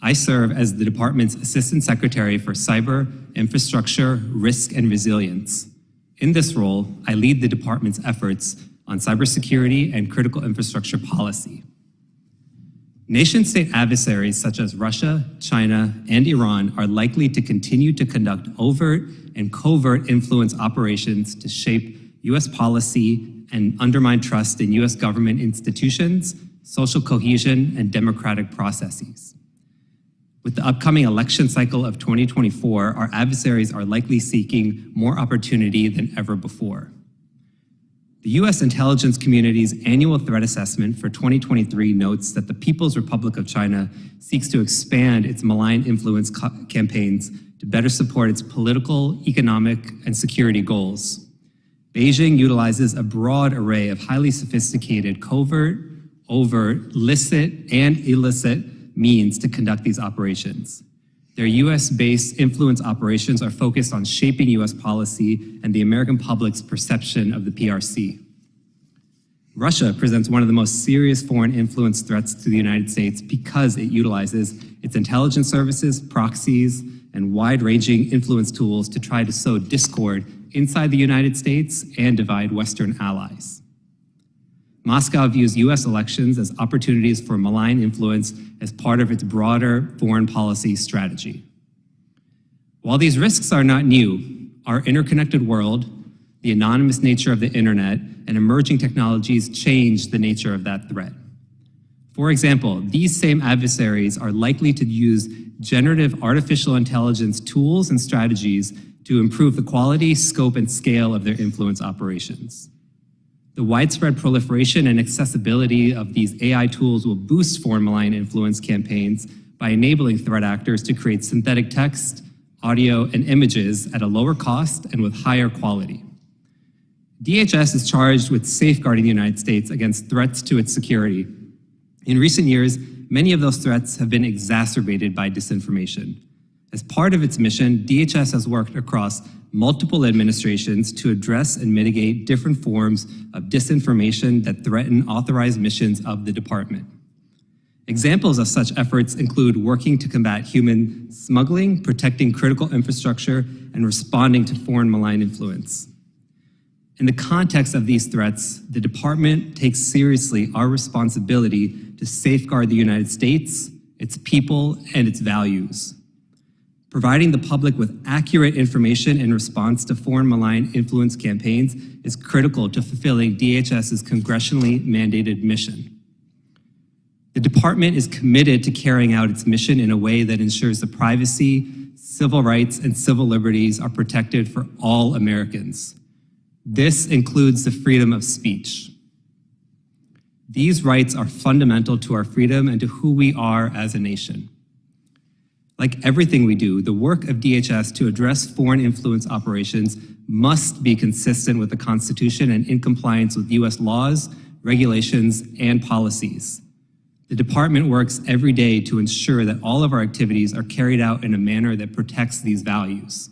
I serve as the department's Assistant Secretary for Cyber, Infrastructure, Risk, and Resilience. In this role, I lead the department's efforts on cybersecurity and critical infrastructure policy. Nation-state adversaries such as Russia, China, and Iran are likely to continue to conduct overt and covert influence operations to shape U.S. policy and undermine trust in U.S. government institutions, social cohesion, and democratic processes. With the upcoming election cycle of 2024, our adversaries are likely seeking more opportunity than ever before. The U.S. intelligence community's annual threat assessment for 2023 notes that the People's Republic of China seeks to expand its malign influence campaigns to better support its political, economic, and security goals. Beijing utilizes a broad array of highly sophisticated covert, overt, licit, and illicit means to conduct these operations. Their US-based influence operations are focused on shaping US policy and the American public's perception of the PRC. Russia presents one of the most serious foreign influence threats to the United States because it utilizes its intelligence services, proxies, and wide-ranging influence tools to try to sow discord inside the United States and divide Western allies. Moscow views U.S. elections as opportunities for malign influence as part of its broader foreign policy strategy. While these risks are not new, our interconnected world, the anonymous nature of the internet, and emerging technologies change the nature of that threat. For example, these same adversaries are likely to use generative artificial intelligence tools and strategies to improve the quality, scope, and scale of their influence operations. The widespread proliferation and accessibility of these AI tools will boost foreign malign influence campaigns by enabling threat actors to create synthetic text, audio, and images at a lower cost and with higher quality. DHS is charged with safeguarding the United States against threats to its security. In recent years, many of those threats have been exacerbated by disinformation. As part of its mission, DHS has worked across multiple administrations to address and mitigate different forms of disinformation that threaten authorized missions of the department. Examples of such efforts include working to combat human smuggling, protecting critical infrastructure, and responding to foreign malign influence. In the context of these threats, the department takes seriously our responsibility to safeguard the United States, its people, and its values. Providing the public with accurate information in response to foreign malign influence campaigns is critical to fulfilling DHS's congressionally mandated mission. The department is committed to carrying out its mission in a way that ensures the privacy, civil rights, and civil liberties are protected for all Americans. This includes the freedom of speech. These rights are fundamental to our freedom and to who we are as a nation. Like everything we do, the work of DHS to address foreign influence operations must be consistent with the Constitution and in compliance with U.S. laws, regulations, and policies. The department works every day to ensure that all of our activities are carried out in a manner that protects these values.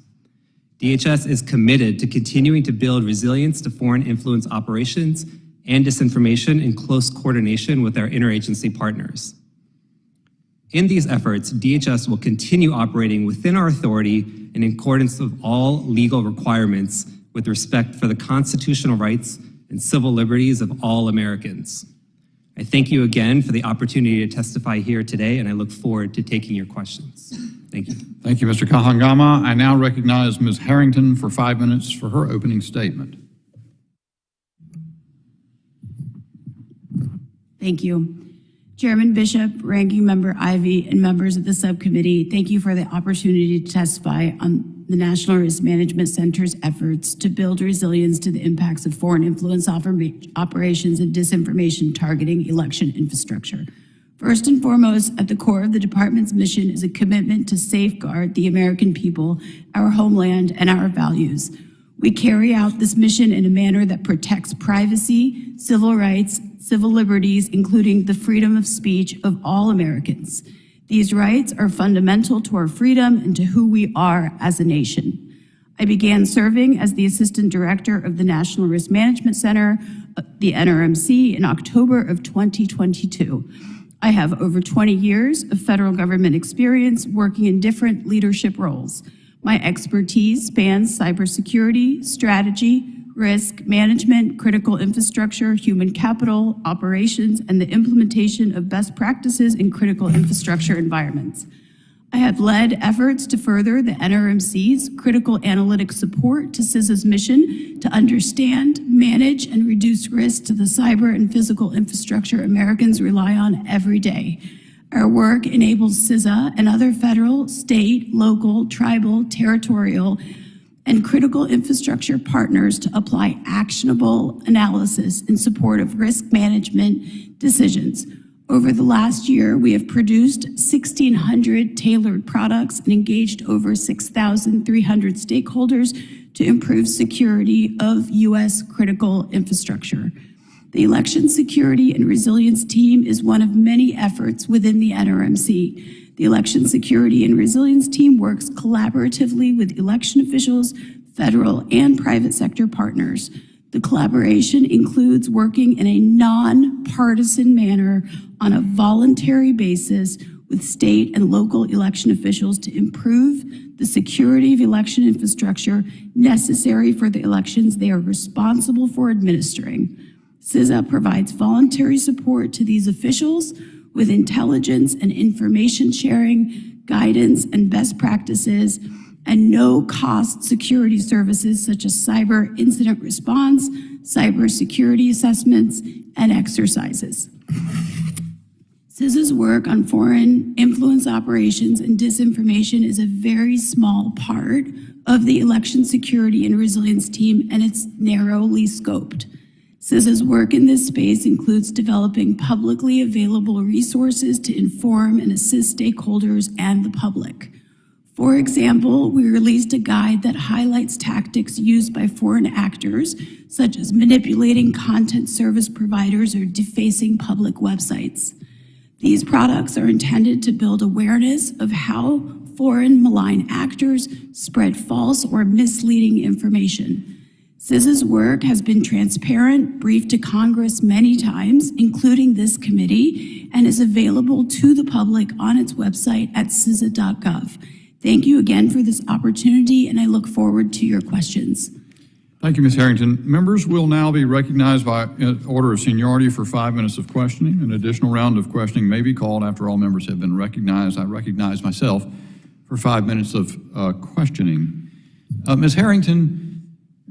DHS is committed to continuing to build resilience to foreign influence operations and disinformation in close coordination with our interagency partners. In these efforts, DHS will continue operating within our authority and in accordance with all legal requirements with respect for the constitutional rights and civil liberties of all Americans. I thank you again for the opportunity to testify here today, and I look forward to taking your questions. Thank you. Thank you, Mr. Kahangama. I now recognize Ms. Harrington for 5 minutes for her opening statement. Thank you. Chairman Bishop, Ranking Member Ivey, and members of the subcommittee, thank you for the opportunity to testify on the National Risk Management Center's efforts to build resilience to the impacts of foreign influence operations and disinformation targeting election infrastructure. First and foremost, at the core of the department's mission is a commitment to safeguard the American people, our homeland, and our values. We carry out this mission in a manner that protects privacy, civil rights, civil liberties, including the freedom of speech of all Americans. These rights are fundamental to our freedom and to who we are as a nation. I began serving as the Assistant Director of the National Risk Management Center, the NRMC, in October of 2022. I have over 20 years of federal government experience working in different leadership roles. My expertise spans cybersecurity, strategy, risk management, critical infrastructure, human capital, operations, and the implementation of best practices in critical infrastructure environments. I have led efforts to further the NRMC's critical analytic support to CISA's mission to understand, manage, and reduce risk to the cyber and physical infrastructure Americans rely on every day. Our work enables CISA and other federal, state, local, tribal, territorial, and critical infrastructure partners to apply actionable analysis in support of risk management decisions. Over the last year, we have produced 1,600 tailored products and engaged over 6,300 stakeholders to improve security of U.S. critical infrastructure. The Election Security and Resilience Team is one of many efforts within the NRMC. The Election Security and Resilience Team works collaboratively with election officials, federal and private sector partners. The collaboration includes working in a non-partisan manner on a voluntary basis with state and local election officials to improve the security of election infrastructure necessary for the elections they are responsible for administering. CISA provides voluntary support to these officials with intelligence and information sharing, guidance and best practices, and no-cost security services such as cyber incident response, cybersecurity assessments, and exercises. CISA's work on foreign influence operations and disinformation is a very small part of the Election Security and Resilience Team, and it's narrowly scoped. CISA's work in this space includes developing publicly available resources to inform and assist stakeholders and the public. For example, we released a guide that highlights tactics used by foreign actors, such as manipulating content service providers or defacing public websites. These products are intended to build awareness of how foreign malign actors spread false or misleading information. CISA's work has been transparent, briefed to Congress many times, including this committee, and is available to the public on its website at CISA.gov. Thank you again for this opportunity, and I look forward to your questions. Thank you, Ms. Harrington. Members will now be recognized by order of seniority for 5 minutes of questioning. An additional round of questioning may be called after all members have been recognized. I recognize myself for 5 minutes of questioning. Ms. Harrington,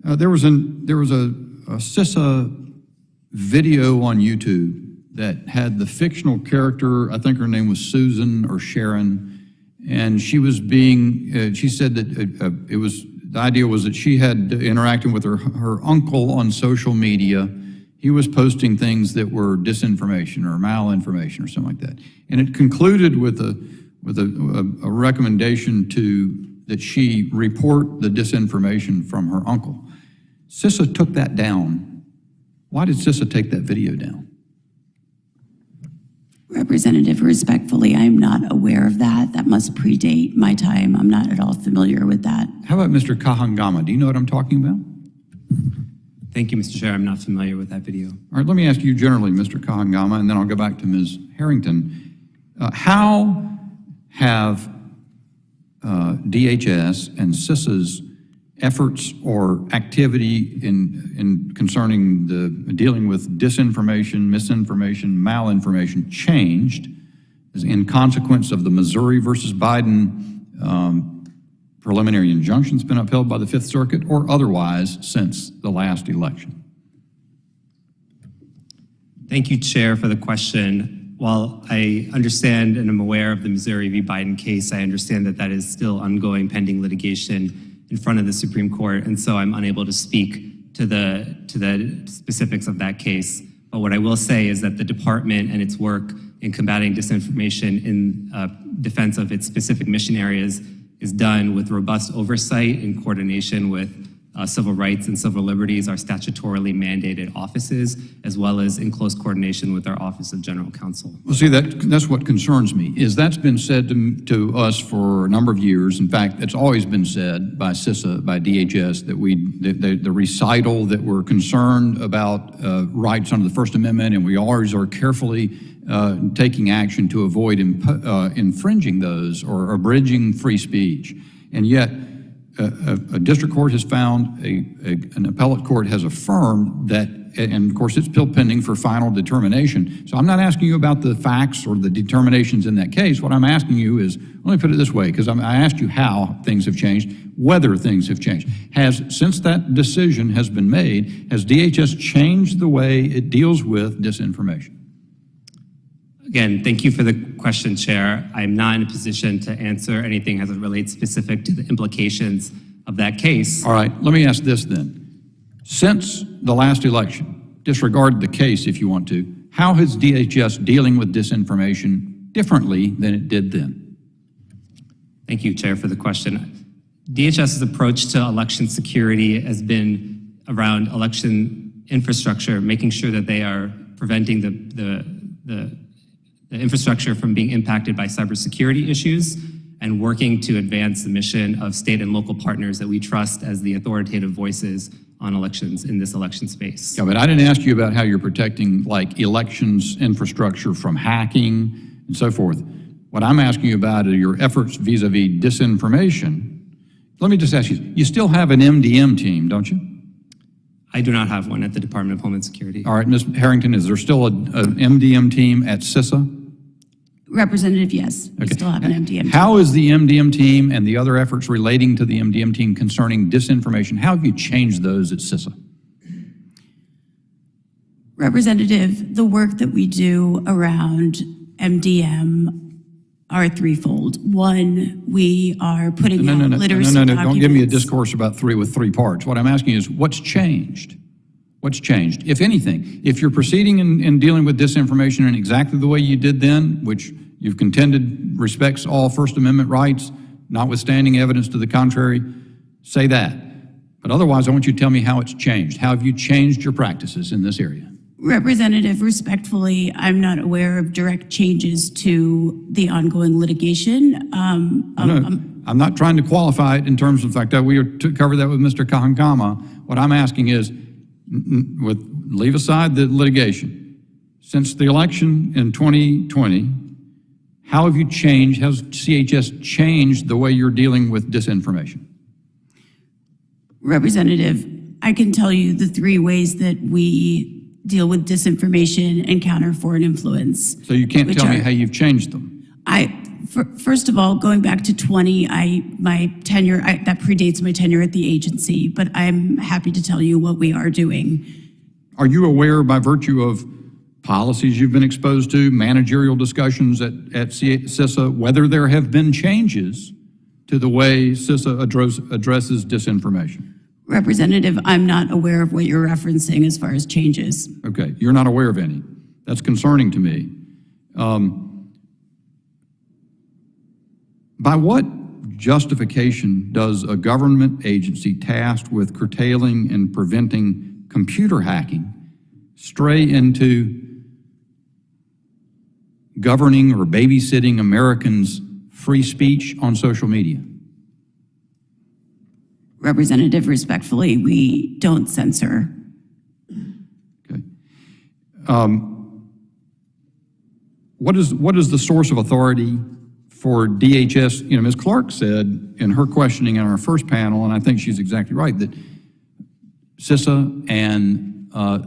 there was a CISA video on YouTube that had the fictional character, I think her name was Susan or Sharon, and she was being, she said that the idea was that she had interacted with her uncle on social media. He was posting things that were disinformation or malinformation or something like that. And it concluded with with a recommendation that she report the disinformation from her uncle. CISA took that down. Why did CISA take that video down? Representative, respectfully, I'm not aware of that. That must predate my time. I'm not at all familiar with that. How about Mr. Kahangama? Do you know what I'm talking about? Thank you, Mr. Chair. I'm not familiar with that video. All right, let me ask you generally, Mr. Kahangama, and then I'll go back to Ms. Harrington. How have DHS and CISA's efforts or activity in concerning the dealing with disinformation, misinformation, malinformation changed as in consequence of the Missouri versus Biden preliminary injunction's been upheld by the Fifth Circuit or otherwise since the last election? Thank you, Chair, for the question. While I understand and am aware of the Missouri v. Biden case, I understand that that is still ongoing pending litigation in front of the Supreme Court, and so I'm unable to speak to the specifics of that case. But what I will say is that the department and its work in combating disinformation in defense of its specific mission areas is done with robust oversight in coordination with civil rights and civil liberties, our statutorily mandated offices, as well as in close coordination with our Office of General Counsel. Well, see, that's what concerns me, is that's been said to us for a number of years. In fact, it's always been said by CISA, by DHS, that the recital that we're concerned about rights under the First Amendment, and we always are carefully taking action to avoid infringing those or abridging free speech. And yet, a district court has found, an appellate court has affirmed that, and of course it's still pending for final determination. So I'm not asking you about the facts or the determinations in that case. What I'm asking you is, let me put it this way, because I asked you how things have changed, whether things have changed. Since that decision has been made, has DHS changed the way it deals with disinformation? Again, thank you for the question, Chair. I'm not in a position to answer anything as it relates specific to the implications of that case. All right, let me ask this then. Since the last election, disregard the case if you want to, how is DHS dealing with disinformation differently than it did then? Thank you, Chair, for the question. DHS's approach to election security has been around election infrastructure, making sure that they are preventing the infrastructure from being impacted by cybersecurity issues and working to advance the mission of state and local partners that we trust as the authoritative voices on elections in this election space. Yeah, but I didn't ask you about how you're protecting like elections infrastructure from hacking and so forth. What I'm asking you about are your efforts vis-a-vis disinformation. Let me just ask you, you still have an MDM team, don't you? I do not have one at the Department of Homeland Security. All right, Ms. Harrington, is there still an MDM team at CISA? Representative, yes. We still have an MDM team. How is the MDM team and the other efforts relating to the MDM team concerning disinformation, how have you changed those at CISA? Representative, the work that we do around MDM are threefold. One, we are putting out literacy documents. Don't give me a discourse about three parts. What I'm asking is, what's changed? What's changed, if anything? If you're proceeding in dealing with disinformation in exactly the way you did then, which you've contended respects all First Amendment rights, notwithstanding evidence to the contrary, say that. But otherwise, I want you to tell me how it's changed. How have you changed your practices in this area? Representative, respectfully, I'm not aware of direct changes to the ongoing litigation. I'm not trying to qualify it in terms of the fact that we covered that with Mr. Kahangama. What I'm asking is, leave aside the litigation. Since the election in 2020, how have you changed, has CHS changed the way you're dealing with disinformation? Representative, I can tell you the three ways that we deal with disinformation and counter foreign influence. So you can't tell me how you've changed them? First of all, going back to 20, my tenure, that predates my tenure at the agency, but I'm happy to tell you what we are doing. Are you aware, by virtue of policies you've been exposed to, managerial discussions at CISA, whether there have been changes to the way CISA addresses disinformation? Representative, I'm not aware of what you're referencing as far as changes. Okay, you're not aware of any. That's concerning to me. By what justification does a government agency tasked with curtailing and preventing computer hacking stray into governing or babysitting Americans' free speech on social media? Representative, respectfully, we don't censor. Okay. What is the source of authority for DHS? Ms. Clark said in her questioning in our first panel, and I think she's exactly right, that CISA and, I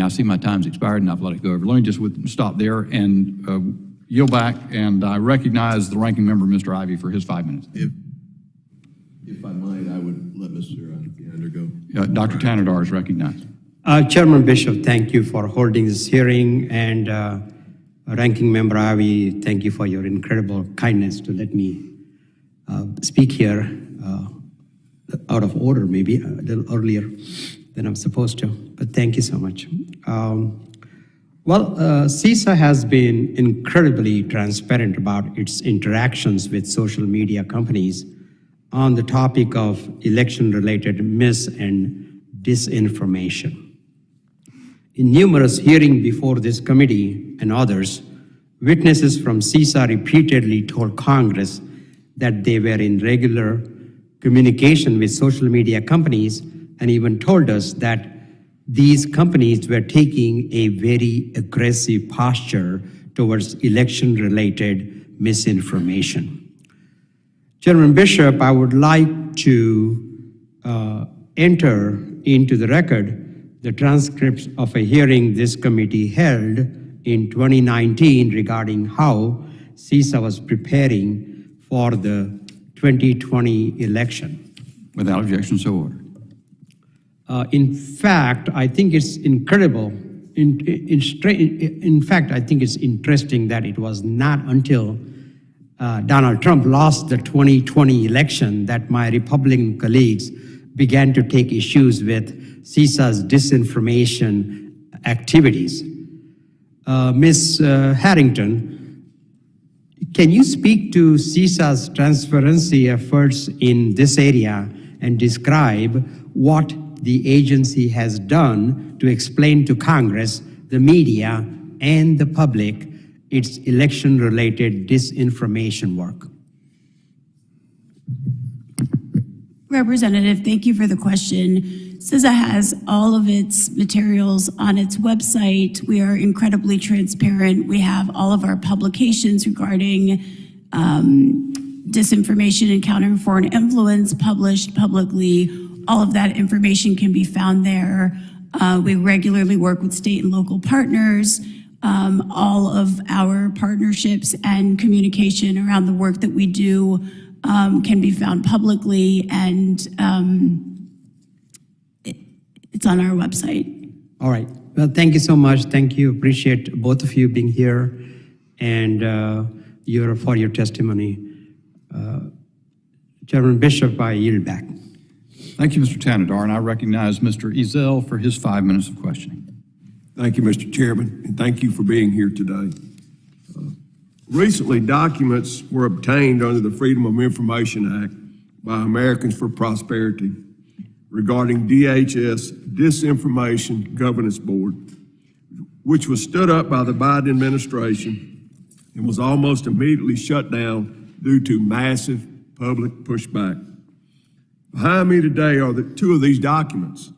see my time's expired and I've let it go over. Let me just stop there and yield back, and I recognize the ranking member, Mr. Ivey, for his 5 minutes. If I might, I would let Mr. Gander go. Dr. Tanadar is recognized. Chairman Bishop, thank you for holding this hearing, and Ranking Member Ivey, thank you for your incredible kindness to let me speak here out of order, maybe a little earlier than I'm supposed to, but thank you so much. CISA has been incredibly transparent about its interactions with social media companies on the topic of election-related mis- and disinformation. In numerous hearings before this committee and others, witnesses from CISA repeatedly told Congress that they were in regular communication with social media companies, and even told us that these companies were taking a very aggressive posture towards election-related misinformation. Chairman Bishop, I would like to enter into the record the transcripts of a hearing this committee held in 2019 regarding how CISA was preparing for the 2020 election. Without objection, so ordered. In fact, I think it's incredible. In fact, I think it's interesting that it was not until Donald Trump lost the 2020 election that my Republican colleagues began to take issues with CISA's disinformation activities. Ms. Harrington, can you speak to CISA's transparency efforts in this area and describe what the agency has done to explain to Congress, the media, and the public its election-related disinformation work? Representative, thank you for the question. CISA has all of its materials on its website. We are incredibly transparent. We have all of our publications regarding disinformation and countering foreign influence published publicly. All of that information can be found there. We regularly work with state and local partners. All of our partnerships and communication around the work that we do can be found publicly, and it's on our website. All right. Well, thank you so much. Thank you. Appreciate both of you being here and for your testimony. Chairman Bishop, I yield back. Thank you, Mr. Tanadar, and I recognize Mr. Ezell for his 5 minutes of questioning. Thank you, Mr. Chairman, and thank you for being here today. Recently, documents were obtained under the Freedom of Information Act by Americans for Prosperity regarding DHS Disinformation Governance Board, which was stood up by the Biden administration and was almost immediately shut down due to massive public pushback. Behind me today are the two of these documents.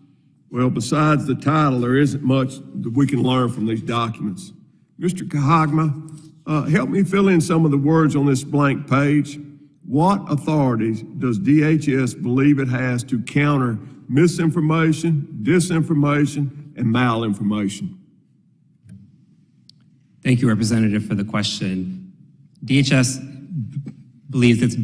Well, besides the title, there isn't much that we can learn from these documents. Mr. Kahangama, help me fill in some of the words on this blank page. What authorities does DHS believe it has to counter misinformation, disinformation, and malinformation? Thank you, Representative, for the question. DHS believes its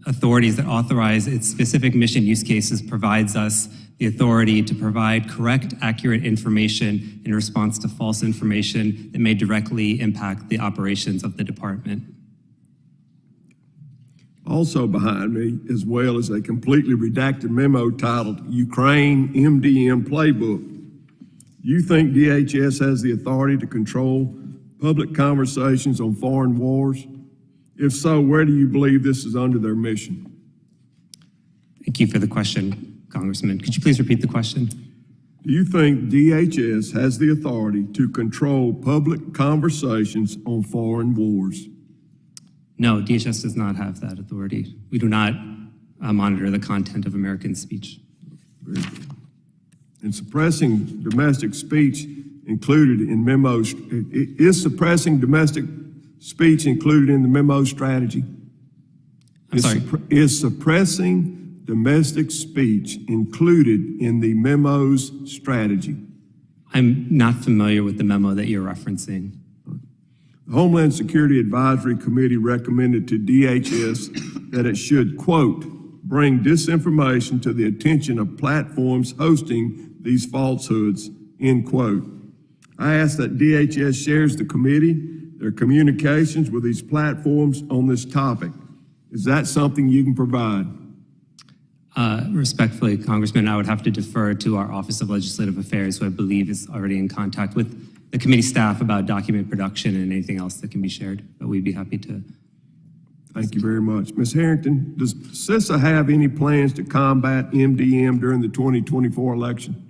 authorities that authorize its specific mission use cases provides us the authority to provide correct, accurate information in response to false information that may directly impact the operations of the department. Also behind me, as well, is a completely redacted memo titled Ukraine MDM Playbook. You think DHS has the authority to control public conversations on foreign wars? If so, where do you believe this is under their mission? Thank you for the question, Congressman. Could you please repeat the question? Do you think DHS has the authority to control public conversations on foreign wars? No, DHS does not have that authority. We do not monitor the content of American speech. Very good. And suppressing domestic speech included in memos, is suppressing domestic speech included in the memo strategy? I'm sorry? Is suppressing domestic speech included in the memo's strategy? I'm not familiar with the memo that you're referencing. The Homeland Security Advisory Committee recommended to DHS that it should, quote, bring disinformation to the attention of platforms hosting these falsehoods, end quote. I ask that DHS shares the committee their communications with these platforms on this topic. Is that something you can provide? Respectfully, Congressman, I would have to defer to our Office of Legislative Affairs, who I believe is already in contact with the committee staff about document production and anything else that can be shared, but we'd be happy to. Thank you very much. Ms. Harrington, does CISA have any plans to combat MDM during the 2024 election?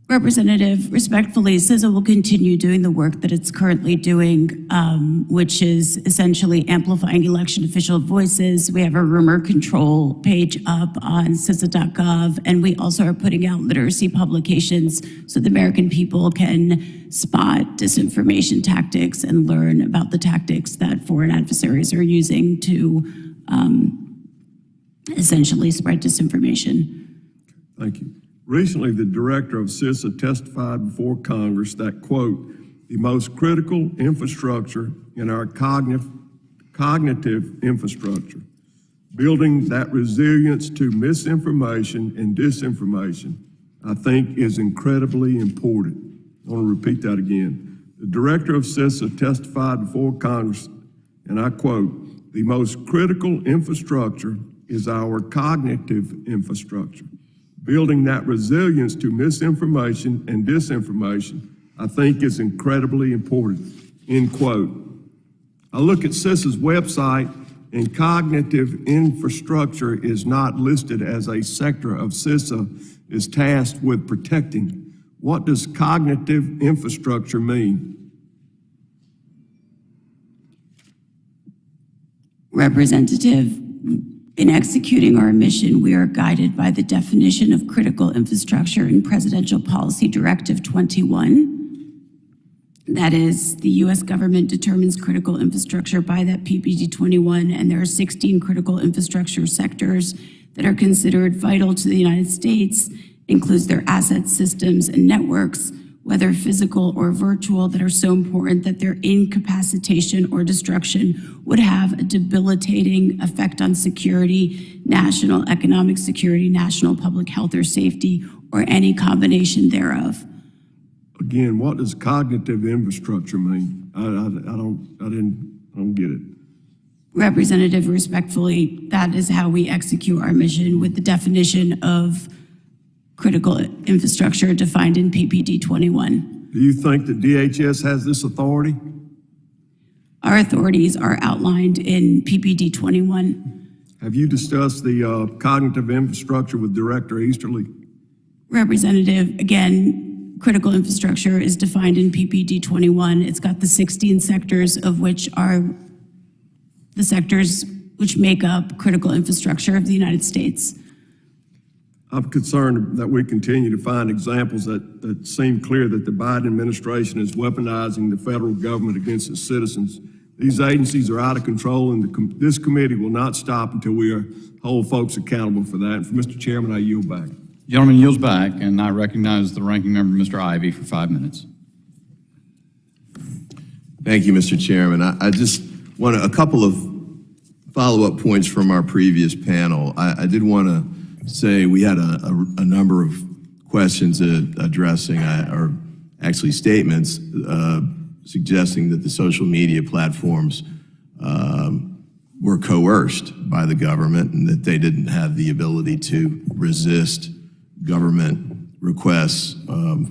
Representative, respectfully, CISA will continue doing the work that it's currently doing, which is essentially amplifying election official voices. We have a rumor control page up on CISA.gov, and we also are putting out literacy publications so the American people can spot disinformation tactics and learn about the tactics that foreign adversaries are using to essentially spread disinformation. Thank you. Recently, the director of CISA testified before Congress that, quote, the most critical infrastructure in our cognitive infrastructure, building that resilience to misinformation and disinformation, I think is incredibly important. I want to repeat that again. The director of CISA testified before Congress, and I quote, the most critical infrastructure is our cognitive infrastructure. Building that resilience to misinformation and disinformation, I think is incredibly important, end quote. I look at CISA's website and cognitive infrastructure is not listed as a sector of CISA is tasked with protecting. What does cognitive infrastructure mean? Representative, in executing our mission, we are guided by the definition of critical infrastructure in Presidential Policy Directive 21. That is, the U.S. government determines critical infrastructure by that PPD 21, and there are 16 critical infrastructure sectors that are considered vital to the United States, includes their assets, systems, and networks, whether physical or virtual, that are so important that their incapacitation or destruction would have a debilitating effect on security, national economic security, national public health or safety, or any combination thereof. Again, what does cognitive infrastructure mean? I don't get it. Representative, respectfully, that is how we execute our mission with the definition of critical infrastructure defined in PPD 21. Do you think that DHS has this authority? Our authorities are outlined in PPD 21. Have you discussed the cognitive infrastructure with Director Easterly? Representative, again, critical infrastructure is defined in PPD 21. It's got the 16 sectors of which are the sectors which make up critical infrastructure of the United States. I'm concerned that we continue to find examples that seem clear that the Biden administration is weaponizing the federal government against its citizens. These agencies are out of control, and this committee will not stop until we hold folks accountable for that. And for Mr. Chairman, I yield back. Gentleman yields back, and I recognize the ranking member, Mr. Ivey, for 5 minutes. Thank you, Mr. Chairman. I just want a couple of follow-up points from our previous panel. I did want to say we had a number of questions addressing, or actually statements suggesting that the social media platforms were coerced by the government and that they didn't have the ability to resist government requests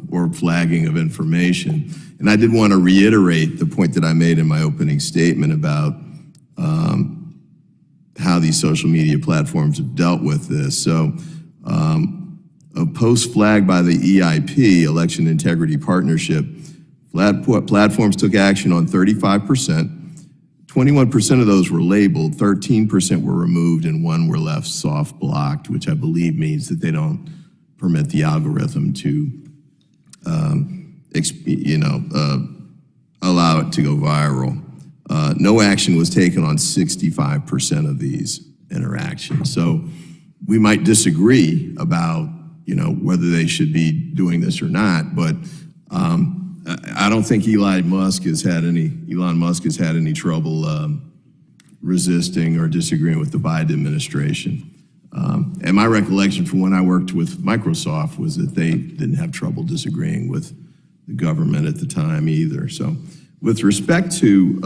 or flagging of information. And I did want to reiterate the point that I made in my opening statement about how these social media platforms have dealt with this. So a post flagged by the EIP, Election Integrity Partnership, platforms took action on 35%. 21% of those were labeled, 13% were removed, and 1 were left soft blocked, which I believe means that they don't permit the algorithm to, allow it to go viral. No action was taken on 65% of these interactions. So we might disagree about, whether they should be doing this or not, but I don't think Elon Musk has had any trouble resisting or disagreeing with the Biden administration. And my recollection from when I worked with Microsoft was that they didn't have trouble disagreeing with the government at the time either. So with respect to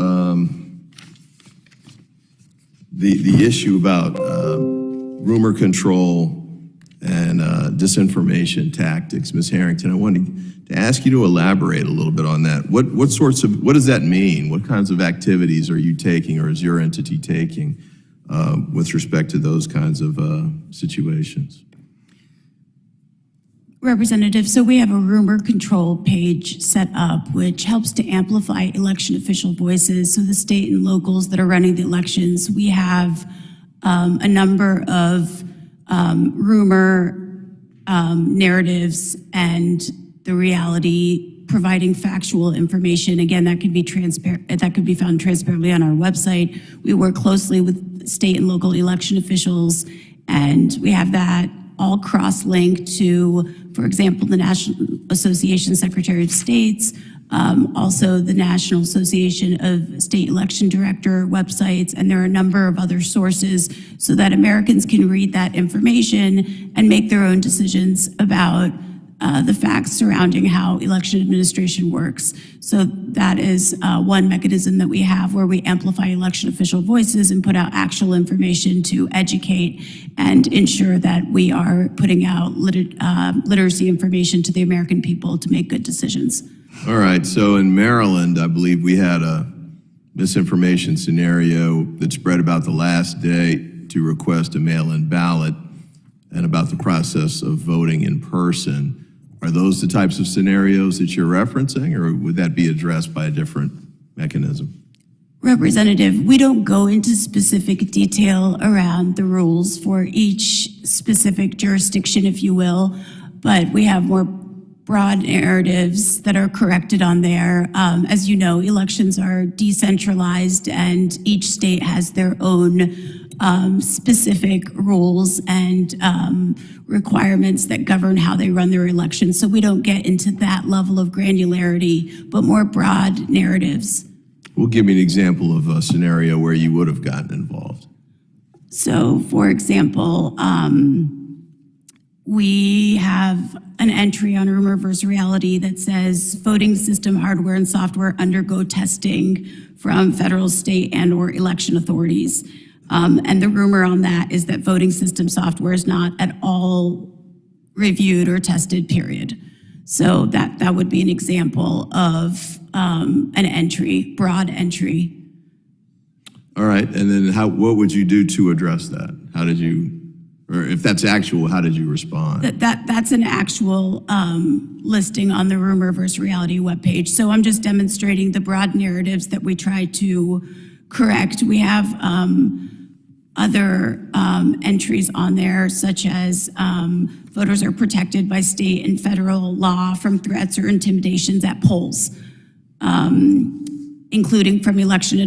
the issue about rumor control and disinformation tactics, Ms. Harrington, I wanted to ask you to elaborate a little bit on that. What does that mean? What kinds of activities are you taking, or is your entity taking with respect to those kinds of situations? Representative, so we have a rumor control page set up, which helps to amplify election official voices. So the state and locals that are running the elections, we have a number of rumor narratives and the reality, providing factual information. Again, that can be transparent. That could be found transparently on our website. We work closely with state and local election officials, and we have that all cross-linked to, for example, the National Association Secretary of States, also the National Association of State Election Director websites, and there are a number of other sources so that Americans can read that information and make their own decisions about the facts surrounding how election administration works. So that is one mechanism that we have where we amplify election official voices and put out actual information to educate and ensure that we are putting out literacy information to the American people to make good decisions. All right, so in Maryland, I believe we had a misinformation scenario that spread about the last day to request a mail-in ballot and about the process of voting in person. Are those the types of scenarios that you're referencing, or would that be addressed by a different mechanism? Representative, we don't go into specific detail around the rules for each specific jurisdiction, if you will, but we have more broad narratives that are corrected on there. As you know, elections are decentralized and each state has their own specific rules and requirements that govern how they run their elections. So we don't get into that level of granularity, but more broad narratives. Well, give me an example of a scenario where you would have gotten involved. So, for example, we have an entry on Rumor vs. Reality that says voting system hardware and software undergo testing from federal, state, and/or election authorities. And the rumor on that is that voting system software is not at all reviewed or tested, period. So that would be an example of an entry, broad entry. All right, and then what would you do to address that? How did you, or if that's actual, how did you respond? That's an actual listing on the Rumor vs. Reality webpage. So I'm just demonstrating the broad narratives that we try to correct. We have other entries on there, such as voters are protected by state and federal law from threats or intimidations at polls, including from election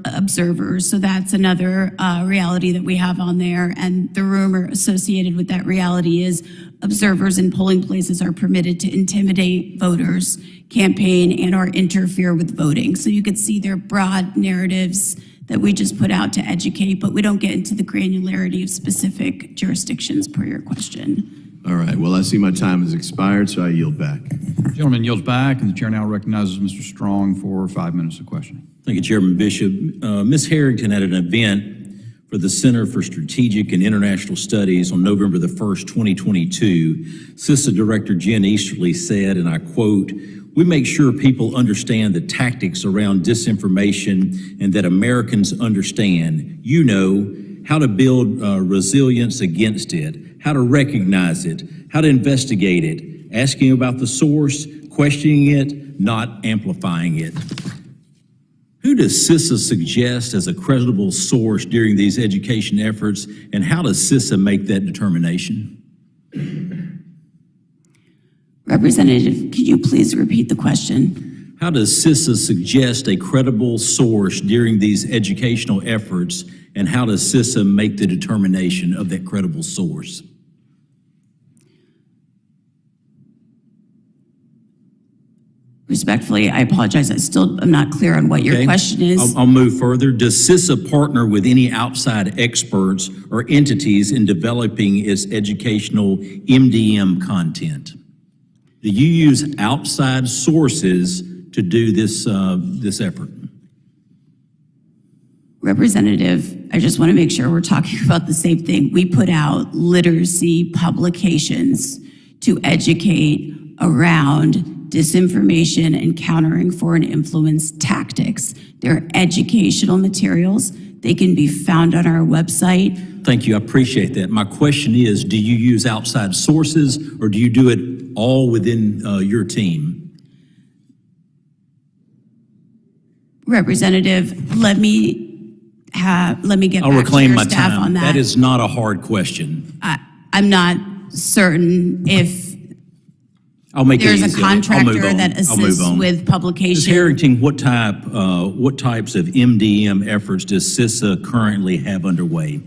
observers. So that's another reality that we have on there. And the rumor associated with that reality is observers in polling places are permitted to intimidate voters, campaign, and/or interfere with voting. So you could see their broad narratives that we just put out to educate, but we don't get into the granularity of specific jurisdictions per your question. All right, well, I see my time has expired, so I yield back. The gentleman yields back, and the chair now recognizes Mr. Strong for 5 minutes of questioning. Thank you, Chairman Bishop. Ms. Harrington, at an event for the Center for Strategic and International Studies on November the 1st, 2022, CISA Director Jen Easterly said, and I quote, "We make sure people understand the tactics around disinformation and that Americans understand, how to build resilience against it, how to recognize it, how to investigate it, asking about the source, questioning it, not amplifying it." Who does CISA suggest as a credible source during these education efforts, and how does CISA make that determination? Representative, could you please repeat the question? How does CISA suggest a credible source during these educational efforts, and how does CISA make the determination of that credible source? Respectfully, I apologize. I still am not clear on what your question is. I'll move further. Does CISA partner with any outside experts or entities in developing its educational MDM content? Do you use outside sources to do this effort? Representative, I just want to make sure we're talking about the same thing. We put out literacy publications to educate around disinformation and countering foreign influence tactics. They're educational materials. They can be found on our website. Thank you, I appreciate that. My question is, do you use outside sources or do you do it all within your team? Representative, let me get I'll back to reclaim your my staff time. on that. That is not a hard question. I'm not certain if I'll make it there's easy. a I'll move contractor on. that I'll move assists on. with Ms. publication. Harrington, what types of MDM efforts does CISA currently have underway?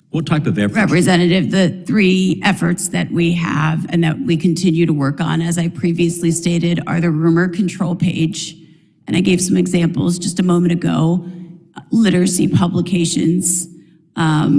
What type of efforts? Representative, the three efforts that we have and that we continue to work on, as I previously stated, are the rumor control page, and I gave some examples just a moment ago, literacy publications.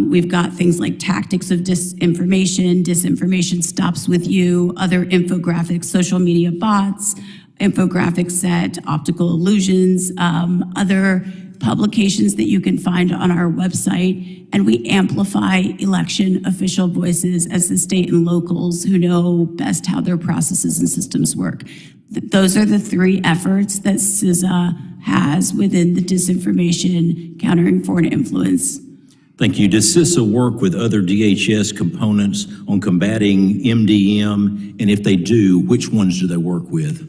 We've got things like tactics of disinformation, disinformation stops with you, other infographics, social media bots, infographic set, optical illusions, other publications that you can find on our website, and we amplify election official voices as the state and locals who know best how their processes and systems work. Those are the three efforts that CISA has within the disinformation countering foreign influence. Thank you. Does CISA work with other DHS components on combating MDM? And if they do, which ones do they work with?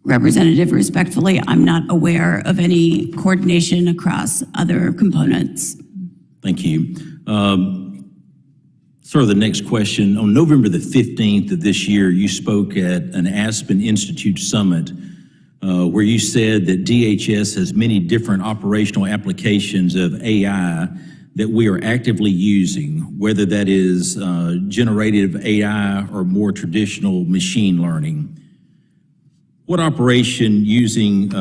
Representative, respectfully, I'm not aware of any coordination across other components. Thank you. Sir, the next question. On November the 15th of this year, you spoke at an Aspen Institute summit where you said that DHS has many different operational applications of AI that we are actively using, whether that is generative AI or more traditional machine learning. What operation using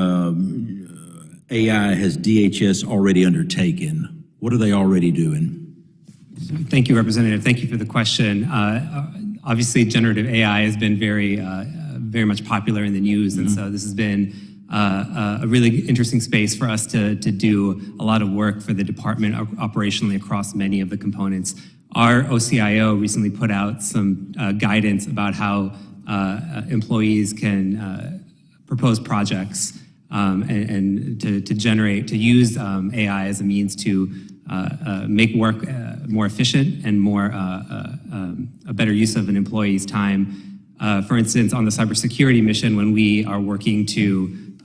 AI has DHS already undertaken? What are they already doing? Thank you, Representative. Thank you for the question. Obviously, generative AI has been very much popular in the news, and so this has been a really interesting space for us to do a lot of work for the department operationally across many of the components. Our OCIO recently put out some guidance about how employees can propose projects and to use AI as a means to make work more efficient and a better use of an employee's time. For instance, on the cybersecurity mission, when we are working to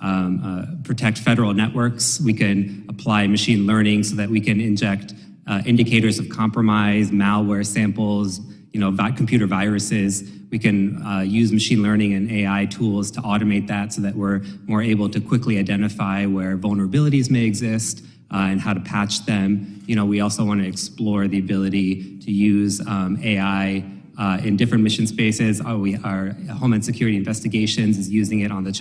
protect federal networks, we can apply machine learning so that we can inject indicators of compromise, malware samples, computer viruses. We can use machine learning and AI tools to automate that so that we're more able to quickly identify where vulnerabilities may exist and how to patch them. We also want to explore the ability to use AI in different mission spaces. Our Homeland Security Investigations is using it on the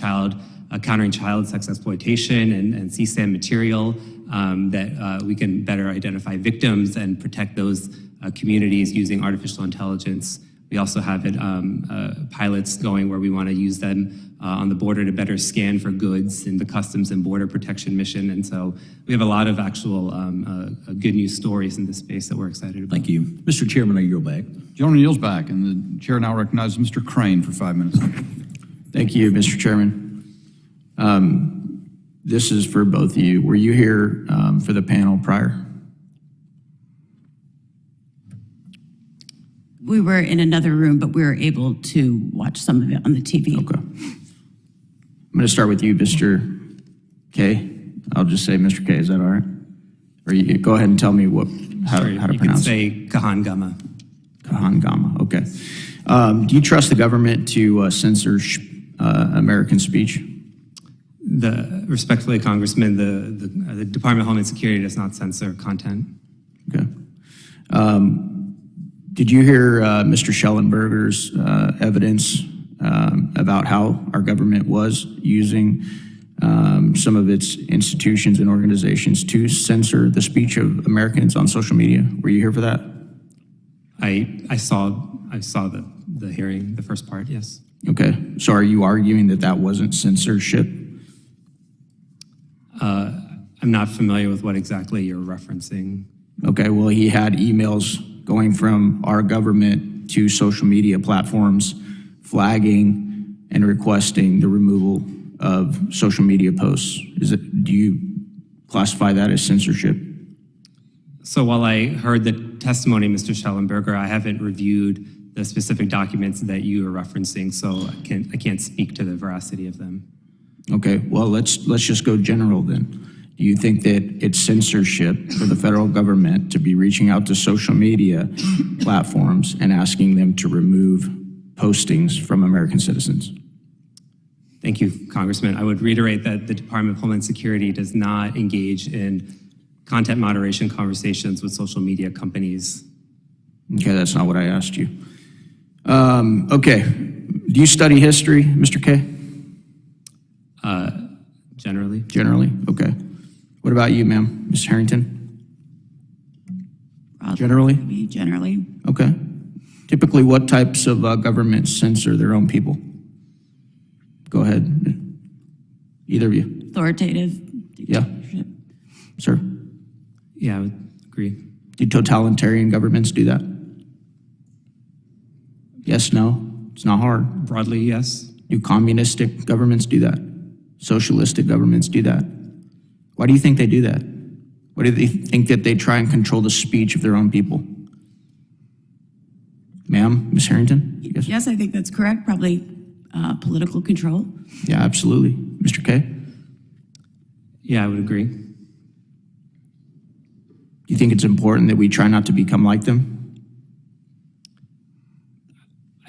countering child sex exploitation and CSAM material that we can better identify victims and protect those communities using artificial intelligence. We also have pilots going where we want to use them on the border to better scan for goods in the Customs and Border Protection mission. And so we have a lot of actual good news stories in this space that we're excited about. Thank you. Mr. Chairman, I yield back. Gentleman yields back, and the chair now recognizes Mr. Crane for 5 minutes. Thank you, Mr. Chairman. This is for both of you. Were you here for the panel prior? We were in another room, but we were able to watch some of it on the TV. Okay. I'm going to start with you, Mr. K. I'll just say Mr. K. Is that all right? Or you go ahead and tell me how to You can pronounce it. say Kahangama. Kahangama. Okay. Do you trust the government to censor American speech? Respectfully, Congressman, the Department of Homeland Security does not censor content. Okay. Did you hear Mr. Shellenberger's evidence about how our government was using some of its institutions and organizations to censor the speech of Americans on social media? Were you here for that? I saw the hearing, the first part, yes. Okay. So are you arguing that that wasn't censorship? I'm not familiar with what exactly you're referencing. Okay, well, he had emails going from our government to social media platforms flagging and requesting the removal of social media posts. Do you classify that as censorship? So while I heard the testimony, Mr. Shellenberger, I haven't reviewed the specific documents that you are referencing, so I can't speak to the veracity of them. Okay, well, let's just go general then. Do you think that it's censorship for the federal government to be reaching out to social media platforms and asking them to remove postings from American citizens? Thank you, Congressman. I would reiterate that the Department of Homeland Security does not engage in content moderation conversations with social media companies. Okay, that's not what I asked you. Okay, do you study history, Mr. K? Generally. Generally, okay. What about you, ma'am, Ms. Harrington? Generally? Generally. Okay. Typically, what types of governments censor their own people? Go ahead. Either of you. Authoritative. Yeah. Sir? Yeah, I would agree. Do totalitarian governments do that? Yes, no? It's not hard. Broadly, yes. Do communistic governments do that? Socialistic governments do that? Why do you think they do that? Why do they think that they try and control the speech of their own people? Ma'am, Ms. Harrington? Yes, I think that's correct. Probably political control. Yeah, absolutely. Mr. K? Yeah, I would agree. Do you think it's important that we try not to become like them?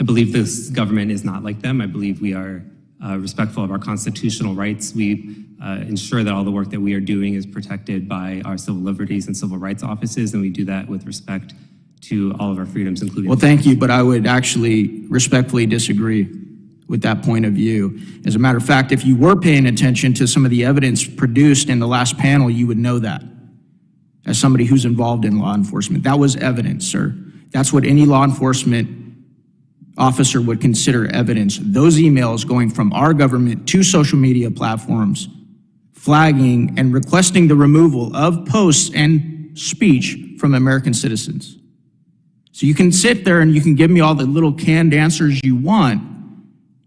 I believe this government is not like them. I believe we are respectful of our constitutional rights. We ensure that all the work that we are doing is protected by our civil liberties and civil rights offices, and we do that with respect to all of our freedoms, including... Well, thank you, but I would actually respectfully disagree with that point of view. As a matter of fact, if you were paying attention to some of the evidence produced in the last panel, you would know that. As somebody who's involved in law enforcement, that was evidence, sir. That's what any law enforcement officer would consider evidence. Those emails going from our government to social media platforms, flagging and requesting the removal of posts and speech from American citizens. So you can sit there and you can give me all the little canned answers you want,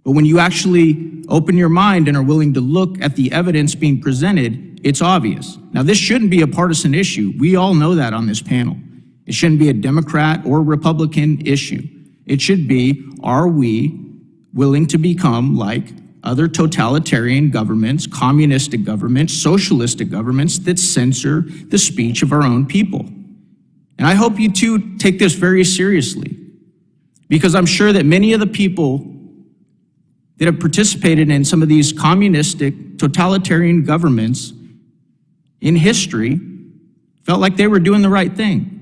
but when you actually open your mind and are willing to look at the evidence being presented, it's obvious. Now, this shouldn't be a partisan issue. We all know that on this panel. It shouldn't be a Democrat or Republican issue. It should be, are we willing to become like other totalitarian governments, communistic governments, socialistic governments that censor the speech of our own people? And I hope you two take this very seriously, because I'm sure that many of the people that have participated in some of these communistic, totalitarian governments in history felt like they were doing the right thing.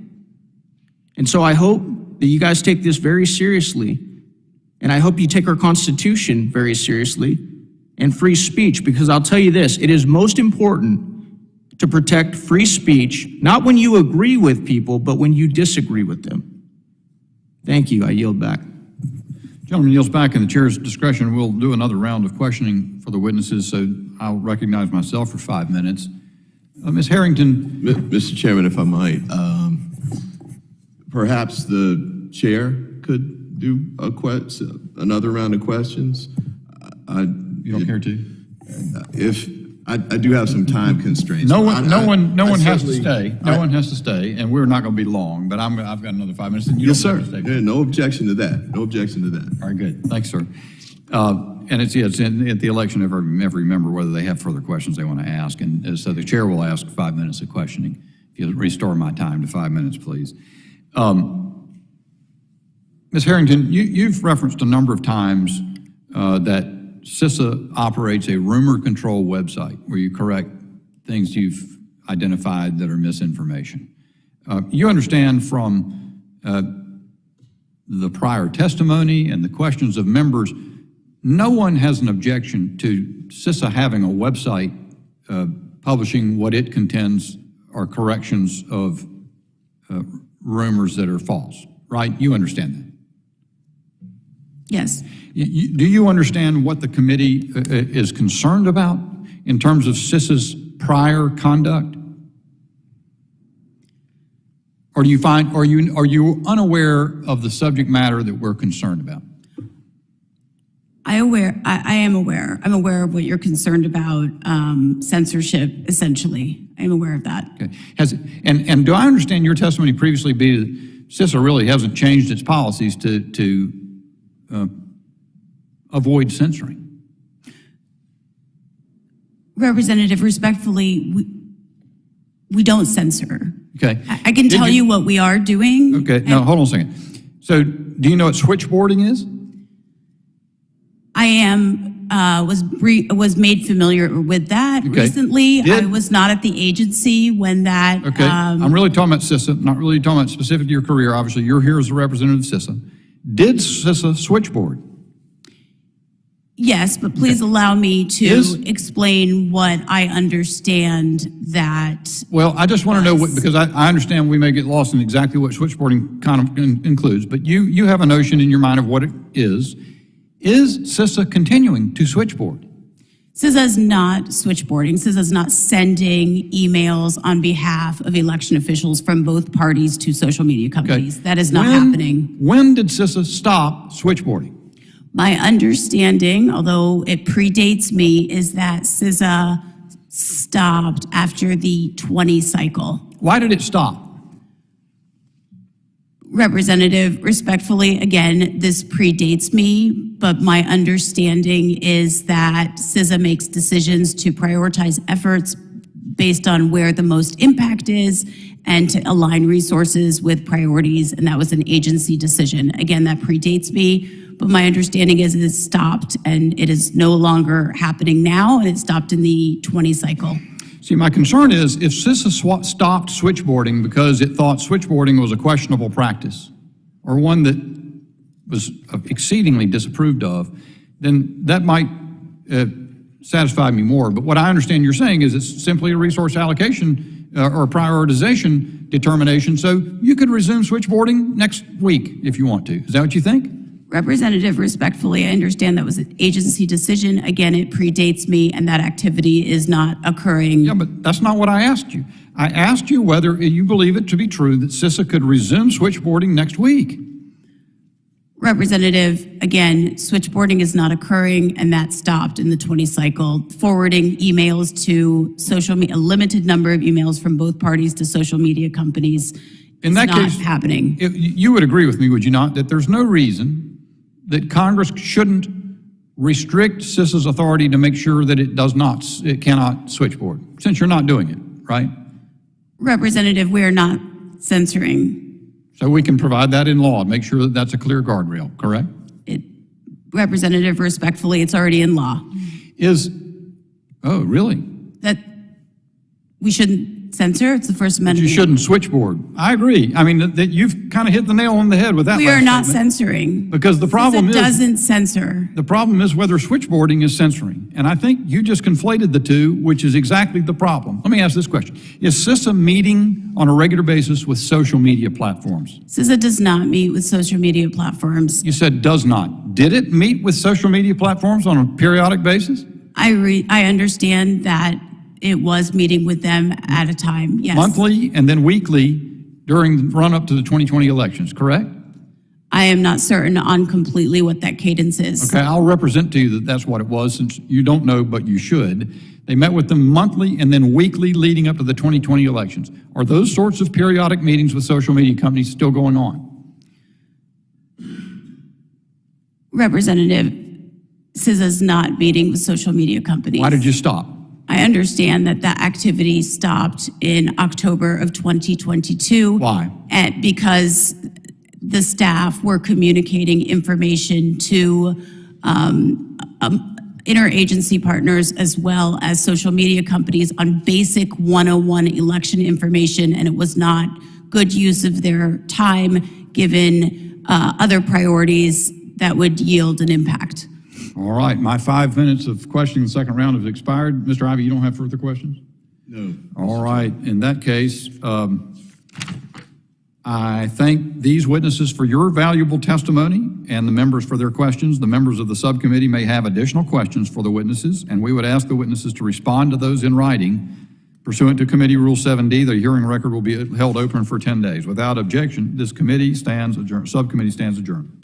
And so I hope that you guys take this very seriously, and I hope you take our Constitution very seriously and free speech, because I'll tell you this, it is most important to protect free speech, not when you agree with people, but when you disagree with them. Thank you. I yield back. Gentleman yields back in the chair's discretion. We'll do another round of questioning for the witnesses, so I'll recognize myself for 5 minutes. Ms. Harrington. Mr. Chairman, if I might, perhaps the chair could do another round of questions. You don't care to? If I do have some time constraints. No one has to stay. No one has to stay, and we're not going to be long. But I've got another 5 minutes. And you Yes, don't sir. have to stay. Yeah, no objection to that. No objection to that. All right, good. Thanks, sir. And it's at the election of every member whether they have further questions they want to ask, and so the chair will ask 5 minutes of questioning. If you restore my time to 5 minutes, please. Ms. Harrington, you've referenced a number of times that CISA operates a rumor control website where you correct things you've identified that are misinformation. You understand from the prior testimony and the questions of members, no one has an objection to CISA having a website publishing what it contends are corrections of rumors that are false, right? You understand that? Yes. Do you understand what the committee is concerned about in terms of CISA's prior conduct? Or do you find, are you unaware of the subject matter that we're concerned about? I am aware. I'm aware of what you're concerned about, censorship, essentially. I'm aware of that. Okay. And do I understand your testimony previously be that CISA really hasn't changed its policies to avoid censoring? Representative, respectfully, we don't censor. Okay. I can tell you what we are doing. Okay, now hold on a second. So do you know what switchboarding is? I am, was made familiar with that recently. I was not at the agency when that. Okay, I'm really talking about CISA, not really talking about specific to your career. Obviously, you're here as a representative of CISA. Did CISA switchboard? Yes, but please allow me to explain what I understand that. Well, I just want to know what, because I understand we may get lost in exactly what switchboarding kind of includes, but you have a notion in your mind of what it is. Is CISA continuing to switchboard? CISA is not switchboarding. CISA is not sending emails on behalf of election officials from both parties to social media companies. That is not happening. When did CISA stop switchboarding? My understanding, although it predates me, is that CISA stopped after the 20 cycle. Why did it stop? Representative, respectfully, again, this predates me, but my understanding is that CISA makes decisions to prioritize efforts based on where the most impact is and to align resources with priorities, and that was an agency decision. Again, that predates me, but my understanding is it stopped and it is no longer happening now, and it stopped in the 20 cycle. See, my concern is if CISA stopped switchboarding because it thought switchboarding was a questionable practice or one that was exceedingly disapproved of, then that might satisfy me more. But what I understand you're saying is it's simply a resource allocation or prioritization determination, so you could resume switchboarding next week if you want to. Is that what you think? Representative, respectfully, I understand that was an agency decision. Again, it predates me and that activity is not occurring. Yeah, but that's not what I asked you. I asked you whether you believe it to be true that CISA could resume switchboarding next week. Representative, again, switchboarding is not occurring and that stopped in the 20 cycle. Forwarding emails to social media, a limited number of emails from both parties to social media companies in that not case, happening. You would agree with me, would you not, that there's no reason that Congress shouldn't restrict CISA's authority to make sure that it cannot switchboard, since you're not doing it, right? Representative, we are not censoring. So we can provide that in law, make sure that that's a clear guardrail, correct? Representative, respectfully, it's already in law. Oh, really? We shouldn't censor. It's the First But Amendment. you shouldn't switchboard. I agree. I mean, that you've kind of hit the nail on the head with that We are last not statement. censoring. Because the problem CISA is, doesn't censor. the problem is whether switchboarding is censoring. And I think you just conflated the two, which is exactly the problem. Let me ask this question. Is CISA meeting on a regular basis with social media platforms? CISA does not meet with social media platforms. You said does not. Did it meet with social media platforms on a periodic basis? I understand that it was meeting with them at a time, yes. Monthly and then weekly during the run-up to the 2020 elections, correct? I am not certain on completely what that cadence is. Okay, I'll represent to you that that's what it was, since you don't know, but you should. They met with them monthly and then weekly leading up to the 2020 elections. Are those sorts of periodic meetings with social media companies still going on? Representative, CISA is not meeting with social media companies. Why did you stop? I understand that that activity stopped in October of 2022. Why? And because the staff were communicating information to interagency partners as well as social media companies on basic 101 election information, and it was not good use of their time given other priorities that would yield an impact. All right, my 5 minutes of questioning the second round has expired. Mr. Ivey, you don't have further questions? No. All right, in that case, I thank these witnesses for your valuable testimony and the members for their questions. The members of the subcommittee may have additional questions for the witnesses, and we would ask the witnesses to respond to those in writing. Pursuant to Committee Rule 7D, the hearing record will be held open for 10 days. Without objection, this committee stands adjourned, subcommittee stands adjourned.